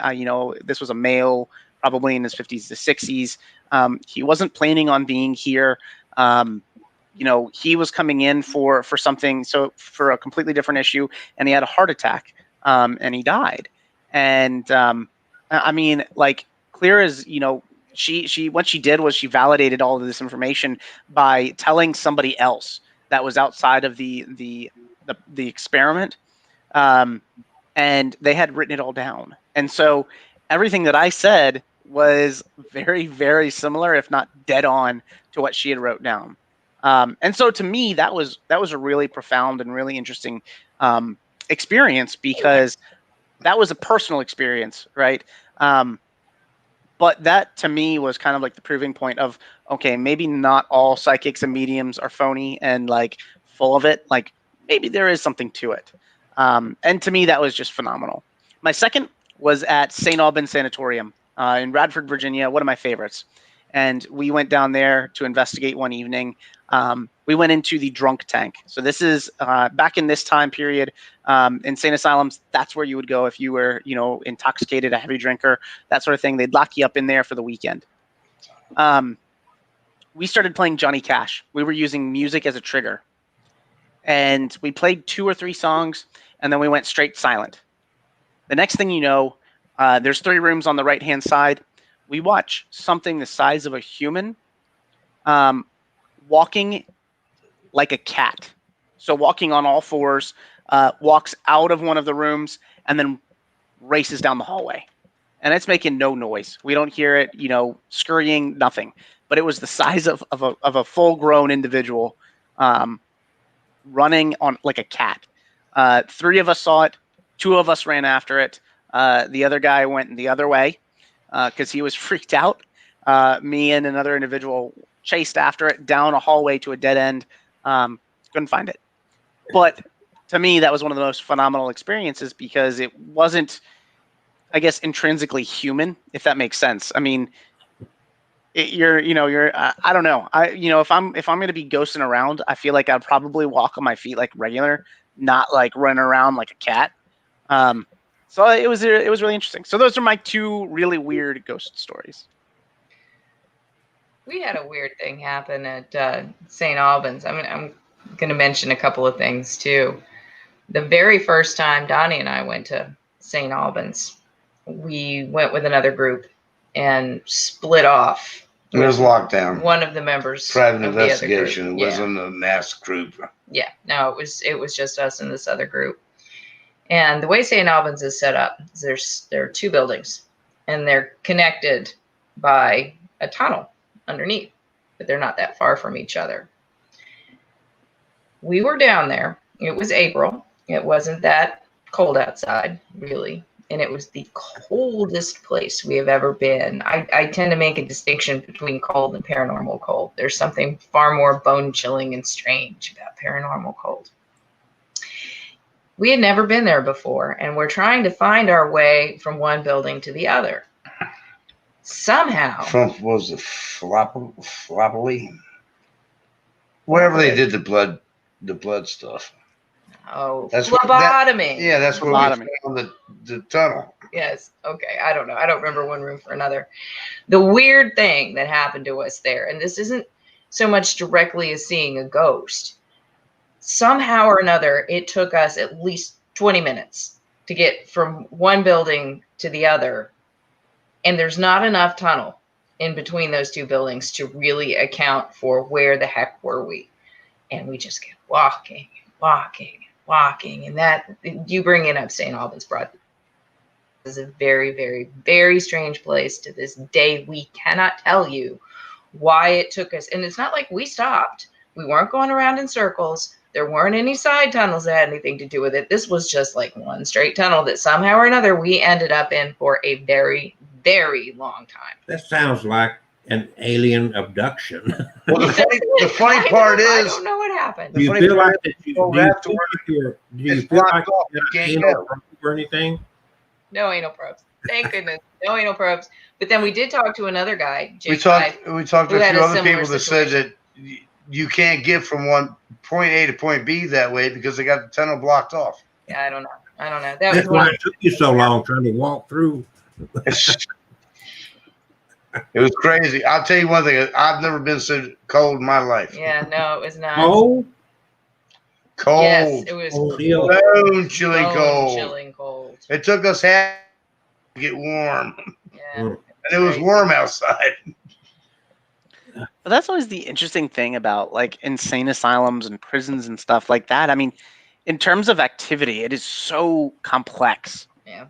Speaker 4: this was a male, probably in his 50s to 60s. He wasn't planning on being here. He was coming in for something, so for a completely different issue, and he had a heart attack, and he died. And I mean, like, clear as, she what she did was she validated all of this information by telling somebody else that was outside of the experiment, and they had written it all down. And so everything that I said was very, very similar, if not dead on, to what she had wrote down. And so to me, that was a really profound and really interesting experience, because that was a personal experience, right? But that to me was kind of like the proving point of, okay, maybe not all psychics and mediums are phony and like full of it. Like, maybe there is something to it. And to me, that was just phenomenal. My second was at St. Albans Sanatorium in Radford, Virginia, one of my favorites. And we went down there to investigate one evening. We went into the drunk tank. So this is back in this time period, insane asylums. That's where you would go if you were, intoxicated, a heavy drinker, that sort of thing. They'd lock you up in there for the weekend. We started playing Johnny Cash. We were using music as a trigger. And we played 2 or 3 songs, and then we went straight silent. The next thing you know, there's 3 rooms on the right-hand side. We watch something the size of a human walking like a cat. So walking on all 4s, walks out of one of the rooms, and then races down the hallway. And it's making no noise. We don't hear it, scurrying, nothing. But it was the size of a full-grown individual running on like a cat. 3 of us saw it. 2 of us ran after it. The other guy went the other way because he was freaked out. Me and another individual chased after it down a hallway to a dead end. Couldn't find it. But to me, that was one of the most phenomenal experiences, because it wasn't, I guess, intrinsically human, if that makes sense. I mean, I don't know. If I'm going to be ghosting around, I feel like I'd probably walk on my feet like regular, not like run around like a cat. So it was really interesting. So those are my 2 really weird ghost stories.
Speaker 2: We had a weird thing happen at St. Albans. I mean, I'm going to mention a couple of things too. The very first time Donnie and I went to St. Albans, we went with another group and split off.
Speaker 3: It was lockdown.
Speaker 2: One of the members.
Speaker 3: Private
Speaker 2: of
Speaker 3: investigation. It
Speaker 2: Yeah.
Speaker 3: wasn't a mass group.
Speaker 2: Yeah, no, it was just us and this other group. And the way St. Albans is set up, there are 2 buildings, and they're connected by a tunnel underneath, but they're not that far from each other. We were down there. It was April. It wasn't that cold outside, really. And it was the coldest place we have ever been. I tend to make a distinction between cold and paranormal cold. There's something far more bone-chilling and strange about paranormal cold. We had never been there before, and we're trying to find our way from one building to the other. Somehow.
Speaker 3: From, what was it, Floppily? Wherever they did the blood stuff.
Speaker 2: Oh,
Speaker 3: That's
Speaker 2: phlebotomy.
Speaker 3: That's where we found the tunnel.
Speaker 2: Yes. Okay. I don't know. I don't remember one room for another. The weird thing that happened to us there, and this isn't so much directly as seeing a ghost. Somehow or another, it took us at least 20 minutes to get from one building to the other. And there's not enough tunnel in between those 2 buildings to really account for where the heck were we. And we just kept walking, and that, you bring it up, St. Albans brought. This is a very, very, very strange place. To this day, we cannot tell you why it took us. And it's not like we stopped. We weren't going around in circles. There weren't any side tunnels that had anything to do with it. This was just like one straight tunnel that somehow or another we ended up in for a very, very long time.
Speaker 1: That sounds like an alien abduction.
Speaker 3: Well, the funny part is,
Speaker 2: I don't know what happened.
Speaker 1: Do you feel like that? Do you feel like
Speaker 3: you can't go
Speaker 1: or anything?
Speaker 2: No anal probes. Thank goodness. No anal probes. But then we did talk to another guy.
Speaker 3: We talked to a few other people that said that you can't get from point A to point B that way because they got the tunnel blocked off.
Speaker 2: Yeah, I don't know.
Speaker 1: That's why it took you so long trying to walk through.
Speaker 3: It was crazy. I'll tell you one thing. I've never been so cold in my life.
Speaker 2: Yeah, no, it was not.
Speaker 1: Oh,
Speaker 3: Cold.
Speaker 2: Yes, it was
Speaker 1: oh, deal.
Speaker 3: Bone chilling cold.
Speaker 2: chilling cold.
Speaker 3: It took us half to get warm.
Speaker 2: Yeah.
Speaker 1: Mm.
Speaker 3: And it was warm outside.
Speaker 4: But that's always the interesting thing about like insane asylums and prisons and stuff like that. I mean, in terms of activity, it is so complex.
Speaker 2: Yeah.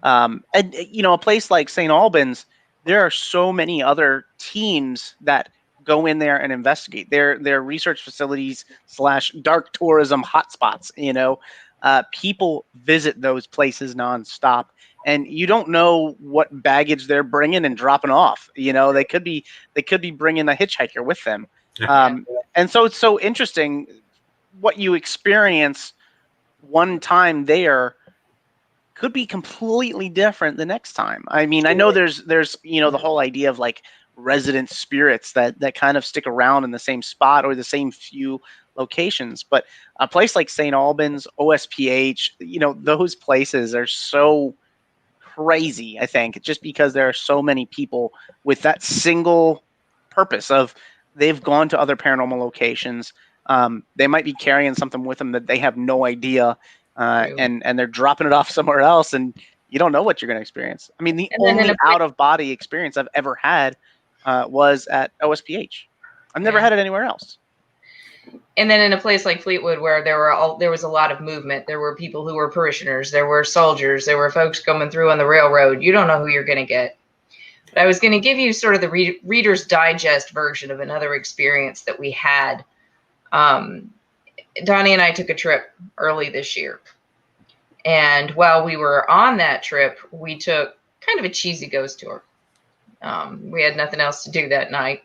Speaker 4: And you know, a place like St. Albans, there are so many other teams that go in there and investigate. They're research facilities / dark tourism hotspots. You know, people visit those places nonstop, and you don't know what baggage they're bringing and dropping off. You know, they could be bringing a hitchhiker with them. And so it's so interesting what you experience one time there could be completely different the next time. I mean, I know there's you know, the whole idea of like resident spirits that kind of stick around in the same spot or the same few locations, but a place like St. Albans, OSPH, you know, those places are so crazy, I think, just because there are so many people with that single purpose of they've gone to other paranormal locations. They might be carrying something with them that they have no idea, and they're dropping it off somewhere else, and you don't know what you're going to experience. I mean, the only out of body experience I've ever had was at OSPH. I've never had it anywhere else.
Speaker 2: And then in a place like Fleetwood, where there was a lot of movement, there were people who were parishioners, there were soldiers, there were folks coming through on the railroad. You don't know who you're going to get. But I was going to give you sort of the Reader's Digest version of another experience that we had. Donnie and I took a trip early this year. And while we were on that trip, we took kind of a cheesy ghost tour. We had nothing else to do that night.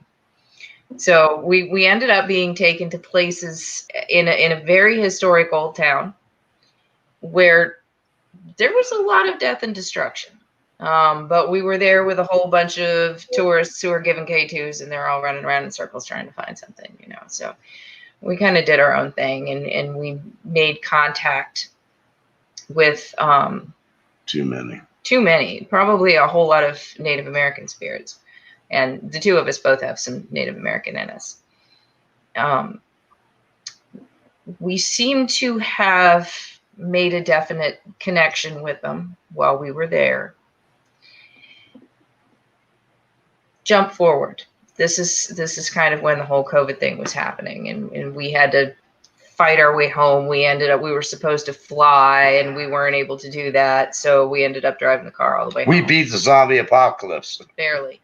Speaker 2: So we ended up being taken to places in a very historic old town where there was a lot of death and destruction. But we were there with a whole bunch of tourists who are given K2s, and they're all running around in circles trying to find something, you know. So we kind of did our own thing, and we made contact with
Speaker 3: too many,
Speaker 2: probably a whole lot of Native American spirits. And the two of us both have some Native American in us. We seem to have made a definite connection with them while we were there. Jump forward. This is kind of when the whole COVID thing was happening, and we had to fight our way home. We were supposed to fly, and we weren't able to do that. So we ended up driving the car all the way home.
Speaker 3: We beat the zombie apocalypse.
Speaker 2: Barely.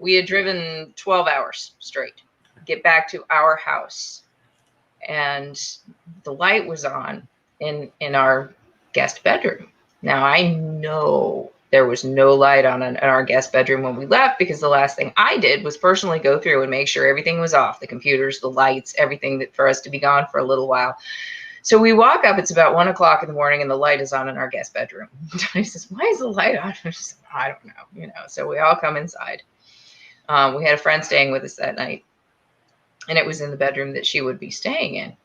Speaker 2: We had driven 12 hours straight, get back to our house, and the light was on in our guest bedroom. Now, I know there was no light on in our guest bedroom when we left, because the last thing I did was personally go through and make sure everything was off, the computers, the lights, everything, that for us to be gone for a little while. So we walk up, it's about 1 o'clock in the morning, and the light is on in our guest bedroom. He says, "Why is the light on?" I just, I don't know, you know. So we all come inside. We had a friend staying with us that night, and it was in the bedroom that she would be staying in.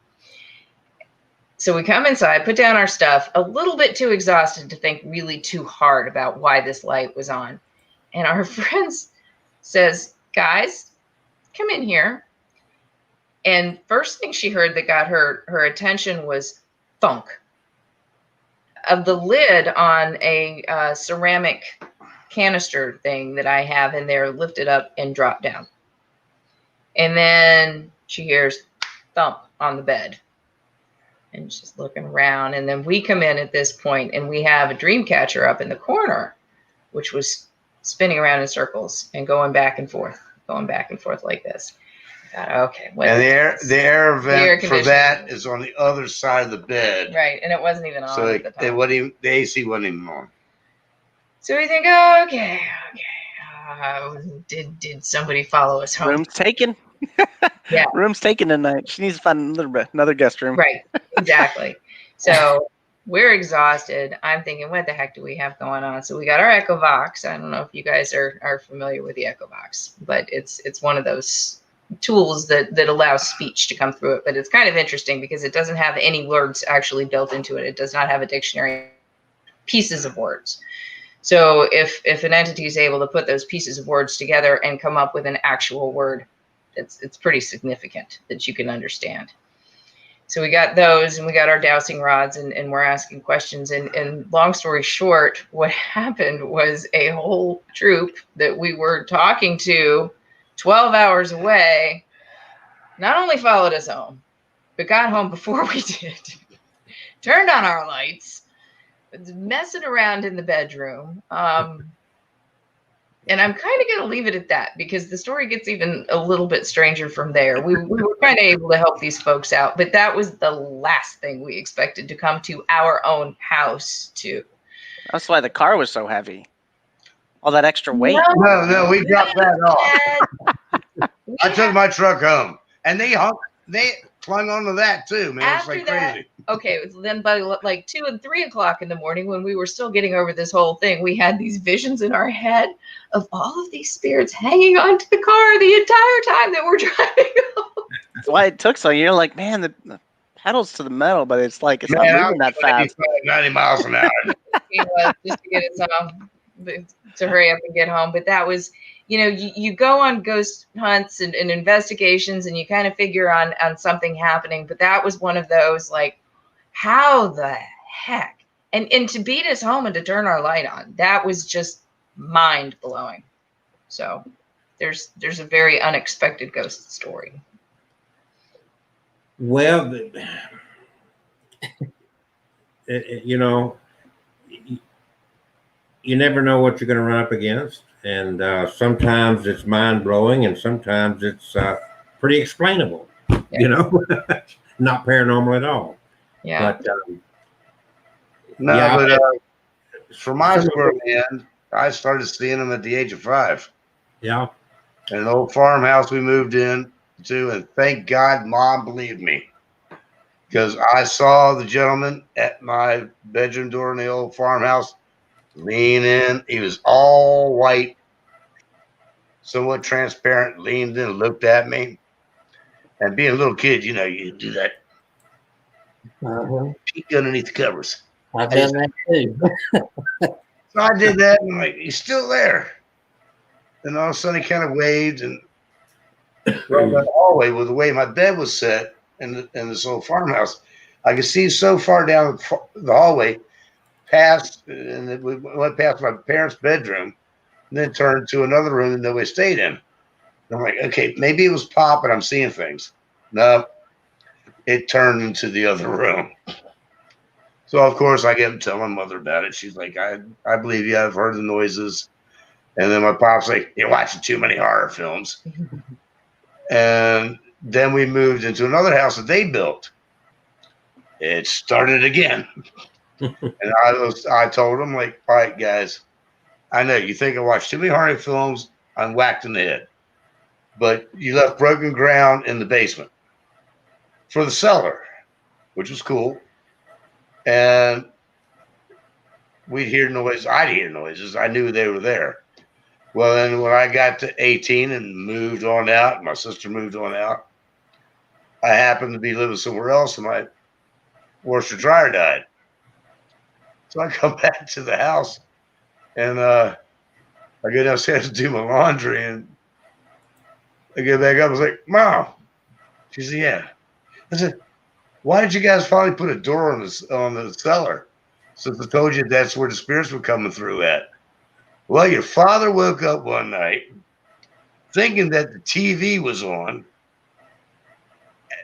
Speaker 2: So we come inside, put down our stuff, a little bit too exhausted to think really too hard about why this light was on. And our friend says, "Guys, come in here." And first thing she heard that got her attention was thunk of the lid on a ceramic canister thing that I have in there lifted up and dropped down. And then she hears thump on the bed, and she's looking around. And then we come in at this point, and we have a dream catcher up in the corner, which was spinning around in circles and going back and forth like this. God, okay.
Speaker 3: And the air vent for that is on the other side of the bed.
Speaker 2: Right. And it wasn't even on at the time.
Speaker 3: The AC wasn't even on.
Speaker 2: So we think, oh, okay. Did somebody follow us home?
Speaker 4: Room's taken.
Speaker 2: Yeah.
Speaker 4: Room's taken tonight. She needs to find another guest room.
Speaker 2: Right. Exactly. So we're exhausted. I'm thinking, what the heck do we have going on? So we got our Echo Vox. I don't know if you guys are familiar with the Echo Vox, but it's one of those tools that allows speech to come through it. But it's kind of interesting because it doesn't have any words actually built into it. It does not have a dictionary, pieces of words. So if an entity is able to put those pieces of words together and come up with an actual word, it's pretty significant that you can understand. So we got those, and we got our dowsing rods, and we're asking questions. And long story short, what happened was a whole troop that we were talking to 12 hours away not only followed us home, but got home before we did, turned on our lights, messing around in the bedroom. And I'm kind of going to leave it at that, because the story gets even a little bit stranger from there. We were kind of able to help these folks out, but that was the last thing we expected to come to our own house too.
Speaker 4: That's why the car was so heavy. All that extra weight.
Speaker 3: No, we dropped that off. I took my truck home, and they clung onto that too, man.
Speaker 2: After
Speaker 3: it's like
Speaker 2: that,
Speaker 3: crazy.
Speaker 2: okay, it was then by like 2 and 3 o'clock in the morning, when we were still getting over this whole thing, we had these visions in our head of all of these spirits hanging onto the car the entire time that we're driving home.
Speaker 4: That's why it took so. You're like, man, the pedals to the metal, but it's like it's
Speaker 3: Man,
Speaker 4: not moving that fast.
Speaker 3: 90 miles an hour.
Speaker 2: Just to get us to hurry up and get home. But that was, you go on ghost hunts and investigations, and you kind of figure on something happening. But that was one of those, like, how the heck? And to beat us home and to turn our light on, that was just mind blowing. So there's a very unexpected ghost story.
Speaker 1: Well, you never know what you're going to run up against, and sometimes it's mind blowing, and sometimes it's pretty explainable.
Speaker 2: Yeah.
Speaker 1: Not paranormal at all.
Speaker 2: Yeah.
Speaker 1: But
Speaker 3: for my squirrel man, I started seeing them at the age of 5.
Speaker 1: Yeah.
Speaker 3: In an old farmhouse we moved in to, and thank God Mom believed me, because I saw the gentleman at my bedroom door in the old farmhouse lean in. He was all white, somewhat transparent, leaned in, looked at me. And being a little kid, you do that. Peek underneath the covers.
Speaker 5: I've done that too.
Speaker 3: So I did that, and I'm like, he's still there. And all of a sudden, he kind of waved, and from the hallway, with the way my bed was set in this old farmhouse, I could see so far down the hallway, and it went past my parents' bedroom, and then turned to another room that nobody stayed in. And I'm like, okay, maybe it was Pop, and I'm seeing things. No, it turned into the other room. So, of course, I get to tell my mother about it. She's like, I believe you. I've heard the noises. And then my pop's like, you're watching too many horror films. And then we moved into another house that they built. It started again. And I told them, like, all right, guys, I know you think I watched too many horror films. I'm whacked in the head. But you left broken ground in the basement for the cellar, which was cool. And we'd hear noises. I'd hear noises. I knew they were there. Well, then when I got to 18 and moved on out, my sister moved on out, I happened to be living somewhere else, and my washer dryer died. So I come back to the house, and I go downstairs to do my laundry, and I get back up. I was like, Mom. She said, yeah. I said, why did you guys finally put a door on the cellar? Since I told you that's where the spirits were coming through at. Well, your father woke up one night thinking that the TV was on.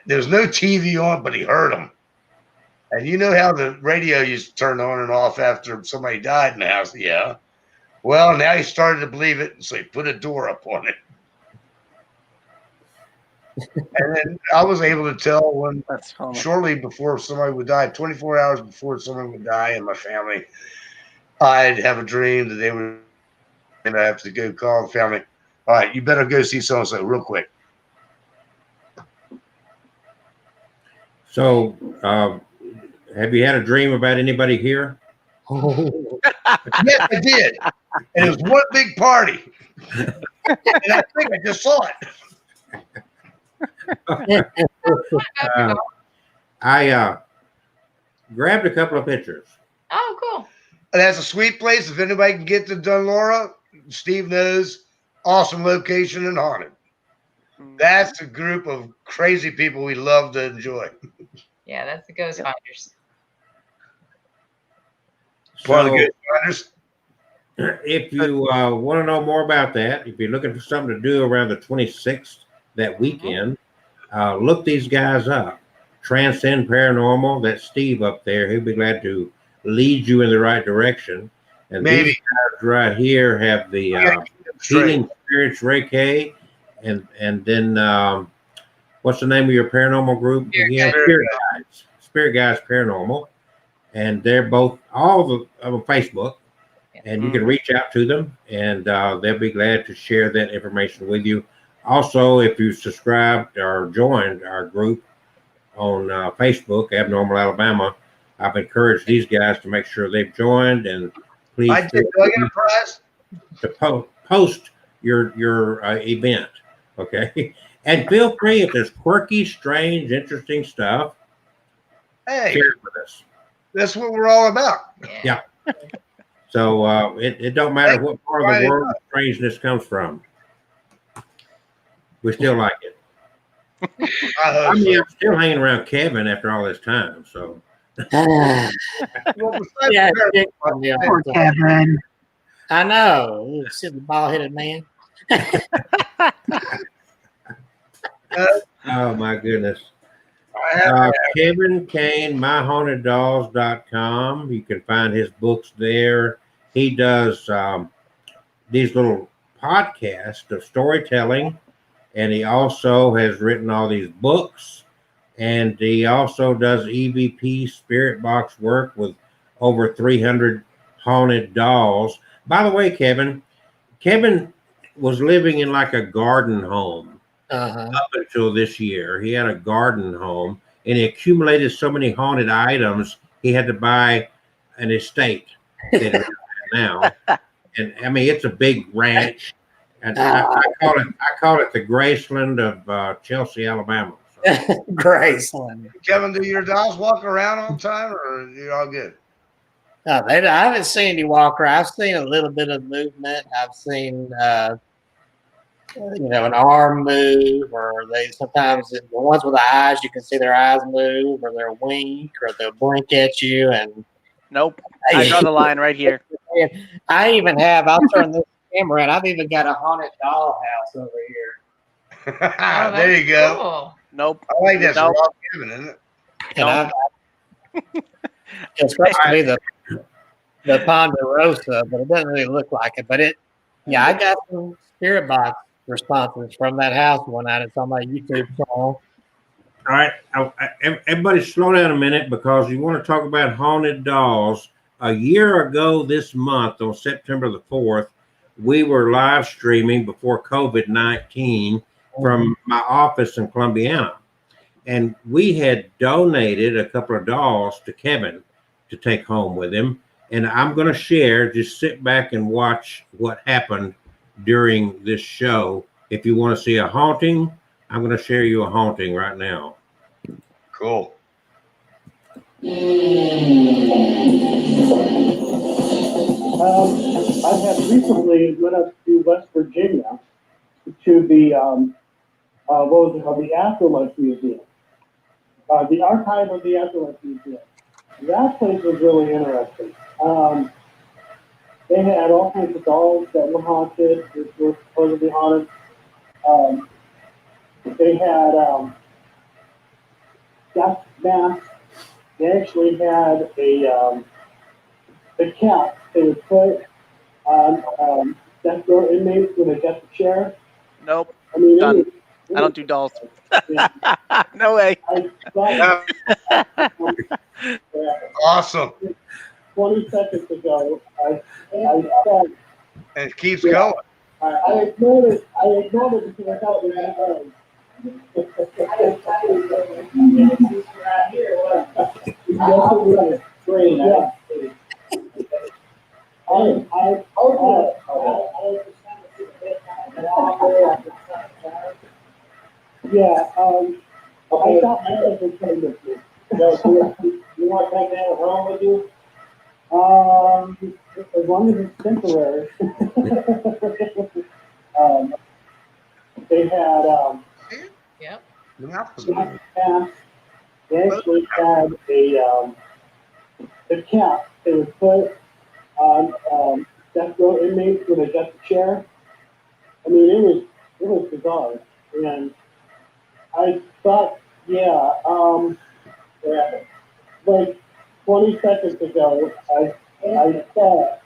Speaker 3: There's no TV on, but he heard them. And you know how the radio used to turn on and off after somebody died in the house? Yeah. Well, now he started to believe it, so he put a door up on it. And then I was able to tell when shortly before somebody would die, 24 hours before someone would die in my family, I'd have a dream that they would, and I have to go call the family. All right, you better go see so-and-so real quick.
Speaker 1: So, have you had a dream about anybody here?
Speaker 3: Yes, I did. And it was one big party. And I think I just saw it.
Speaker 1: I grabbed a couple of pictures.
Speaker 2: Oh, cool.
Speaker 3: That's a sweet place. If anybody can get to Dunlora, Steve knows. Awesome location and haunted. That's a group of crazy people we love to enjoy.
Speaker 2: Yeah, that's the Ghost Finders.
Speaker 3: One of the
Speaker 1: So,
Speaker 3: good finders.
Speaker 1: if you want to know more about that, if you're looking for something to do around the 26th that weekend, look these guys up. Transcend Paranormal, that's Steve up there. He'll be glad to lead you in the right direction. And
Speaker 3: Maybe.
Speaker 1: these guys right here have the Healing Spirits Reiki, and then what's the name of your paranormal group again? Spirit Guides Paranormal, and they're both all of on Facebook. And you can reach out to them, and they'll be glad to share that information with you. Also, if you subscribed or joined our group on Facebook, Abnormal Alabama, I've encouraged these guys to make sure they've joined, and please
Speaker 3: I get a prize
Speaker 1: to post your event, okay? And feel free if there's quirky, strange, interesting stuff.
Speaker 3: Hey,
Speaker 1: share it with us.
Speaker 3: That's what we're all about.
Speaker 1: Yeah. So it don't matter what part of the world strangeness comes from. We still like it. I mean, I'm still hanging around Kevin after all this time. So.
Speaker 5: Yeah,
Speaker 7: Poor Kevin.
Speaker 5: I know. You see the bald-headed man.
Speaker 1: Oh my goodness. Kevin Kane, myhauntedDolls.com. You can find his books there. He does these little podcasts of storytelling, and he also has written all these books, and he also does EVP spirit box work with over 300 haunted dolls. By the way, Kevin was living in like a garden home. Up until this year, he had a garden home, and he accumulated so many haunted items he had to buy an estate that he now. And I mean, it's a big ranch, and I call it the Graceland of Chelsea, Alabama. So.
Speaker 5: Graceland.
Speaker 3: Kevin, do your dolls walk around all the time, or you're all good?
Speaker 5: No, I haven't seen any walk around. I've seen a little bit of movement. I've seen an arm move, or they sometimes the ones with the eyes, you can see their eyes move, or they'll wink, or they'll blink at you. And
Speaker 4: nope, I draw the line right here.
Speaker 5: I even have. I'll turn this camera around. I've even got a haunted dollhouse over here.
Speaker 3: There you go.
Speaker 2: Cool.
Speaker 4: Nope.
Speaker 3: I like that.
Speaker 4: Nope.
Speaker 3: Rock Kevin, isn't it?
Speaker 5: And it's supposed to be the Ponderosa, but it doesn't really look like it. But I got some spirit box responses from that house one night. It's on my YouTube channel.
Speaker 1: All right, everybody slow down a minute, because you want to talk about haunted dolls. A year ago this month, on September the 4th, we were live streaming before COVID-19 from my office in Columbiana. And we had donated a couple of dolls to Kevin to take home with him. And I'm going to share, just sit back and watch what happened during this show. If you want to see a haunting, I'm going to share you a haunting right now.
Speaker 3: Cool.
Speaker 8: I have recently went up to West Virginia to the what was it called? The Afterlife Museum. The Archive of the Afterlife Museum. That place was really interesting. They had all kinds of dolls that were haunted, which were supposedly haunted. They had death masks. They actually had a cap they would put on death row inmates when they got the chair.
Speaker 4: Nope.
Speaker 8: I mean,
Speaker 4: Done. I don't do dolls. No way.
Speaker 3: Awesome.
Speaker 8: 20 seconds ago, I said,
Speaker 3: and it keeps going.
Speaker 8: I ignored it because I thought it was I thought my husband came with me. You want to take that home with you? As long as it's temporary. um, they had
Speaker 2: Yep.
Speaker 8: they actually had a cap they would put on death row inmates when they got the chair. I mean, it was bizarre, and I thought, yeah, like 20 seconds ago, I thought,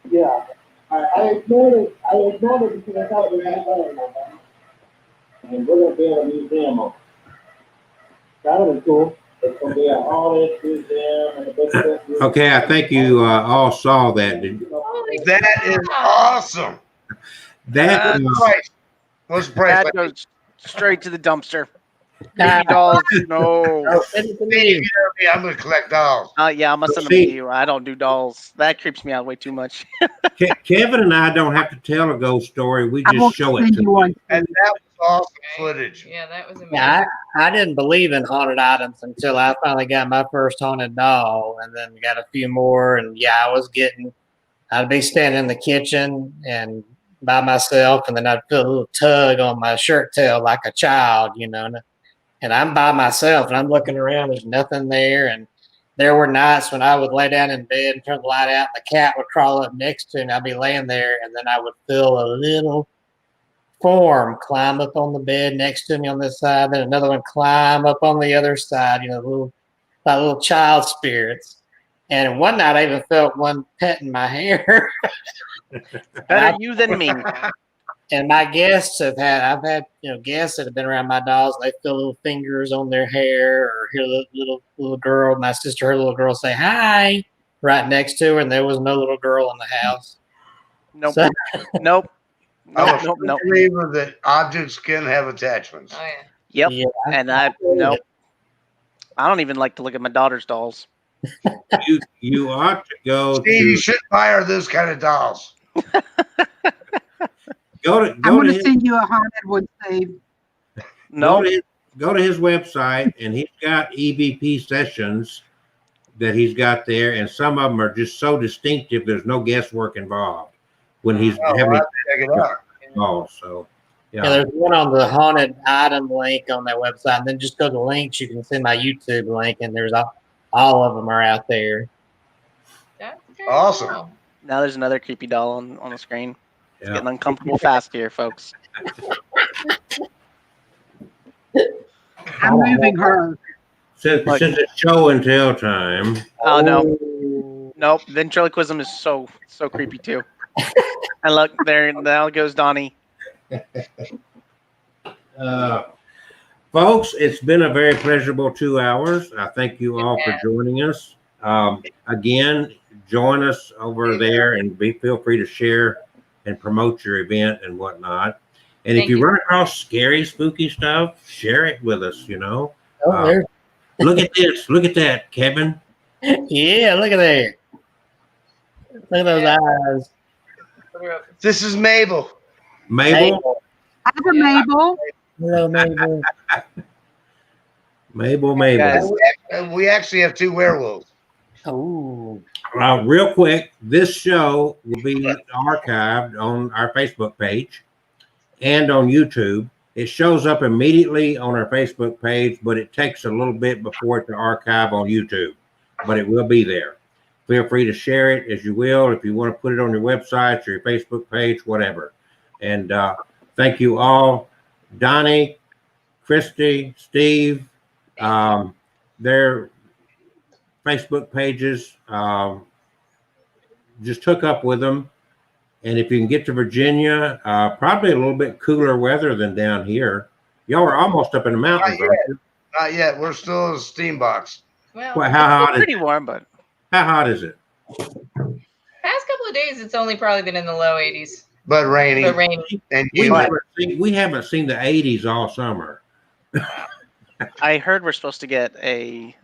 Speaker 8: yeah, I ignored it. I ignored it because I thought it was an and we're gonna be at a museum. That would be cool. It's gonna be an all-age museum and a big.
Speaker 1: Okay, I think you all saw that.
Speaker 3: That is awesome.
Speaker 1: That
Speaker 3: What's the price?
Speaker 4: That goes straight to the dumpster. Creepy dolls, no.
Speaker 5: Oh, send it to me.
Speaker 3: I'm gonna collect dolls.
Speaker 4: Yeah, I'm gonna send them to you. I don't do dolls. That creeps me out way too much.
Speaker 1: Kevin and I don't have to tell a ghost story. We
Speaker 7: I will
Speaker 1: just show it
Speaker 7: send
Speaker 1: to
Speaker 7: you one.
Speaker 3: And that was awesome footage.
Speaker 2: Yeah, that was amazing.
Speaker 5: Yeah, I didn't believe in haunted items until I finally got my first haunted doll, and then got a few more. And yeah, I'd be standing in the kitchen and by myself, and then I'd feel a little tug on my shirt tail like a child, and I'm by myself, and I'm looking around. There's nothing there, and there were nights when I would lay down in bed and turn the light out, and the cat would crawl up next to me, and I'd be laying there, and then I would feel a little form climb up on the bed next to me on this side, then another one climb up on the other side, little child spirits. And one night I even felt one petting my hair.
Speaker 4: Better you than me.
Speaker 5: And my guests I've had guests that have been around my dolls. They feel little fingers on their hair, or hear a little girl. My sister, her little girl, say hi right next to her, and there was no little girl in the house.
Speaker 4: Nope.
Speaker 5: So,
Speaker 4: Nope.
Speaker 3: I'm
Speaker 4: Nope.
Speaker 3: a believer that objects can have attachments.
Speaker 2: Oh yeah.
Speaker 4: Yep.
Speaker 5: yeah,
Speaker 4: And I don't even like to look at my daughter's dolls.
Speaker 1: you ought to go
Speaker 3: Steve, you should buy her those kind of dolls.
Speaker 7: I'm going to send you a haunted one, Steve.
Speaker 4: No.
Speaker 1: Go to his website, and he's got EVP sessions that he's got there, and some of them are just so distinctive. There's no guesswork involved when he's having
Speaker 3: I'll check it out.
Speaker 1: calls. So
Speaker 5: yeah, there's one on the haunted item link on that website, and then just go to links. You can see my YouTube link, and there's all of them are out there.
Speaker 2: That's very
Speaker 3: Awesome.
Speaker 2: cool.
Speaker 4: Now there's another creepy doll on the screen. It's
Speaker 1: yeah.
Speaker 4: getting uncomfortable fast here, folks.
Speaker 7: I'm moving her.
Speaker 1: Since it's show and tell time.
Speaker 4: Oh no. Nope. Ventriloquism is so creepy too. And look, there goes Donnie.
Speaker 1: Folks, it's been a very pleasurable 2 hours. I thank you all for joining us. Again, join us over there, and feel free to share and promote your event and whatnot. And if you run across scary, spooky stuff, share it with us. Look at this. Look at that, Kevin.
Speaker 5: Yeah, look at there. Look at those eyes.
Speaker 3: This is Mabel.
Speaker 1: Mabel.
Speaker 7: Hi, Mabel.
Speaker 5: Hello, Mabel.
Speaker 1: Mabel.
Speaker 3: Guys, we actually have 2 werewolves.
Speaker 5: Oh.
Speaker 1: Real quick, this show will be archived on our Facebook page and on YouTube. It shows up immediately on our Facebook page, but it takes a little bit before it to archive on YouTube, but it will be there. Feel free to share it as you will. If you want to put it on your website or your Facebook page, whatever. And thank you all. Donnie, Christy, Steve, their Facebook pages, just hook up with them. And if you can get to Virginia, probably a little bit cooler weather than down here. Y'all are almost up in the mountains, aren't you?
Speaker 3: Not yet. We're still in a steam box.
Speaker 2: Well,
Speaker 1: how hot is
Speaker 4: pretty warm, but
Speaker 1: how hot is it?
Speaker 2: past couple of days, it's only probably been in the low 80s.
Speaker 3: But rainy. And
Speaker 1: We haven't seen the 80s all summer.
Speaker 4: I heard we're supposed to get a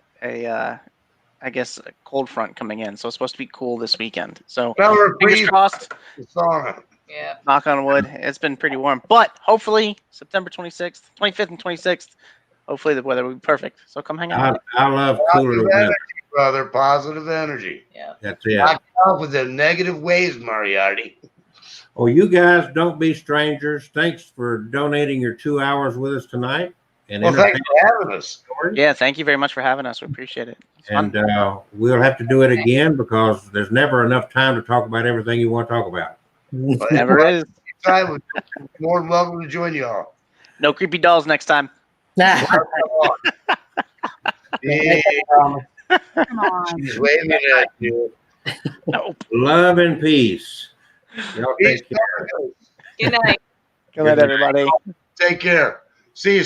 Speaker 4: cold front coming in, so it's supposed to be cool this weekend. So fingers crossed.
Speaker 2: Yeah.
Speaker 4: Knock on wood. It's been pretty warm, but hopefully September 26th, 25th, and 26th. Hopefully the weather will be perfect. So come hang out.
Speaker 1: I love cooler weather.
Speaker 3: brother. Positive energy.
Speaker 2: Yeah.
Speaker 1: That's it.
Speaker 3: Knock it off with the negative waves, Moriarty.
Speaker 1: Oh, you guys don't be strangers. Thanks for donating your 2 hours with us tonight. And
Speaker 3: Well, thanks for having us.
Speaker 4: Yeah, thank you very much for having us. We appreciate it. It's fun.
Speaker 1: And we'll have to do it again because there's never enough time to talk about everything you want to talk about.
Speaker 4: Never is.
Speaker 3: Time we're more than welcome to join y'all.
Speaker 4: No creepy dolls next time.
Speaker 3: Yeah,
Speaker 7: Come on.
Speaker 3: she's waving at you.
Speaker 4: Nope.
Speaker 1: Love and peace. Y'all
Speaker 3: Peace,
Speaker 1: take care.
Speaker 2: Good night.
Speaker 4: Good night, everybody.
Speaker 3: Take care. See you.